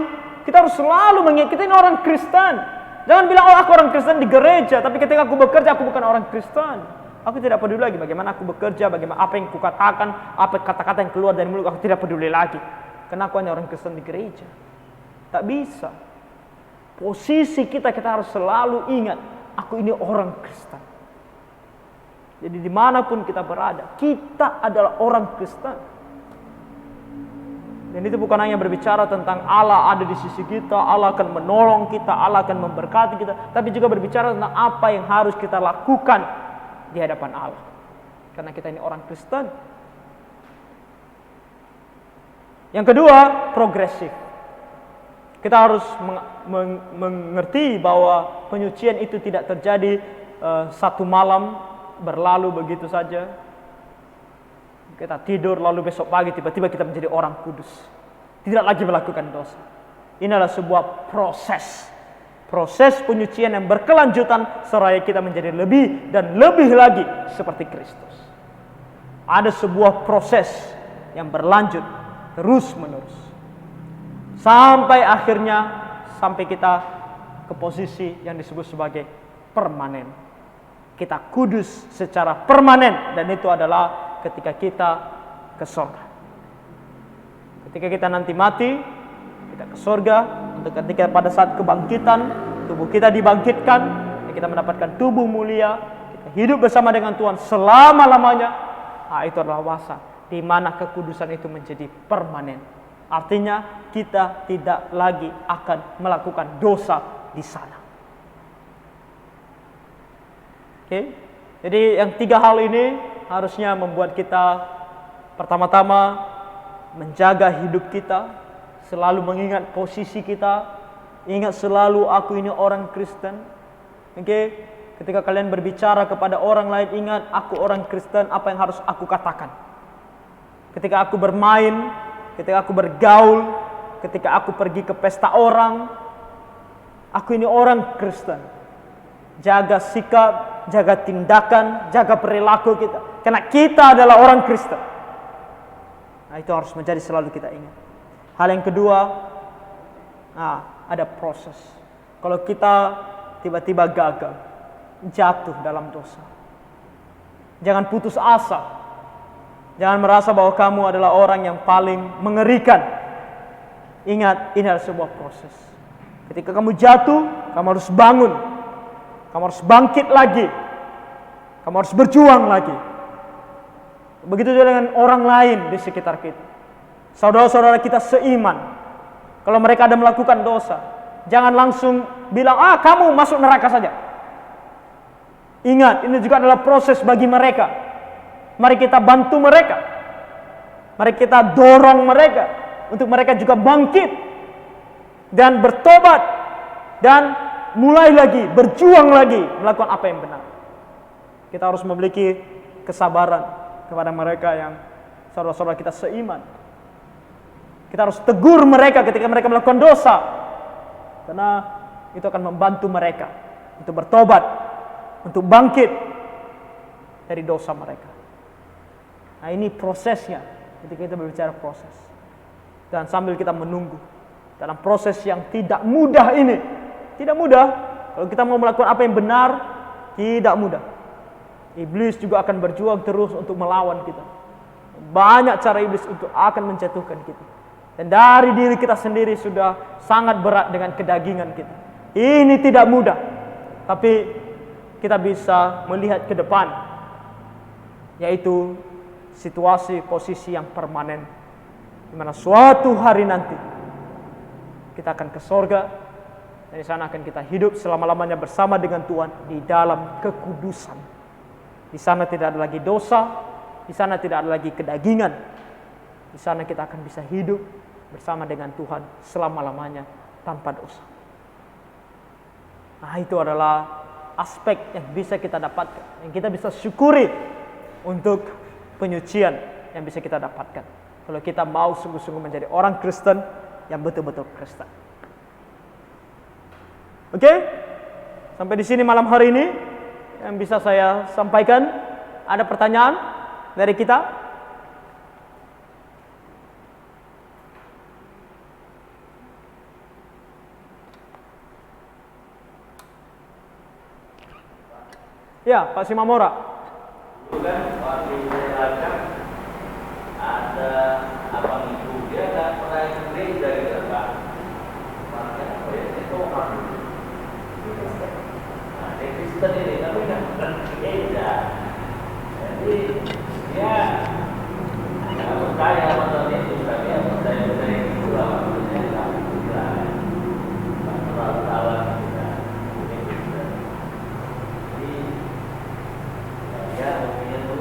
kita harus selalu mengingat kita ini orang Kristen. Jangan bilang, aku orang Kristen di gereja, tapi ketika aku bekerja aku bukan orang Kristen. Aku tidak peduli lagi bagaimana aku bekerja, bagaimana apa yang kukatakan, apa kata-kata yang keluar dari mulut, aku tidak peduli lagi. Karena aku hanya orang Kristen di gereja. Tak bisa. Posisi kita harus selalu ingat, aku ini orang Kristen. Jadi dimanapun kita berada, kita adalah orang Kristen. Dan itu bukan hanya berbicara tentang Allah ada di sisi kita, Allah akan menolong kita, Allah akan memberkati kita, tapi juga berbicara tentang apa yang harus kita lakukan di hadapan Allah. Karena kita ini orang Kristen. Yang kedua, progresif. Kita harus mengerti bahwa penyucian itu tidak terjadi satu malam berlalu begitu saja. Kita tidur lalu besok pagi tiba-tiba kita menjadi orang kudus, tidak lagi melakukan dosa. Ini adalah sebuah proses. Proses penyucian yang berkelanjutan seraya kita menjadi lebih dan lebih lagi seperti Kristus. Ada sebuah proses yang berlanjut terus menerus. Sampai akhirnya sampai kita ke posisi yang disebut sebagai permanen. Kita kudus secara permanen, dan itu adalah ketika kita ke surga. Ketika kita nanti mati, kita ke surga. Untuk ketika pada saat kebangkitan, tubuh kita dibangkitkan, dan kita mendapatkan tubuh mulia, kita hidup bersama dengan Tuhan selama-lamanya. Itu adalah masa di mana kekudusan itu menjadi permanen. Artinya kita tidak lagi akan melakukan dosa di sana. Oke? Jadi yang 3 hal ini harusnya membuat kita pertama-tama menjaga hidup kita, selalu mengingat posisi kita, ingat selalu aku ini orang Kristen. Oke? Ketika kalian berbicara kepada orang lain, ingat aku orang Kristen, apa yang harus aku katakan. Ketika aku bermain, ketika aku bergaul, ketika aku pergi ke pesta orang, aku ini orang Kristen. Jaga sikap, jaga tindakan, jaga perilaku kita. Karena kita adalah orang Kristen. Nah, itu harus menjadi selalu kita ingat. Hal yang kedua, ada proses. Kalau kita tiba-tiba gagal, jatuh dalam dosa, jangan putus asa. Jangan merasa bahwa kamu adalah orang yang paling mengerikan. Ingat, ini adalah sebuah proses. Ketika kamu jatuh, kamu harus bangun. Kamu harus bangkit lagi. Kamu harus berjuang lagi. Begitu juga dengan orang lain di sekitar kita. Saudara-saudara kita seiman. Kalau mereka ada melakukan dosa, jangan langsung bilang, kamu masuk neraka saja. Ingat, ini juga adalah proses bagi mereka. Mari kita bantu mereka. Mari kita dorong mereka untuk mereka juga bangkit dan bertobat dan mulai lagi, berjuang lagi melakukan apa yang benar. Kita harus memiliki kesabaran kepada mereka yang saudara-saudara kita seiman. Kita harus tegur mereka ketika mereka melakukan dosa, karena itu akan membantu mereka untuk bertobat, untuk bangkit dari dosa mereka. Nah, ini prosesnya ketika kita berbicara proses. Dan sambil kita menunggu dalam proses yang tidak mudah ini. Tidak mudah. Kalau kita mau melakukan apa yang benar, tidak mudah. Iblis juga akan berjuang terus untuk melawan kita. Banyak cara iblis untuk akan menjatuhkan kita. Dan dari diri kita sendiri sudah sangat berat dengan kedagingan kita. Ini tidak mudah. Tapi kita bisa melihat ke depan, yaitu situasi posisi yang permanen, di mana suatu hari nanti kita akan ke surga, dan di sana akan kita hidup selama-lamanya bersama dengan Tuhan di dalam kekudusan. Di sana tidak ada lagi dosa, di sana tidak ada lagi kedagingan. Di sana kita akan bisa hidup bersama dengan Tuhan selama-lamanya tanpa dosa. Nah, itu adalah aspek yang bisa kita dapatkan, yang kita bisa syukuri untuk penyucian yang bisa kita dapatkan. Kalau kita mau sungguh-sungguh menjadi orang Kristen yang betul-betul Kristen. Oke? Sampai di sini malam hari ini yang bisa saya sampaikan. Ada pertanyaan dari kita? Ya, Pak Simamora. Dulu kan waktu belajar ada abang ibu, dia nggak pernah ikut gereja gitu Pak. Makanya apa ya, itu orang nah, dia Kristen ini, tapi nggak pernah gereja. Jadi dia nggak percaya sama Yesus, tapi dia percaya itu lah maksudnya nggak terlalu salah. Ya, mungkin itu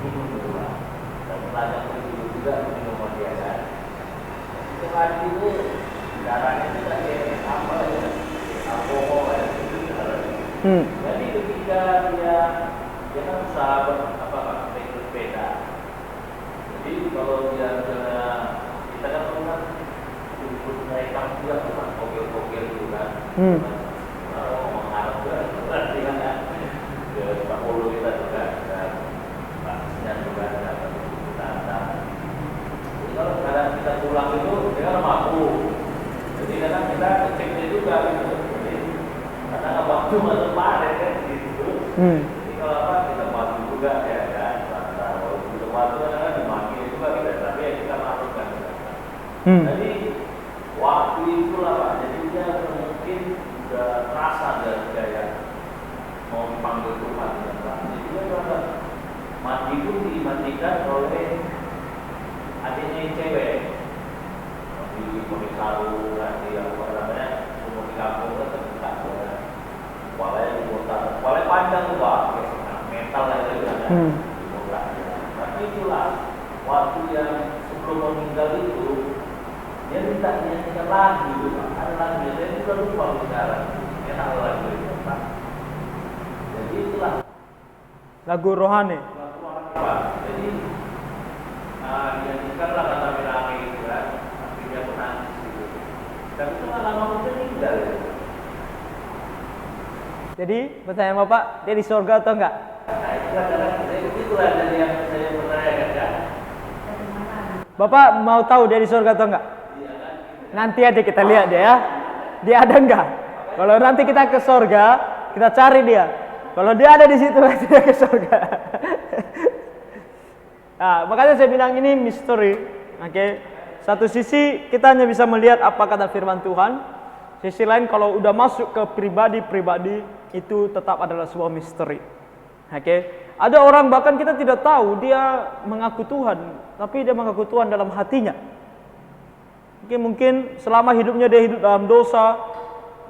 minum berdua. Dan pelajar itu juga minum biasa. Itu hari itu darahnya tidak kayak apa ya, alkohol ya, itu darahnya. Jadi ketika dia kan sahabat naik sepeda. Jadi kalau dia misalnya kita kan pernah jemput naik kampung Kalau mengharap berarti kan ke 40 kita juga ada basisnya juga ada kita ada. Jadi kalau kadang kita pulang itu dia kan mampu. Jadi kadang kita ceknya juga gitu. Jadi kadang waktu masuk pare kan gitu. Jadi kalau apa kita mampu juga ya kan. Kalau kita mampu kan dimaki juga kita tapi ya kita mampu kan. Jadi waktu itulah Pak. Jadi dia mungkin udah terasa dari kayak mau dipanggil Tuhan dan Pak. Jadi dia merasa mati pun dimatikan oleh adiknya yang cewek. Di Ponisaru, di apa namanya, umur di kampung kan terbuka ya. Kualanya diputar, kualanya panjang tuh Pak, metal lah itu kan ya. Diputar. Tapi itulah waktu yang sebelum meninggal itu dia minta nyanyikan lagi gitu Pak. Ada lagi, dia juga lupa sekarang. Dia tahu lagi itu Pak. Jadi itulah Lagu rohani. lagu orang Pak. Jadi dinyanyikanlah kata Mirami gitu kan. Tapi dia menangis gitu. Dan itu nggak lama kemudian meninggal ya. Jadi pertanyaan Bapak, dia di surga atau enggak? Nah itulah jadi yang saya pertanyakan ya. Dari mana? Bapak mau tahu dia di surga atau enggak? Nanti aja kita lihat dia ya. Dia ada enggak? Kalau nanti kita ke surga, kita cari dia. Kalau dia ada di situ, nanti dia ke surga. Nah, makanya saya bilang ini misteri. Oke. Satu sisi kita hanya bisa melihat apa kata firman Tuhan. Sisi lain kalau udah masuk ke pribadi-pribadi itu tetap adalah sebuah misteri. Oke. Ada orang bahkan kita tidak tahu dia mengaku Tuhan, tapi dia mengaku Tuhan dalam hatinya. Mungkin selama hidupnya dia hidup dalam dosa,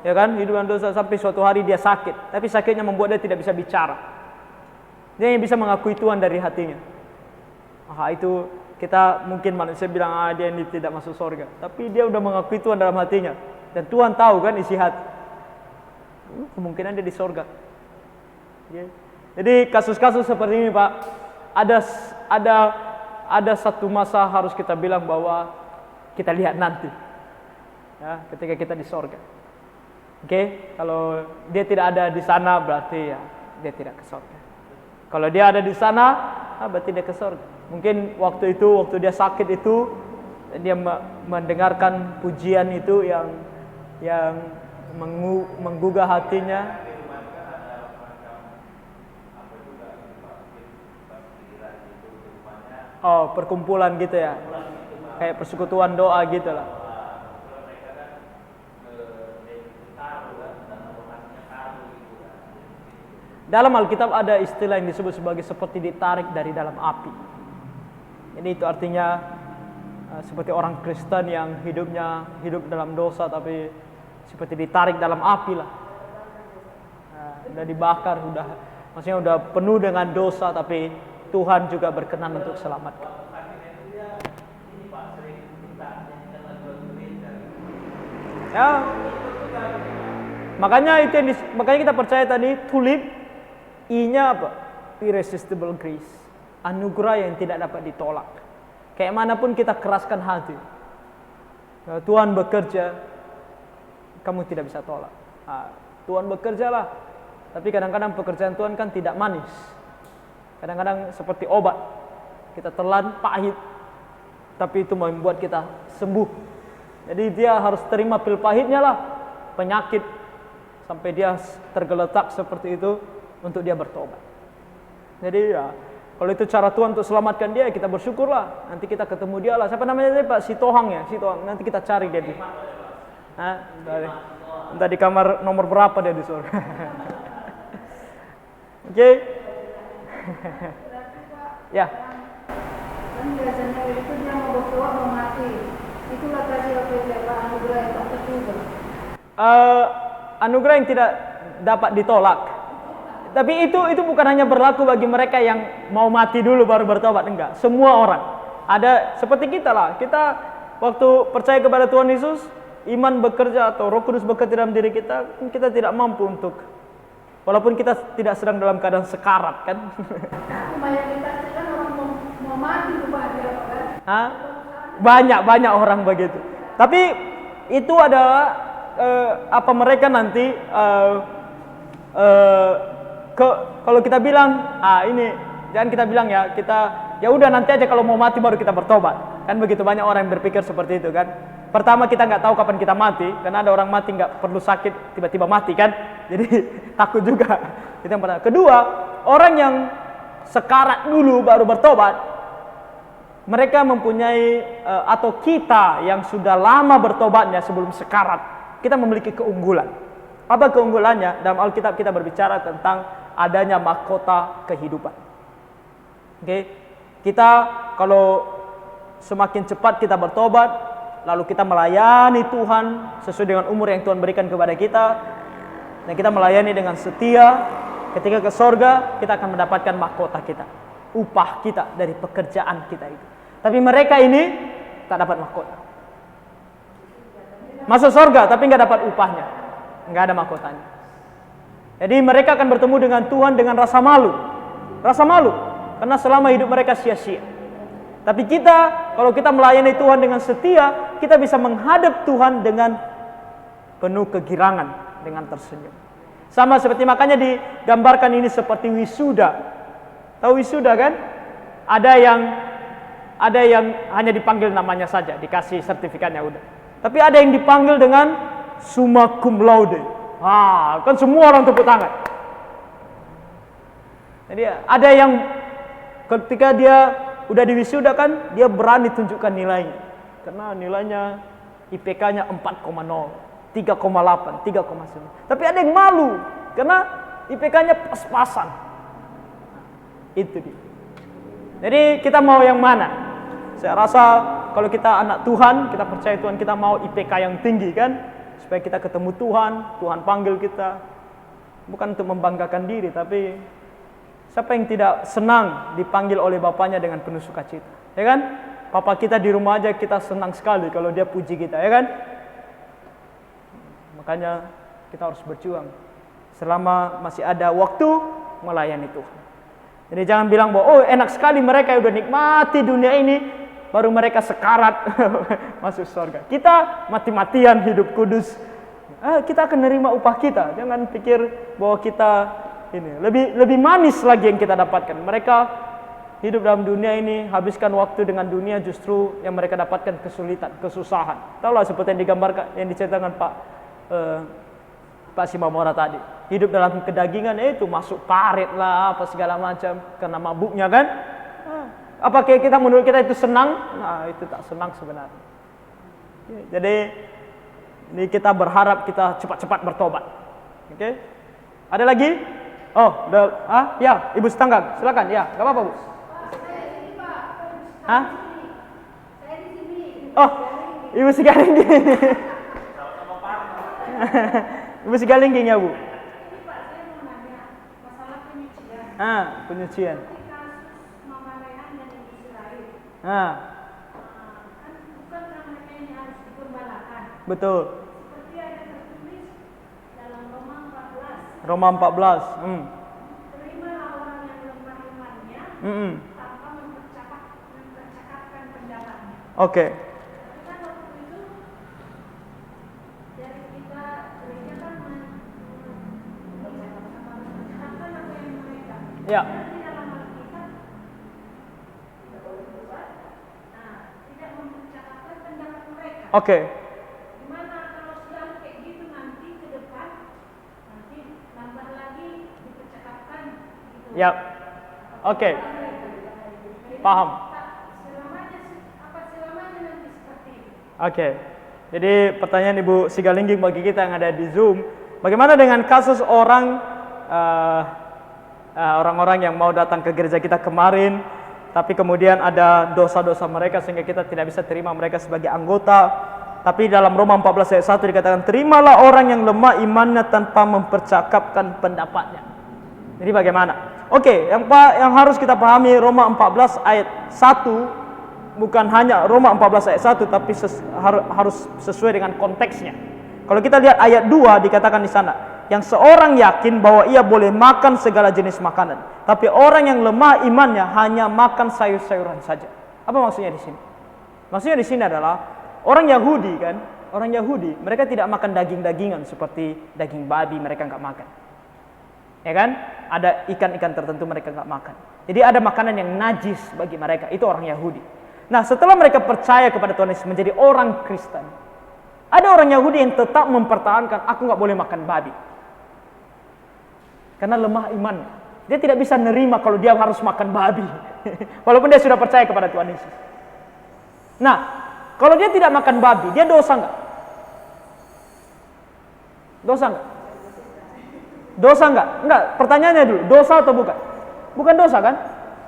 ya kan, hidup dalam dosa sampai suatu hari dia sakit, tapi sakitnya membuat dia tidak bisa bicara. Dia yang bisa mengakui Tuhan dari hatinya. Itu kita mungkin manusia bilang dia ini tidak masuk surga, tapi dia udah mengakui Tuhan dalam hatinya, dan Tuhan tahu kan isi hati. Kemungkinan dia di surga. Jadi kasus-kasus seperti ini Pak, ada satu masa harus kita bilang bahwa kita lihat nanti, ya, ketika kita di surga. Oke, kalau dia tidak ada di sana berarti ya dia tidak ke surga. Kalau dia ada di sana, berarti dia ke surga. Mungkin waktu dia sakit itu, dia mendengarkan pujian itu yang menggugah hatinya. Oh, perkumpulan gitu ya. Kayak persekutuan doa gitu lah. Dalam Alkitab ada istilah yang disebut sebagai seperti ditarik dari dalam api. Ini itu artinya seperti orang Kristen yang hidup dalam dosa tapi seperti ditarik dalam api lah. Udah dibakar, maksudnya udah penuh dengan dosa tapi Tuhan juga berkenan untuk selamatkan. Ya, makanya kita percaya tadi tulip I-nya apa? Irresistible grace, anugerah yang tidak dapat ditolak. Kayak manapun kita keraskan hati, Tuhan bekerja, kamu tidak bisa tolak. Tuhan bekerjalah, tapi kadang-kadang pekerjaan Tuhan kan tidak manis. Kadang-kadang seperti obat, kita telan pahit, tapi itu membuat kita sembuh. Jadi dia harus terima pil pahitnya lah, penyakit, sampai dia tergeletak seperti itu untuk dia bertobat. Jadi ya, kalau itu cara Tuhan untuk selamatkan dia, kita bersyukurlah. Nanti kita ketemu dia lah. Siapa namanya tadi Pak? Sitohang ya, Sitohang. Nanti kita cari dia di. Entah di kamar nomor berapa dia di surga. Oke. Ya. Kan biasanya itu dia mau berdoa mau mati. Itulah tadi apa anugerah yang tak terduga. Anugerah yang tidak dapat ditolak. Tapi itu bukan hanya berlaku bagi mereka yang mau mati dulu baru bertobat, enggak. Semua orang. Ada seperti kita lah. Kita waktu percaya kepada Tuhan Yesus, iman bekerja atau Roh Kudus bekerja dalam diri kita, kita tidak mampu untuk, walaupun kita tidak sedang dalam keadaan sekarat kan. Mayoritas kan orang mau mati kepada kan? Banyak orang begitu. Tapi itu adalah mereka nanti kalau kita bilang ini jangan kita bilang ya udah nanti aja kalau mau mati baru kita bertobat. Kan begitu banyak orang yang berpikir seperti itu kan. Pertama kita nggak tahu kapan kita mati, karena ada orang mati nggak perlu sakit tiba-tiba mati kan. Jadi takut juga. Itu yang pertama. Kedua, orang yang sekarat dulu baru bertobat, mereka mempunyai atau kita yang sudah lama bertobatnya sebelum sekarat, kita memiliki keunggulan. Apa keunggulannya? Dalam Alkitab kita berbicara tentang adanya mahkota kehidupan. Oke, kita kalau semakin cepat kita bertobat, lalu kita melayani Tuhan sesuai dengan umur yang Tuhan berikan kepada kita, dan kita melayani dengan setia, ketika ke sorga kita akan mendapatkan mahkota kita, upah kita dari pekerjaan kita itu. Tapi mereka ini tak dapat mahkota, masuk sorga tapi nggak dapat upahnya, nggak ada mahkotanya. Jadi mereka akan bertemu dengan Tuhan dengan rasa malu, karena selama hidup mereka sia-sia. Tapi kita, kalau kita melayani Tuhan dengan setia, kita bisa menghadap Tuhan dengan penuh kegirangan, dengan tersenyum. Sama seperti makanya digambarkan ini seperti wisuda. Tahu wisuda kan? Ada yang hanya dipanggil namanya saja, dikasih sertifikatnya udah. Tapi ada yang dipanggil dengan summa cum laude. Kan semua orang tepuk tangan. Jadi ada yang ketika dia udah diwisuda kan, dia berani tunjukkan nilainya. Karena nilainya IPK-nya 4,0, 3,8, 3,9. Tapi ada yang malu karena IPK-nya pas-pasan. Itu dia. Jadi kita mau yang mana? Saya rasa kalau kita anak Tuhan, kita percaya Tuhan, kita mau IPK yang tinggi kan? Supaya kita ketemu Tuhan, Tuhan panggil kita. Bukan untuk membanggakan diri, tapi siapa yang tidak senang dipanggil oleh bapaknya dengan penuh sukacita, ya kan? Papa kita di rumah aja kita senang sekali kalau dia puji kita, ya kan? Makanya kita harus berjuang selama masih ada waktu melayani Tuhan. Jadi jangan bilang bahwa enak sekali mereka udah nikmati dunia ini, baru mereka sekarat masuk surga. Kita mati-matian hidup kudus, kita akan nerima upah kita. Jangan pikir bahwa kita ini lebih manis lagi yang kita dapatkan. Mereka hidup dalam dunia ini, habiskan waktu dengan dunia, justru yang mereka dapatkan kesulitan, kesusahan. Tahulah seperti yang digambarkan, yang diceritakan Pak Simamora tadi. Hidup dalam kedagingan itu masuk karet lah, apa segala macam karena mabuknya kan. Apakah kita menurut kita itu senang? Nah, itu tak senang sebenarnya. Jadi ini kita berharap kita cepat-cepat bertobat. Oke? Ada lagi? Ya, Ibu Setanggang, silakan. Ya, nggak apa-apa, Bu. Saya di sini, Pak. Hah? Saya di sini. Ibu Sigalingging. Ibu Sigalingging ya, Bu. Ini Pak, saya mau nanya masalah penyucian. Penyucian. Di kasus Mama Rehan dan Ibu Sirayu. Kan Bukankah mereka ini harus digembalakan? betul. Seperti ada tertulis dalam Roma 14. Roma 14. Terimalah orang yang lemah imannya tanpa mempercakapkan pendapatnya. Oke. Tapi kan waktu itu dari kita gereja kan mempercakapkan apa yang mereka. Ya. Di dalam Alkitab tidak mempercakapkan pendapat mereka. Oke. Gimana kalau selalu kayak gitu nanti ke depan nanti nambah lagi dipercakapkan gitu. Ya. Oke. Paham. Selamanya nanti seperti itu. Oke. Jadi pertanyaan Ibu Sigalingging bagi kita yang ada di Zoom, bagaimana dengan kasus orang-orang yang mau datang ke gereja kita kemarin, tapi kemudian ada dosa-dosa mereka sehingga kita tidak bisa terima mereka sebagai anggota. Tapi dalam Roma 14 ayat 1 dikatakan, terimalah orang yang lemah imannya tanpa mempercakapkan pendapatnya. Jadi bagaimana? Oke, yang harus kita pahami Roma 14 ayat 1 bukan hanya Roma 14 ayat 1, tapi harus sesuai dengan konteksnya. Kalau kita lihat ayat 2 dikatakan di sana, yang seorang yakin bahwa ia boleh makan segala jenis makanan, tapi orang yang lemah imannya hanya makan sayur-sayuran saja. Apa maksudnya di sini? Maksudnya di sini adalah orang Yahudi kan, Orang Yahudi, mereka tidak makan daging-dagingan seperti daging babi, mereka nggak makan. Ya kan? Ada ikan-ikan tertentu mereka nggak makan. Jadi ada makanan yang najis bagi mereka, itu orang Yahudi. Nah, setelah mereka percaya kepada Tuhan Yesus menjadi orang Kristen, ada orang Yahudi yang tetap mempertahankan, aku nggak boleh makan babi. Karena lemah iman. Dia tidak bisa nerima kalau dia harus makan babi. Walaupun dia sudah percaya kepada Tuhan Yesus. Nah, kalau dia tidak makan babi, dia dosa nggak? Dosa nggak? Dosa nggak? Enggak, pertanyaannya dulu, dosa atau bukan? Bukan dosa kan?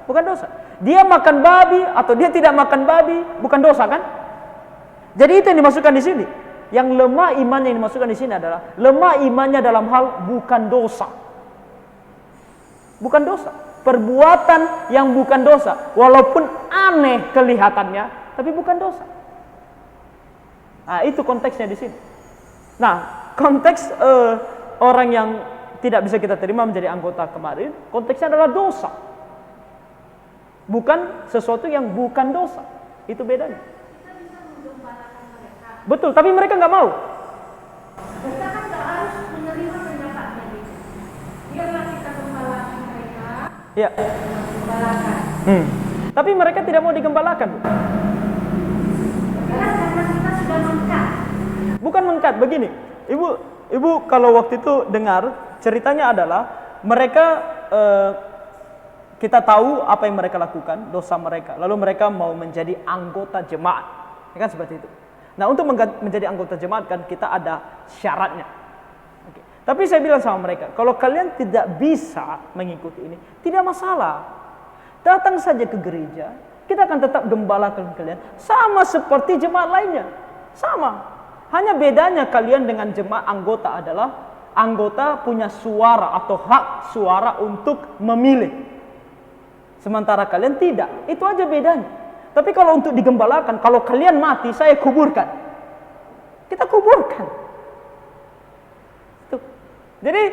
Bukan dosa. Dia makan babi atau dia tidak makan babi, bukan dosa kan? Jadi itu yang dimasukkan di sini. Yang lemah imannya yang dimasukkan di sini adalah lemah imannya dalam hal bukan dosa. Bukan dosa. Perbuatan yang bukan dosa, walaupun aneh kelihatannya, tapi bukan dosa. Nah, itu konteksnya di sini. Nah, konteks orang yang tidak bisa kita terima menjadi anggota kemarin, konteksnya adalah dosa. Bukan sesuatu yang bukan dosa. Itu bedanya. Kita bisa menggembalakan mereka. Betul, tapi mereka nggak mau. Kita kan nggak harus menerima pendapatnya gitu. Biarlah kita gembalakan mereka. Ya. Gembalakan. Tapi mereka tidak mau digembalakan. Karena kita sudah mengkat. Bukan mengkat, begini. Ibu kalau waktu itu dengar ceritanya adalah mereka kita tahu apa yang mereka lakukan, dosa mereka. Lalu mereka mau menjadi anggota jemaat. Ya kan seperti itu. Nah, untuk menjadi anggota jemaat kan kita ada syaratnya. Oke. Tapi saya bilang sama mereka, kalau kalian tidak bisa mengikuti ini, tidak masalah. Datang saja ke gereja, kita akan tetap gembalakan kalian. Sama seperti jemaat lainnya. Sama. Hanya bedanya kalian dengan jemaat anggota adalah anggota punya suara atau hak suara untuk memilih. Sementara kalian tidak. Itu aja bedanya. Tapi kalau untuk digembalakan, kalau kalian mati, saya kuburkan. Kita kuburkan. Tuh. Jadi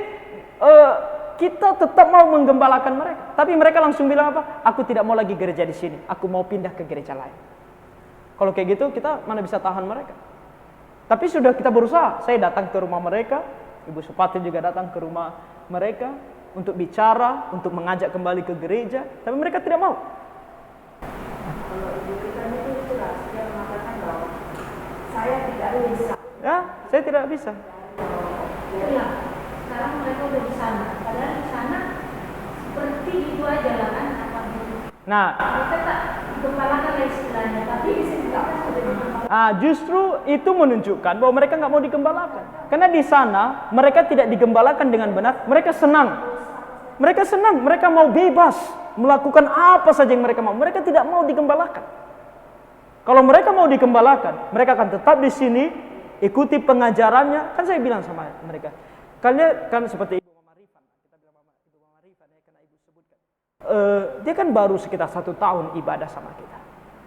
kita tetap mau menggembalakan mereka. Tapi mereka langsung bilang apa? Aku tidak mau lagi gereja di sini. Aku mau pindah ke gereja lain. Kalau kayak gitu, kita mana bisa tahan mereka? Tapi sudah kita berusaha. Saya datang ke rumah mereka. Ibu Supati juga datang ke rumah mereka untuk bicara, untuk mengajak kembali ke gereja. Tapi mereka tidak mau. Kalau ibu kita itu jelas, dia mengatakan bahwa saya tidak bisa. Ya, saya tidak bisa. Itulah, sekarang mereka udah di sana. Padahal di sana seperti itu aja lah kan apa gitu. Nah, Mereka tak digembalakan lah istilahnya, tapi di sini kita sudah digembalakan. justru itu menunjukkan bahwa mereka nggak mau digembalakan. Karena di sana mereka tidak digembalakan dengan benar. Mereka senang. Mereka senang. Mereka mau bebas melakukan apa saja yang mereka mau. Mereka tidak mau digembalakan. Kalau mereka mau digembalakan, mereka akan tetap di sini, ikuti pengajarannya. Kan saya bilang sama mereka, kalian kan seperti Ibu Mama Rifan. Kita bilang Ibu Mama Rifan ya, karena Ibu sebutkan. Dia kan baru sekitar 1 tahun ibadah sama kita.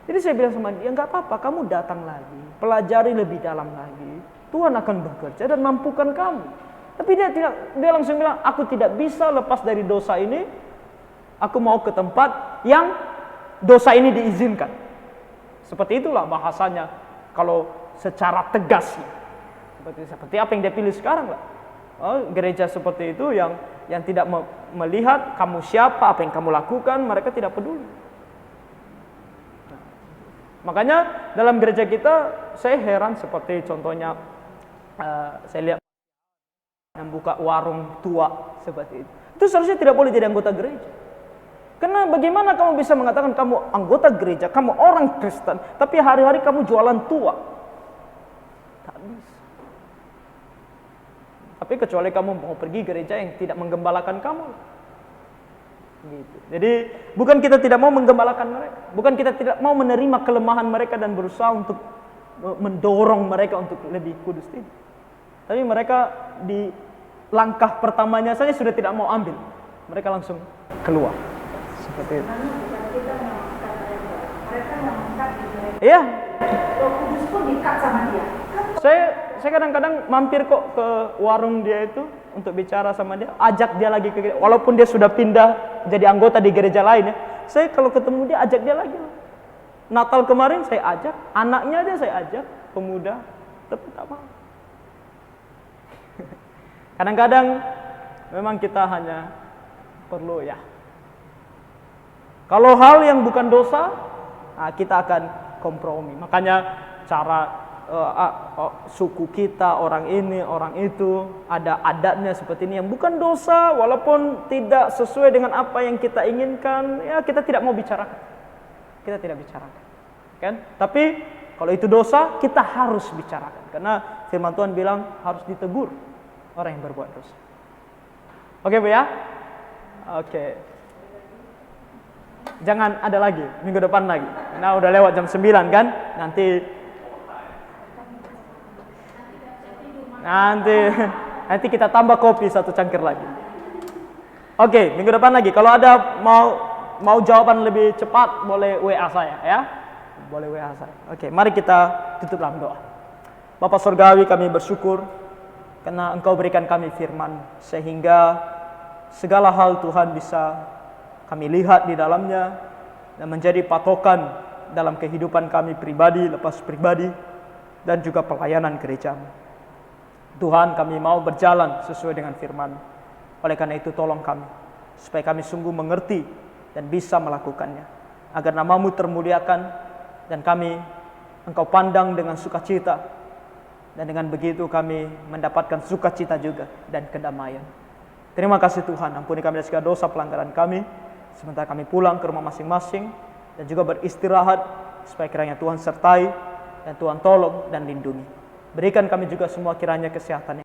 Jadi saya bilang sama dia, enggak apa-apa, kamu datang lagi, pelajari lebih dalam lagi. Tuhan akan bekerja dan mampukan kamu. Tapi dia langsung bilang, aku tidak bisa lepas dari dosa ini. Aku mau ke tempat yang dosa ini diizinkan. Seperti itulah bahasanya kalau secara tegas. Seperti apa yang dia pilih sekarang lah. Gereja seperti itu yang tidak melihat kamu siapa, apa yang kamu lakukan, mereka tidak peduli. Makanya dalam gereja kita saya heran seperti contohnya saya lihat yang buka warung tua seperti itu. Itu seharusnya tidak boleh jadi anggota gereja. Karena bagaimana kamu bisa mengatakan kamu anggota gereja, kamu orang Kristen, tapi hari-hari kamu jualan tua? Tak bisa. Tapi kecuali kamu mau pergi gereja yang tidak menggembalakan kamu. Gitu. Jadi bukan kita tidak mau menggembalakan mereka, bukan kita tidak mau menerima kelemahan mereka dan berusaha untuk mendorong mereka untuk lebih kudus ini. Tapi mereka di langkah pertamanya saja sudah tidak mau ambil. Mereka langsung keluar. Seperti itu. Kita mengangkat mereka yang mengangkat di gereja. Iya. Roh Kudus pun diikat sama dia. Saya kadang-kadang mampir kok ke warung dia itu untuk bicara sama dia, ajak dia lagi ke gereja. Walaupun dia sudah pindah jadi anggota di gereja lain ya. Saya kalau ketemu dia ajak dia lagi. Natal kemarin saya ajak, anaknya dia saya ajak, pemuda. tapi tak mau. Kadang-kadang memang kita hanya perlu ya. Kalau hal yang bukan dosa, kita akan kompromi. Makanya cara suku kita, orang ini, orang itu, ada adatnya seperti ini yang bukan dosa, walaupun tidak sesuai dengan apa yang kita inginkan, ya kita tidak mau bicarakan. Kita tidak bicarakan. Kan? Tapi kalau itu dosa, kita harus bicarakan. Karena firman Tuhan bilang harus ditegur orang yang berbuat dosa. Oke Bu ya? Oke. Jangan ada lagi, minggu depan lagi. Nah udah lewat jam 9 kan? Nanti kita tambah kopi 1 cangkir lagi. Oke, minggu depan lagi. Kalau ada mau jawaban lebih cepat, boleh WA saya ya. Boleh WA saya. Oke, mari kita tutup dalam doa. Bapa Surgawi, kami bersyukur karena Engkau berikan kami firman, sehingga segala hal Tuhan bisa kami lihat di dalamnya dan menjadi patokan dalam kehidupan kami pribadi, lepas pribadi, dan juga pelayanan gereja-Mu. Tuhan, kami mau berjalan sesuai dengan firman. Oleh karena itu tolong kami, supaya kami sungguh mengerti dan bisa melakukannya, agar nama-Mu termuliakan dan kami Engkau pandang dengan sukacita, dan dengan begitu kami mendapatkan sukacita juga dan kedamaian. Terima kasih Tuhan, ampuni kami dari segala dosa pelanggaran kami, sementara kami pulang ke rumah masing-masing dan juga beristirahat, supaya kiranya Tuhan sertai dan Tuhan tolong dan lindungi. Berikan kami juga semua kiranya kesehatan